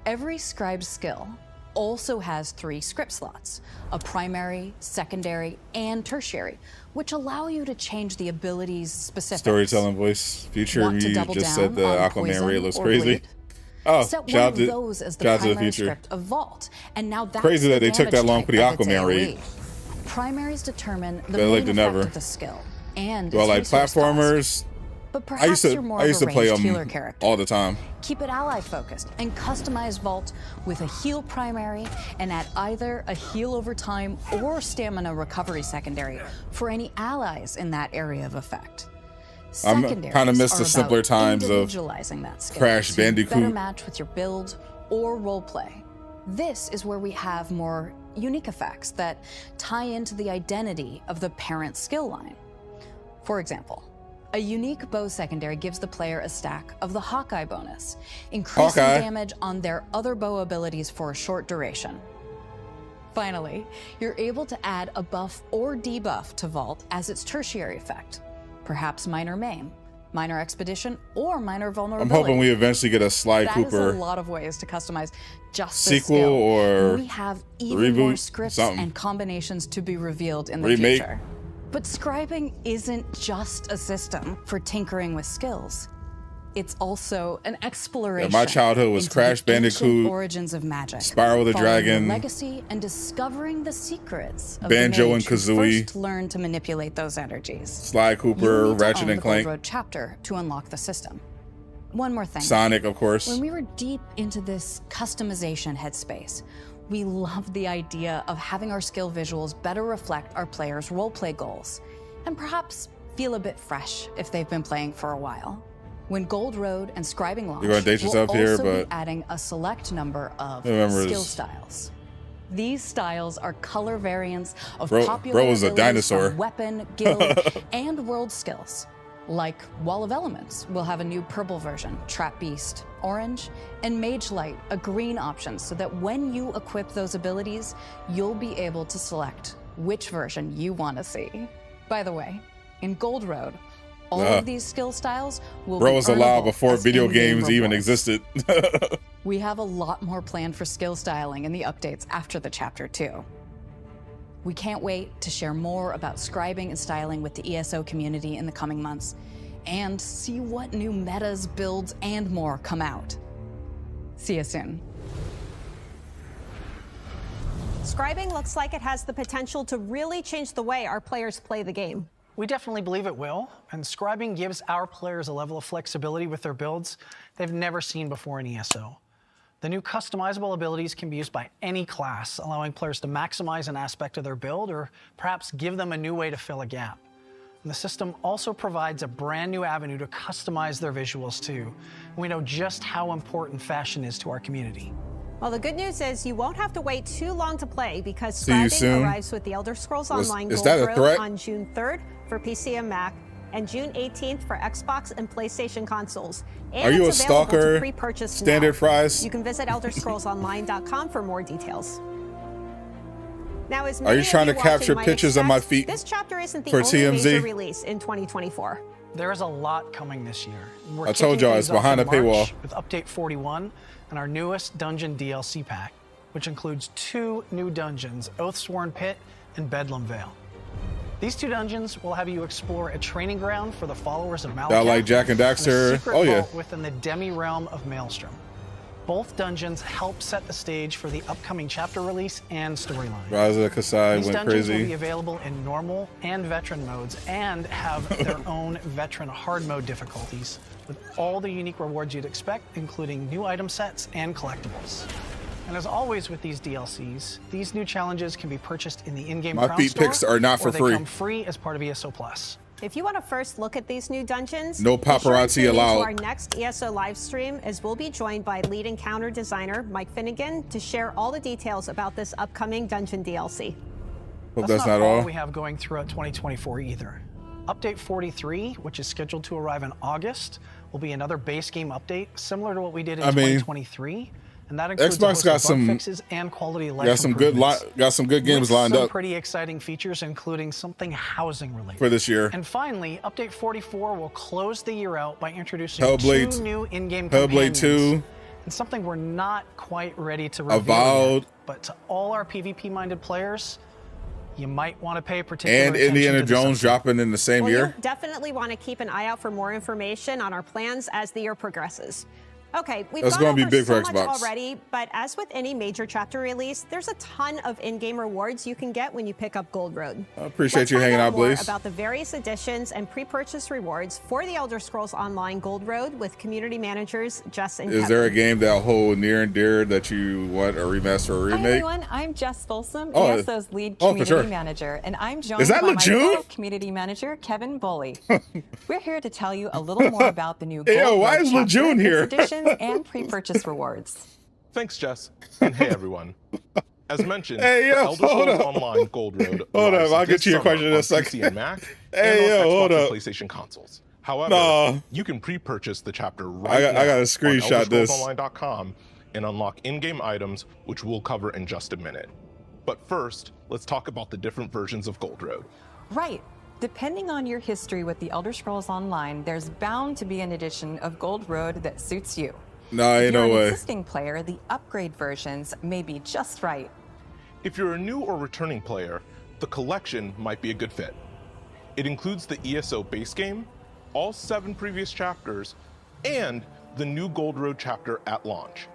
Every scribe skill also has 3 script slots, a primary, secondary, and tertiary, which allow you to change the abilities specifics. Storytelling voice. Future me just said the Aquaman raid looks crazy. Bleed? Oh, Set one shout of to those as the shout to the primary future. script of Vault, and now that's Crazy that the they took that damage long for the type of its Aquaman AoE. raid. Primaries determine the Better main late effect than never. of the skill and Well, its like resource cost. platformers, But I used perhaps you're more I used to of a play ranged them healer character. all the time. Keep it ally focused and customize Vault with a heal primary and add either a heal over time or stamina recovery secondary for any allies in that area of effect. I'm Secondaries kind of missed are the simpler about times of individualizing that skill Crash to better Bandicoot. match with your build or roleplay. This is where we have more unique effects that tie into the identity of the parent skill line. For example, a unique bow secondary gives the player a stack of the Hawkeye bonus, increasing Hawkeye. damage on their other bow abilities for a short duration. Finally, you're able to add a buff or debuff to Vault as its tertiary effect, perhaps minor maim, minor expedition, or minor I'm vulnerability. hoping we eventually get a Sly That is Cooper a lot of ways to customize just this sequel skill. or We have even more reboot, scripts something. and combinations to be revealed in the Remake. future. But scribing isn't just a system for tinkering with skills. It's also an exploration. my childhood was into Crash the ancient Bandicoot, origins of magic, Spyro the following Dragon, legacy, and discovering the secrets of Banjo the and mage who Kazooie, first learned to manipulate those energies. Sly Cooper, You'll need to Ratchet own and the Gold Clank, Road chapter to unlock the system. One more thing. Sonic, of course. When we were deep into this customization headspace, we loved the idea of having our skill visuals better reflect our players' roleplay goals, and perhaps feel a bit fresh if they've been playing for a while. When Gold Road and Scribing launch, You're gonna date we'll yourself here, also be but adding a select number of remember skill this. styles. These styles are color variants of Bro popular was a abilities from dinosaur. weapon, guild, and world skills. Like Wall of Elements will have a new purple version, Trap Beast orange, and Mage Light a green option, so that when you equip those abilities, you'll be able to select which version you want to see. By the way, in Gold Road, all of these skill styles will Bro be was allowed earnable before as video in-game games even rewards. existed. We have a lot more planned for skill styling in the updates after the chapter 2. We can't wait to share more about scribing and styling with the ESO community in the coming months, and see what new metas, builds, and more come out. See you soon. Scribing looks like it has the potential to really change the way our players play the game. We definitely believe it will, and scribing gives our players a level of flexibility with their builds they've never seen before in ESO. The new customizable abilities can be used by any class, allowing players to maximize an aspect of their build or perhaps give them a new way to fill a gap. And the system also provides a brand new avenue to customize their visuals too. We know just how important fashion is to our community. Well, the good news is you won't have to wait too long to play because See you Scribing soon. arrives with the Elder Scrolls Was- Online is Gold that a Road threat? on June 3rd for PC and Mac, and June 18th for Xbox and PlayStation consoles. And Are you it's a available stalker? to pre-purchase Standard now. fries? You can visit ElderScrollsOnline.com for more details. Now, as Are many you of trying to watching capture might pictures of my expect, feet This chapter isn't the for only TMZ? major release in 2024. There is a lot coming this year. We're I told kicking y'all things it's behind off a in March paywall. with Update 41 and our newest dungeon DLC pack, which includes 2 new dungeons, Oathsworn Pit and Bedlam Vale. These 2 dungeons will have you explore a training ground for the followers of Malekith. Y'all like Jack and a Daxter? secret Oh, yeah. vault within the demi-realm of Maelstrom. Both dungeons help set the stage for the upcoming chapter release and storyline. Rise of the Kasai These went dungeons will be crazy. available in normal and veteran modes and have their own veteran hard mode difficulties with all the unique rewards you'd expect, including new item sets and collectibles. And as always with these DLCs, these new challenges can be purchased in the in-game My Crown feet Store, pics are not for or they free. come free as part of ESO Plus. If you want to first look at these new dungeons, No be sure to paparazzi tune into allowed. our next ESO live stream, as we'll be joined by lead encounter designer Mike Finnegan to share all the details about this upcoming dungeon DLC. Hope that's not all all. we have going throughout 2024 either. Update 43, which is scheduled to arrive in August, will be another base game update similar to what we did in I mean, 2023. and that includes Xbox got some fixes and quality of life got some good games lined some up pretty exciting features, including something housing related for this year. And finally, update 44 will close the year out by introducing Hellblade, 2 new in-game Hellblade 2, and something we're not quite ready to reveal Avowed, yet, but to all our PvP-minded players, you might want to pay particular and attention Indiana to this Jones dropping in the same Well, year. You'll definitely want to keep an eye out for more information on our plans as the year progresses. Okay, we've That's gone gonna be over big so for much Xbox. already, but as with any major chapter release, there's a ton of in-game rewards you can get when you pick up Gold Road. I appreciate Let's you find hanging out, more Blaze. about the various additions and pre-purchase rewards for the Elder Scrolls Online Gold Road with community managers Jess and Is Kevin. there a game that'll hold near and dear that you want a remaster or Hi remake? everyone, I'm Jess Folsom, Oh, ESO's lead for community sure. manager, and I'm joined Is that by my Lejeune? fellow community manager, Kevin Bully. We're here to tell you a little more about the new Hey, yo, Gold why Road is chapter, Lejeune here? its additions, and pre-purchase rewards. Thanks, Jess. And hey, everyone. As mentioned, Hey, yo, the Elder hold Scrolls up. Online Gold Road Hold arrives up, I'll get this to your summer question in a on second. PC and Mac, Hey, and on yo, hold Xbox up. and PlayStation consoles. However, Nah. you can pre-purchase the chapter right now I gotta on screenshot this. ElderScrollsOnline.com and unlock in-game items, which we'll cover in just a minute. But first, let's talk about the different versions of Gold Road. Right. Depending on your history with the Elder Scrolls Online, there's bound to be an edition of Gold Road that suits you. Nah, ain't If you're no an way. existing player, the upgrade versions may be just right. If you're a new or returning player, the collection might be a good fit. It includes the ESO base game, all 7 previous chapters, and the new Gold Road chapter at launch.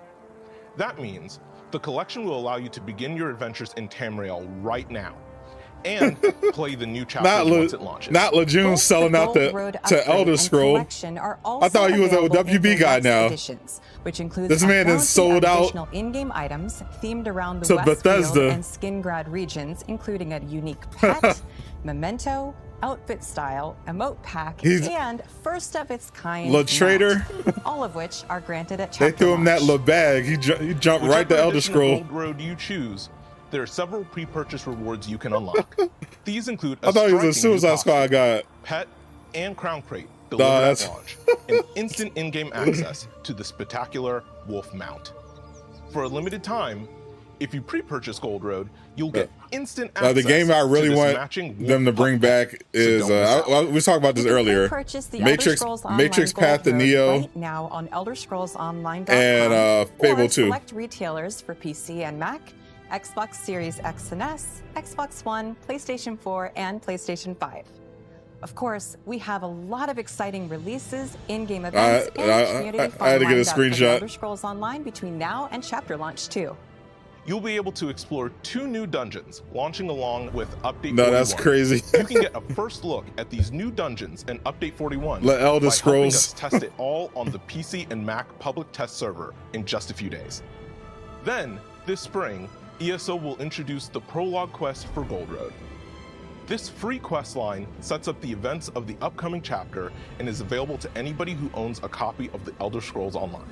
That means the collection will allow you to begin your adventures in Tamriel right now, and play the new chapter once it launches. Not Lejeune selling out to Elder Scroll. I thought he was a WB guy now. Editions, which includes This man is sold out additional in-game items themed around the to Westfield Bethesda. and Skingrad regions, including a unique pet, memento, outfit style, emote pack, He's- and first of its kind Le Trader. mount, all of which are granted at They chapter threw him that launch. little bag. He jumped right to Whichever Elder edition of Scroll. Gold Road you choose, there are several pre-purchase rewards you can unlock. These include I thought he was a striking new Suicide Squad guy. pet, and crown crate Nah, delivered that's- at launch, and instant in-game access to the spectacular Wolf mount. For a limited time, if you pre-purchase Gold Road, you'll get instant access The game I really to this want matching them to bring back is we was talking about this earlier. Purchase the Matrix, Elder Scrolls Online Matrix Gold Path to Road Neo, right now on ElderScrollsOnline.com and Fable or 2. select retailers for PC and Mac, Xbox Series X and S, Xbox One, PlayStation 4, and PlayStation 5. Of course, we have a lot of exciting releases, in-game events, and community I fun had to get a lined up for the screenshot. Elder Scrolls Online between now and chapter launch 2. You'll be able to explore 2 new dungeons launching along with Update 41. No, that's crazy. You can get a first look at these new dungeons and Update 41 Let Elder by helping Scrolls. us test it all on the PC and Mac public test server in just a few days. Then, this spring, ESO will introduce the prologue quest for Gold Road. This free quest line sets up the events of the upcoming chapter and is available to anybody who owns a copy of the Elder Scrolls Online.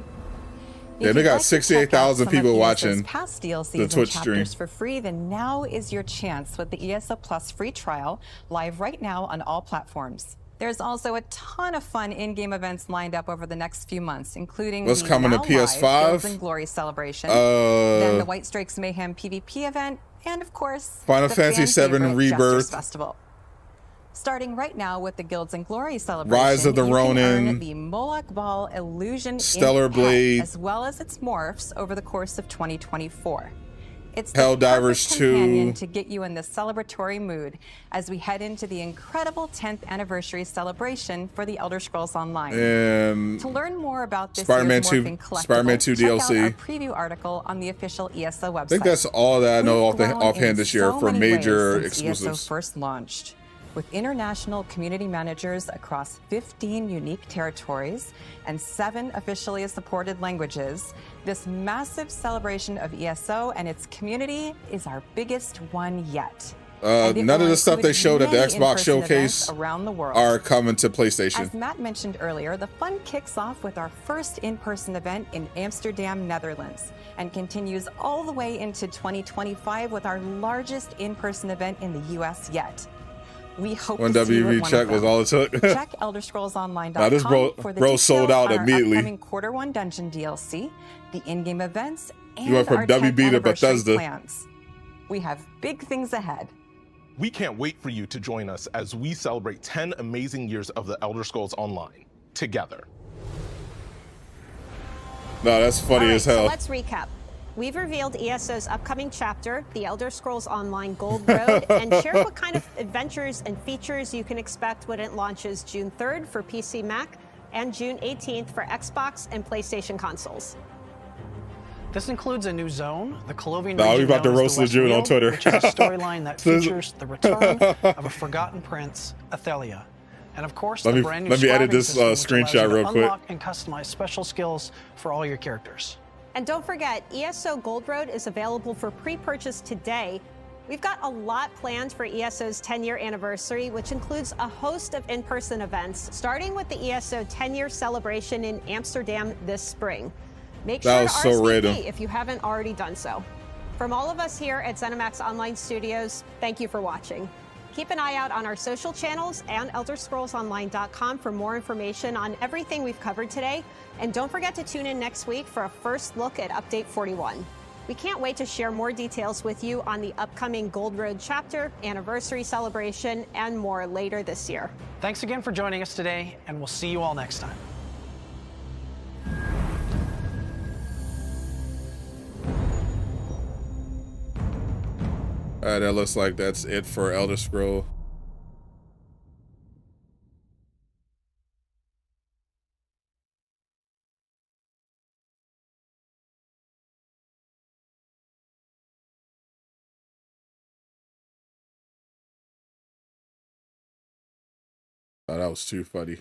Yeah, If they you'd got like to check out 68,000 some of people ESO's watching past DLCs the and Twitch stream. chapters for free, then now is your chance with the ESO Plus free trial, live right now on all platforms. There's also a ton of fun in-game events lined up over the next few months, including What's the coming to now PS5? live Guilds and Glory celebration, then the White Strikes Mayhem PvP event, and of course, Final the Fantasy fan VII favorite Rebirth. Jesters Festival. Starting right now with the Guilds and Glory celebration, Rise of the you can Ronin, earn the Moloch Ball Illusion Stellar Imp Pet, Blade, as well as its morphs over the course of 2024. It's Helldivers the perfect 2. companion to get you in the celebratory mood as we head into the incredible 10th anniversary celebration for the Elder Scrolls Online. And To learn more about this Spider-Man year's 2 morphing collectible, Spider-Man 2 check DLC. out our preview article on the official ESO website. I think that's all that I know We've grown offhand in this year so for many major ways since ESO exclusives. first launched. With international community managers across 15 unique territories and 7 officially supported languages, this massive celebration of ESO and its community is our biggest one yet. And it None of will the stuff they include showed at the many Xbox in-person showcase events around the world. are coming to PlayStation. As Matt mentioned earlier, the fun kicks off with our first in-person event in Amsterdam, Netherlands, and continues all the way into 2025 with our largest in-person event in the US yet. We hope One to see you at WV one check of was them. all it took. Check ElderScrollsOnline.com Now this for the bro sold details out on our immediately. upcoming Q1 dungeon DLC, the in-game events, and You went from our 10th WB to anniversary Bethesda. plans. We have big things ahead. We can't wait for you to join us as we celebrate 10 amazing years of the Elder Scrolls Online together. No, that's funny as hell. So let's recap. We've revealed ESO's upcoming chapter, The Elder Scrolls Online Gold Road, and shared what kind of adventures and features you can expect when it launches June 3rd for PC, Mac, and June 18th for Xbox and PlayStation consoles. This includes a new zone, the Colovian Nah, we region about to known as roast the West Lejeune on Field, Twitter. which is a storyline that features the return of a forgotten prince, Athelia. And of course, Let the me- brand new let me edit scribing this, system, which screenshot allows you real to quick. unlock and customize special skills for all your characters. And don't forget, ESO Gold Road is available for pre-purchase today. We've got a lot planned for ESO's 10-year anniversary, which includes a host of in-person events, starting with the ESO 10-year celebration in Amsterdam this spring. Make That sure was to so RSVP random. if you haven't already done so. From all of us here at ZeniMax Online Studios, thank you for watching. Keep an eye out on our social channels and ElderScrollsOnline.com for more information on everything we've covered today. And don't forget to tune in next week for a first look at Update 41. We can't wait to share more details with you on the upcoming Gold Road chapter, anniversary celebration, and more later this year. Thanks again for joining us today, and we'll see you all next time. All right, that looks like that's it for Elder Scroll. Oh, that was too funny.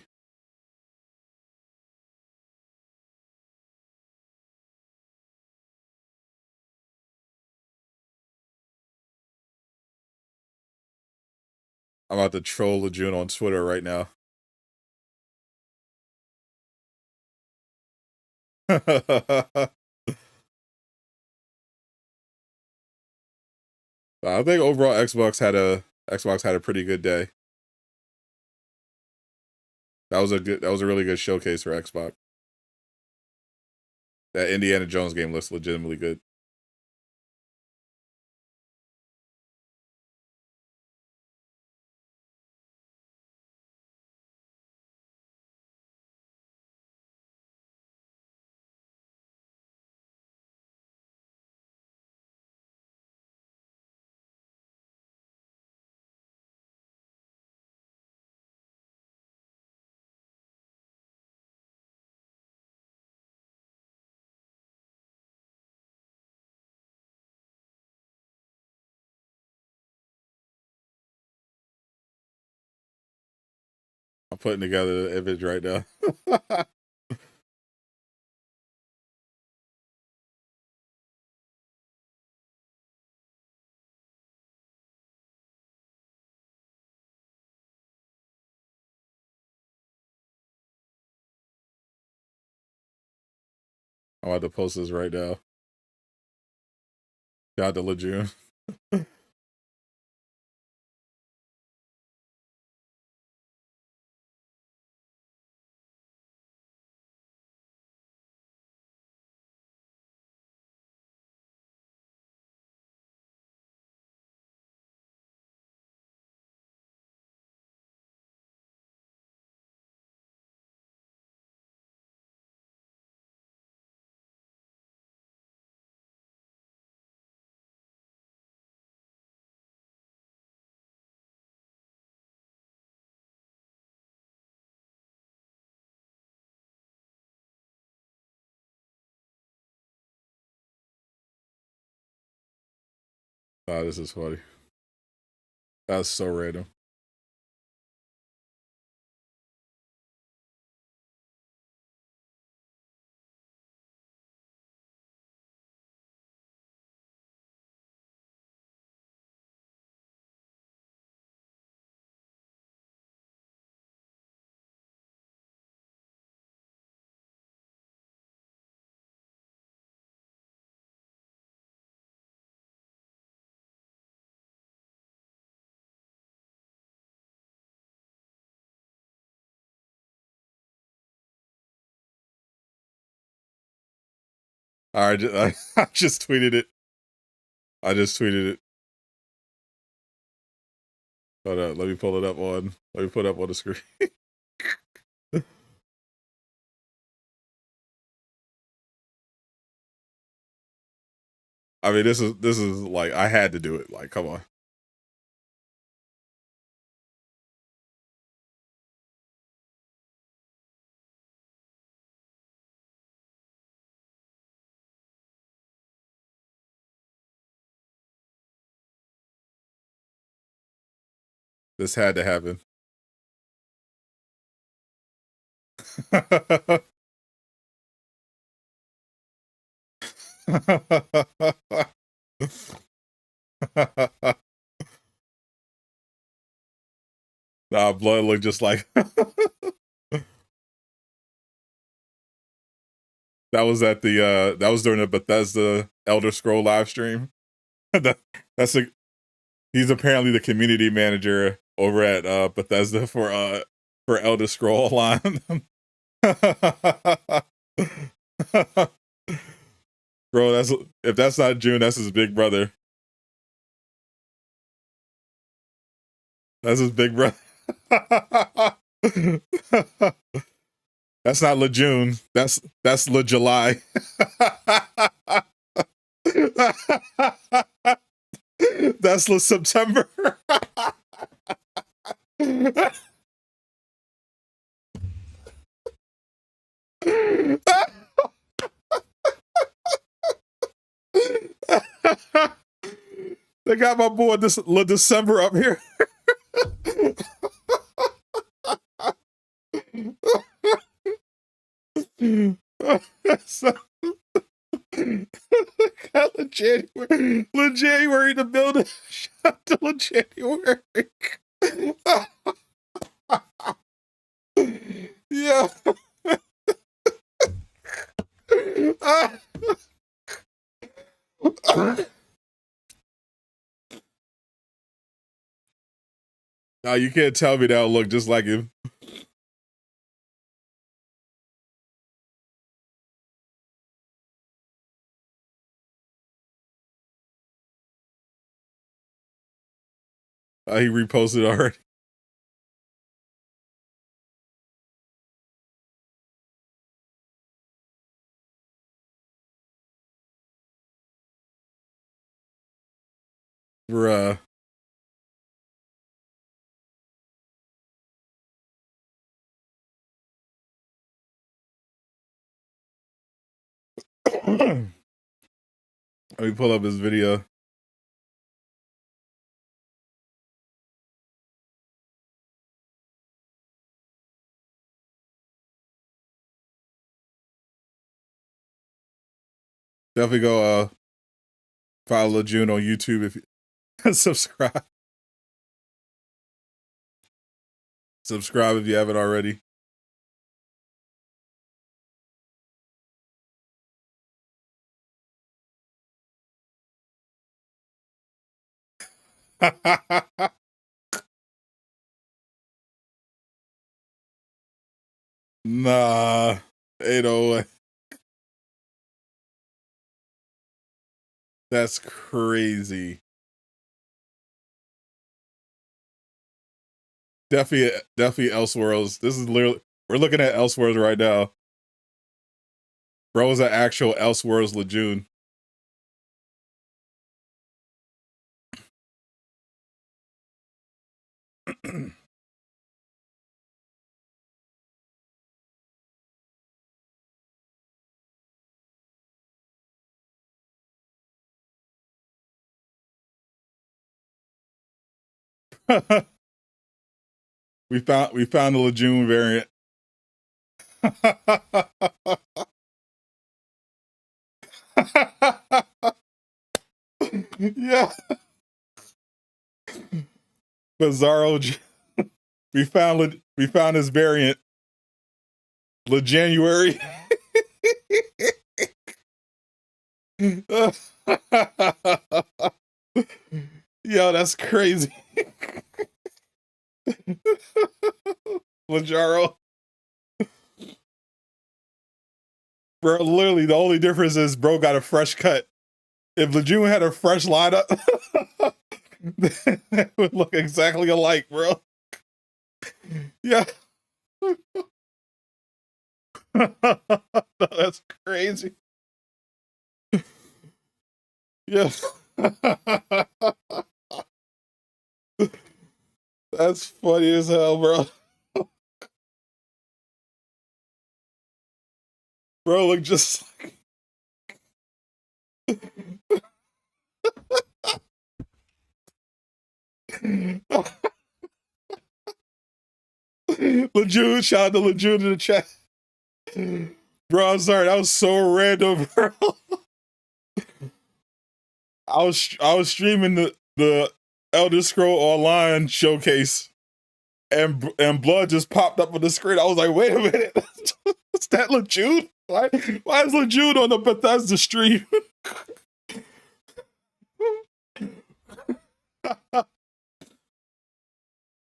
I'm about to troll Lejeune on Twitter right now. I think overall Xbox had a pretty good day. That was a really good showcase for Xbox. That Indiana Jones game looks legitimately good. I'm putting together the image right now. I'm about to post this right now. Shout out to Lejeune. Oh, this is funny. That's so random. All right, I just tweeted it. I just tweeted it. Hold up, let me pull it up on. Let me put it up on the screen. I mean, this is like I had to do it. Like, come on. This had to happen. Nah, blood looked just like that was at the that was during the Bethesda Elder Scroll live stream. He's apparently the community manager over at Bethesda for Elder Scroll Online. Bro, if that's not June, that's his big brother. That's his big brother. That's not LeJune. That's LeJuly. That's LeSeptember. They got my boy December up here. January to build it. Shut to January. Yeah. Now you can't tell me that'll look just like him. He reposted already. Bruh. Let me pull up his video. Definitely go follow June on YouTube if you subscribe. Subscribe if you haven't already. Nah, ain't no way. That's crazy. Definitely Elseworlds. This is literally, we're looking at Elseworlds right now. Bro is an actual Elseworlds LeJune. we found the LeJune variant. Yeah. Bizarro. We found his variant. January. Yo, that's crazy. Lajaro. Bro, literally, the only difference is bro got a fresh cut. If Lejeune had a fresh lineup, it would look exactly alike, bro. Yeah. That's crazy. Yes. That's funny as hell, bro. Bro, look just like... Lejeune, shout out to Lejeune in the chat. Bro, I'm sorry, that was so random, bro. I was streaming the Elder Scroll Online showcase, and blood just popped up on the screen. I was like, wait a minute, is that Lejeune? Why is Lejeune on the Bethesda stream?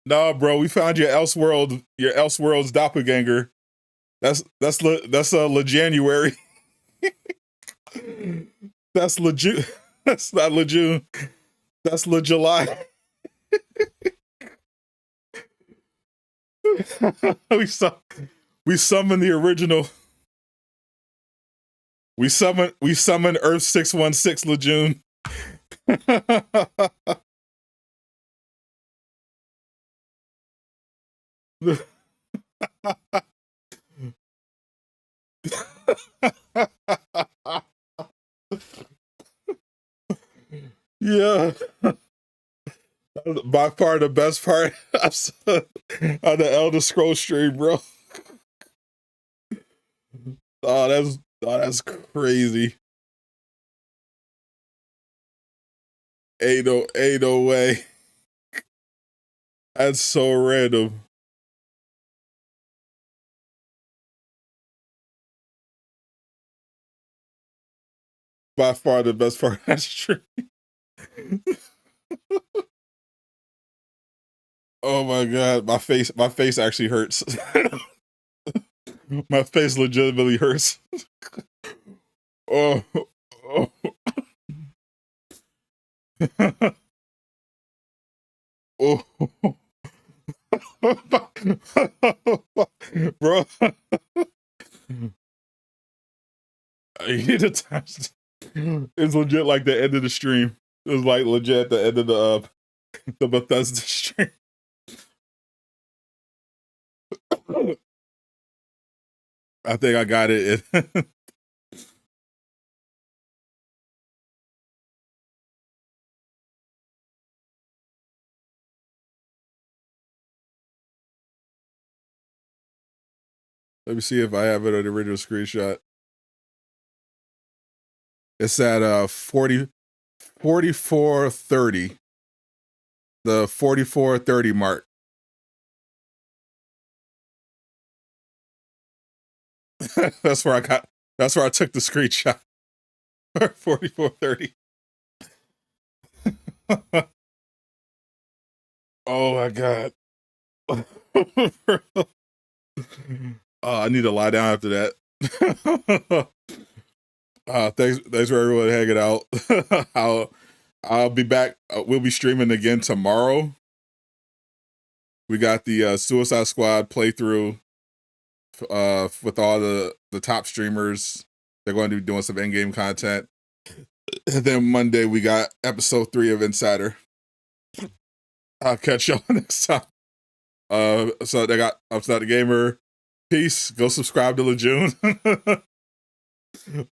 No, bro, we found your Elseworld's doppelganger. That's January. That's Lejeune. That's not Lejeune. That's July. we summoned the original. We summoned Earth 616 Lejeune. Yeah. By far the best part of the Elder Scrolls stream, bro. Oh, that's crazy. Ain't no way. That's so random. By far the best part of that stream. Oh my god, my face actually hurts. My face legitimately hurts. Oh. Oh. Bro. You need to touch. It's legit like the end of the stream. It was like legit at the end of the Bethesda stream. I think I got it. Let me see if I have it on the original screenshot. It's at 44:30. The 44:30 mark. That's where I took the screenshot. 44:30. Oh my god. Oh, I need to lie down after that. Thanks for everyone hanging out. I'll be back. We'll be streaming again tomorrow. We got the Suicide Squad playthrough with all the top streamers. They're going to be doing some in-game content. And then Monday we got episode 3 of Insider. I'll catch y'all next time. So they got Sadot the Gamer. Peace. Go subscribe to Lejeune.